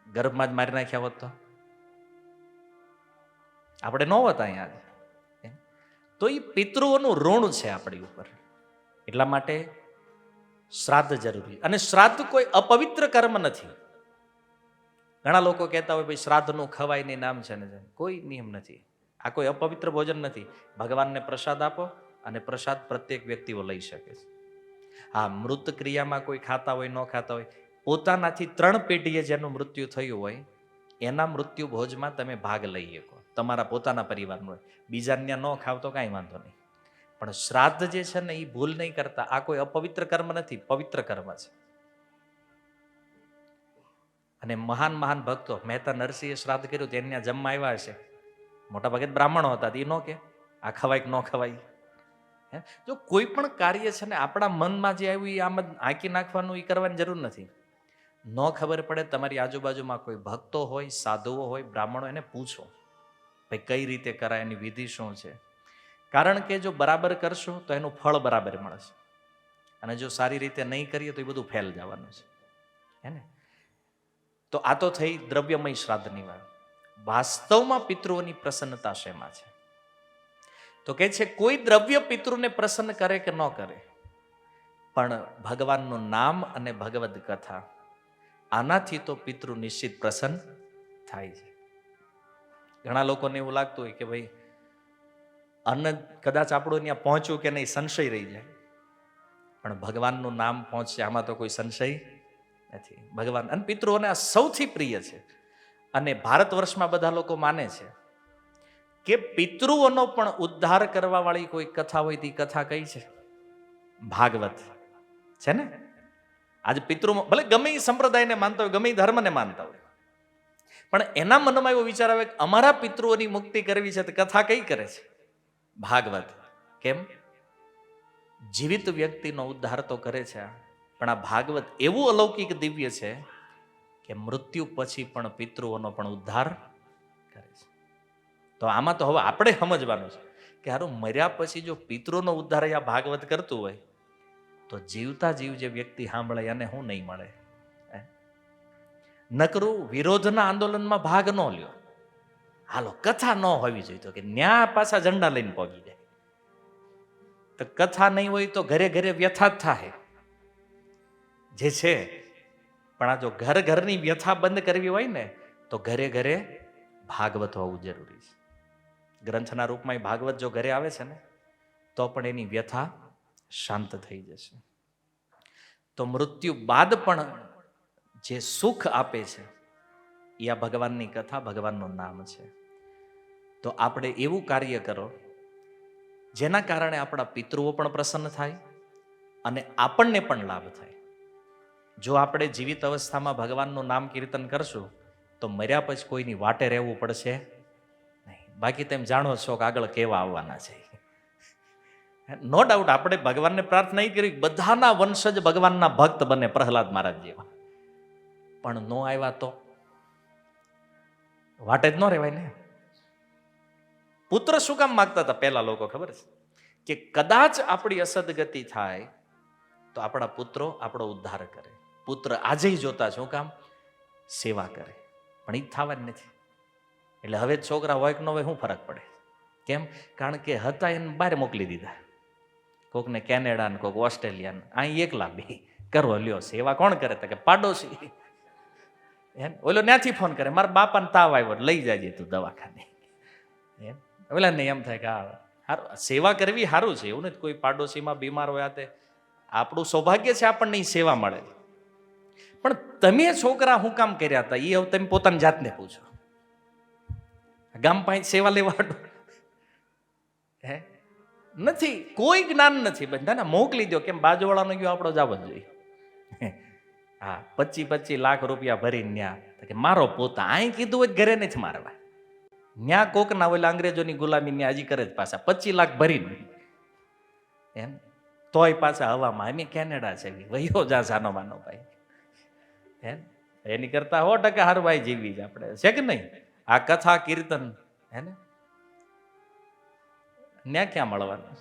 ગર્ભમાં જ મારી નાખ્યા હોત તો આપણે ન હોત અહીંયા. તો એ પિતૃઓનું ઋણ છે આપણી ઉપર. એટલા માટે શ્રાદ્ધ જરૂરી. અને શ્રાદ્ધ કોઈ અપવિત્ર કર્મ નથી. ઘણા લોકો કહેતા હોય ભાઈ શ્રાદ્ધનું ખવાય નહીં, નામ છે ને, કોઈ નિયમ નથી. આ કોઈ અપવિત્ર ભોજન નથી. ભગવાનને પ્રસાદ આપો અને પ્રસાદ પ્રત્યેક વ્યક્તિઓ લઈ શકે છે. હા, મૃત ક્રિયામાં કોઈ ખાતા હોય ન ખાતા હોય, પોતાનાથી 3 પેઢીએ જેનું મૃત્યુ થયું હોય એના મૃત્યુ ભોજમાં તમે ભાગ લઈ શકો, તમારા પોતાના પરિવારનો હોય. બીજાને ન ખાવ તો કાંઈ વાંધો નહીં, પણ શ્રાદ્ધ જે છે ને એ ભૂલ નહીં કરતા. આ કોઈ અપવિત્ર કર્મ નથી, પવિત્ર કર્મ છે. અને મહાન મહાન ભક્તો, મહેતા નરસિંહે શ્રાદ્ધ કર્યું, તેને જમવા આવ્યા હશે, મોટા ભાગે બ્રાહ્મણો હતા, એ ન કે આ ખવાય કે ન ખવાય. જો કોઈ પણ કાર્ય છે ને આપણા મનમાં જે આવ્યું એ આમ જ આંકી નાખવાનું, એ કરવાની જરૂર નથી. ન ખબર પડે, તમારી આજુબાજુમાં કોઈ ભક્તો હોય, સાધુઓ હોય, બ્રાહ્મણો, એને પૂછો ભાઈ કઈ રીતે કરાય, એની વિધિ શું છે. કારણ કે જો બરાબર કરશો તો એનું ફળ બરાબર મળશે, અને જો સારી રીતે નહીં કરીએ તો એ બધું ફેલ જવાનું છે, હે ને? તો આ તો થઈ દ્રવ્યમય શ્રાદ્ધની વાત. વાસ્તવમાં પિતૃઓની પ્રસન્નતા શેમાં છે? તો કે છે કોઈ દ્રવ્ય પિતૃને પ્રસન્ન કરે કે ન કરે, પણ ભગવાનનું નામ અને ભગવદ કથા, આનાથી તો પિતૃ નિશ્ચિત પ્રસન્ન થાય છે. ઘણા લોકોને એવું લાગતું હોય કે ભાઈ અન્ન કદાચ આપણું ત્યાં પહોંચ્યું કે નહીં સંશય રહી જાય, પણ ભગવાનનું નામ પહોંચશે આમાં તો કોઈ સંશય નથી. ભગવાન અને પિતૃઓને આ સૌથી પ્રિય છે. અને ભારત વર્ષમાં બધા લોકો માને છે કે પિતૃઓનો પણ ઉદ્ધાર કરવા વાળી કોઈ કથા હોય, તે કથા કઈ છે? ભાગવત છે ને. આજે પિતૃ ભલે ગમે એ સંપ્રદાયને માનતા હોય, ગમે એ ધર્મને માનતા હોય, પણ એના મનમાં એવો વિચાર આવે કે અમારા પિતૃઓની મુક્તિ કરવી છે, તો કથા કઈ કરે છે? ભાગવત. કેમ? જીવિત વ્યક્તિનો ઉદ્ધાર તો કરે છે, પણ આ ભાગવત એવું અલૌકિક દિવ્ય છે કે મૃત્યુ પછી પણ પિતૃઓનો પણ ઉદ્ધાર કરે છે. તો આમાં તો હવે આપણે સમજવાનું છે કે હારું મર્યા પછી જો પિતૃનો ઉદ્ધાર આ ભાગવત કરતું હોય, તો જીવતા જીવ જે વ્યક્તિ સાંભળે એને શું નહીં મળે? નકરું વિરોધના આંદોલનમાં ભાગ ન લ્યો. હાલો કથા ન હોવી જોઈએ, તો કે ન્યા પાછા ઝંડા લઈને પહોંચી જાય. તો કથા નહીં હોય તો ઘરે ઘરે વ્યથા જ થાય જે છે. પણ આ જો ઘર ઘરની વ્યથા બંધ કરવી હોય ને, તો ઘરે ઘરે ભાગવત હોવું જરૂરી છે. ગ્રંથના રૂપમાં ભાગવત જો ઘરે આવે છે ને, તો પણ એની વ્યથા શાંત થઈ જશે. તો મૃત્યુ બાદ પણ જે સુખ આપે છે એ આ ભગવાનની કથા, ભગવાનનું નામ છે. તો આપણે એવું કાર્ય કરો જેના કારણે આપણા પિતૃઓ પણ પ્રસન્ન થાય અને આપણને પણ લાભ થાય. જો આપણે જીવિત અવસ્થામાં ભગવાનનું નામ કીર્તન કરશું, તો મર્યા પછી કોઈની વાટે રહેવું પડશે નહીં. બાકી તેમ જાણો છો કે આગળ કેવા આવવાના છે. નો ડાઉટ આપણે ભગવાનને પ્રાર્થના એ કરી બધાના વંશજ ભગવાનના ભક્ત બને, પ્રહલાદ મહારાજ જેવા. પણ નો આવ્યા તો વાટે જ ન રહેવાય ને. પુત્ર શું કામ માગતા હતા પહેલા લોકો ખબર છે? કે કદાચ આપણી અસદગતિ થાય તો આપણા પુત્રો આપણો ઉદ્ધાર કરે. પુત્ર આજે જોતા શું કામ? સેવા કરે. પણ એ જ થવાની નથી. એટલે હવે છોકરા હોય કે ન હોય શું ફરક પડે? કેમ? કારણ કે હતા એને બહાર મોકલી દીધા. કોકને કેનેડા ને કોક ઓસ્ટ્રેલિયા, અહીં એકલા બે કરો લ્યો. સેવા કોણ કરે? તો કે પાડોશી. એમ ઓલો ત્યાંથી ફોન કરે, મારા બાપાને તાવ આવ્યો લઈ જાય તું દવાખાને. એમ ઓલા ને એમ થાય કે હારું સેવા કરવી સારું છે, એવું નથી. કોઈ પાડોશીમાં બીમાર હોય તે આપણું સૌભાગ્ય છે, આપણને સેવા મળે. પણ તમે છોકરા શું કામ કર્યા હતા એ હવે તમે પોતાની જાતને પૂછો. ગામ પાસે સેવા લેવા હે નથી, કોઈ જ્ઞાન નથી. બધા મોકલી દો. કેમ? બાજુવાળાનો ગયો આપણો જવો જ જોઈએ. હા 25-25 લાખ રૂપિયા ભરીને ન્યા કે મારો પોતા અહીં કીધું હોય ઘરે નથી મારવા. ન્યા કોક ના ઓલા અંગ્રેજોની ગુલામી ન્યા હજી કરે જ પાછા 25 લાખ ભરીને. એમ તોય પાછા હવામાં અમે કેનેડા છે વયો જા સાનો માનો ભાઈ. એમ એની કરતા 100% હારવાઈ જીવી જ આપણે છે કે નહીં? આ કથા કીર્તન હે ને ન્યા ક્યાં મળવાનું?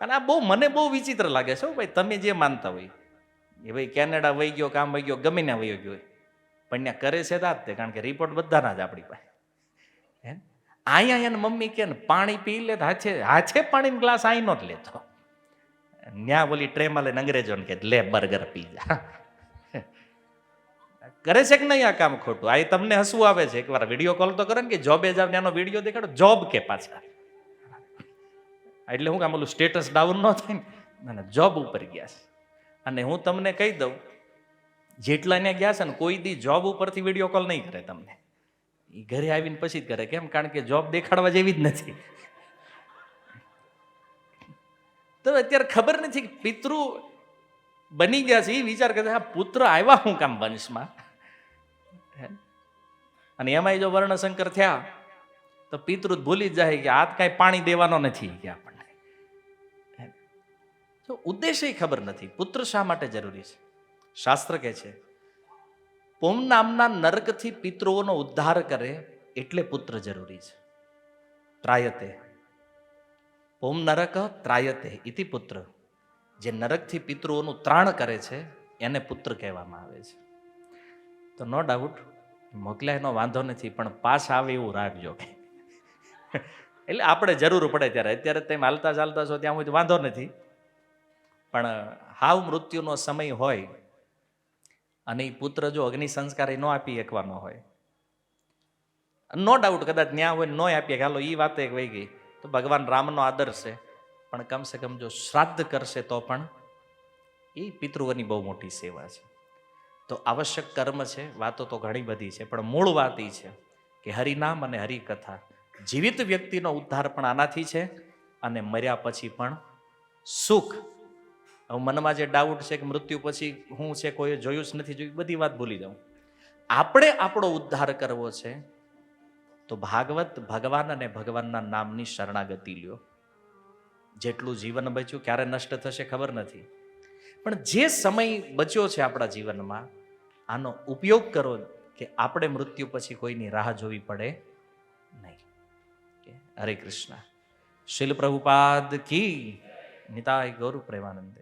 અને આ મને બહુ વિચિત્ર લાગે છે ભાઈ. તમે જે માનતા હોય એ ભાઈ કેનેડા વહી ગયો, કામ વહી ગયો, ગમે ત્યાં વહી ગયો, પણ ત્યાં કરે છે તાત તે, કારણ કે રિપોર્ટ બધાના જ આપણી પાસે. હે અહીંયા એને મમ્મી કે ને પાણી પી લે હાથે હાથે પાણીનો ગ્લાસ અહીં નો જ લેતો. ન્યા બોલી ટ્રેમાં લઈને અંગ્રેજોને કે લે બર્ગર પીઝા. કરે છે કે નહીં આ કામ ખોટું? આ તમને હસવું આવે છે? એકવાર વિડીયો કોલ તો કરે ને કે જોબે જાવ ત્યાંનો વિડીયો દેખાડો. જોબ કે પાછા એટલે હું કામ ઓલું સ્ટેટસ ડાઉન ન થાય ને, જોબ ઉપર ગયા છે. અને હું તમને કહી દઉં, જેટલા ત્યાં ગયા છે ને કોઈ દી જોબ ઉપરથી વિડીયો કોલ નહીં કરે તમને. એ ઘરે આવીને પછી જ કરે. કેમ? કારણ કે જોબ દેખાડવા જેવી જ નથી. તો અત્યારે ખબર નથી કે પિતૃ બની ગયા છે એ વિચાર કરે હા પુત્ર આવ્યા હું કામ વંશમાં. અને એમાં જો વર્ણશંકર થયા તો પિતૃ ભૂલી જ જાય કે આ કાંઈ પાણી દેવાનો નથી કે આપણને. તો ઉદ્દેશ્ય ખબર નથી. પુત્ર શા માટે જરૂરી છે? શાસ્ત્ર કહે છે પોમ નામના નરકથી પિતૃઓનો ઉદ્ધાર કરે એટલે પુત્ર જરૂરી છે. ત્રાયતે પોમ નરક ત્રાયતે ઇતિ પુત્ર. જે નરકથી પિતૃઓનું ત્રાણ કરે છે એને પુત્ર કહેવામાં આવે છે. તો નો ડાઉટ મોકલ્યા એનો વાંધો નથી, પણ પાસ આવે એવું રાખજો. એટલે આપણે જરૂર પડે ત્યારે. અત્યારે તમે હાલતા ચાલતા છો ત્યાં સુધી વાંધો નથી, પણ હાવ મૃત્યુનો સમય હોય અને એ પુત્ર જો અગ્નિ સંસ્કાર ન આપી શકવાનો હોય, નો ડાઉટ કદાચ ન્યા હોય ન આપીએ કે હાલો એ વાત એક વહી ગઈ તો ભગવાન રામનો આદર છે, પણ કમસે કમ જો શ્રાદ્ધ કરશે તો પણ એ પિતૃઓની બહુ મોટી સેવા છે. તો આવશ્યક કર્મ છે. વાતો તો ઘણી બધી છે, પણ મૂળ વાત એ છે કે હરિનામ અને હરિકથા, જીવિત વ્યક્તિનો ઉદ્ધાર પણ આનાથી છે અને મર્યા પછી પણ સુખ. હવે મનમાં જે ડાઉટ છે કે મૃત્યુ પછી શું છે કોઈ જોયું જ નથી, જોયું, બધી વાત ભૂલી જાઉં. આપણે આપણો ઉદ્ધાર કરવો છે તો ભાગવત, ભગવાન અને ભગવાનના નામની શરણાગતિ લ્યો. જેટલું જીવન બચ્યું ક્યારે નષ્ટ થશે ખબર નથી, પણ જે સમય બચ્યો છે આપણા જીવનમાં આનો ઉપયોગ કરો કે આપણે મૃત્યુ પછી કોઈની રાહ જોવી પડે નહીં. હરે કૃષ્ણ. શીલ પ્રભુપાદ કી. નિતાય ગૌર પ્રેમાનંદે.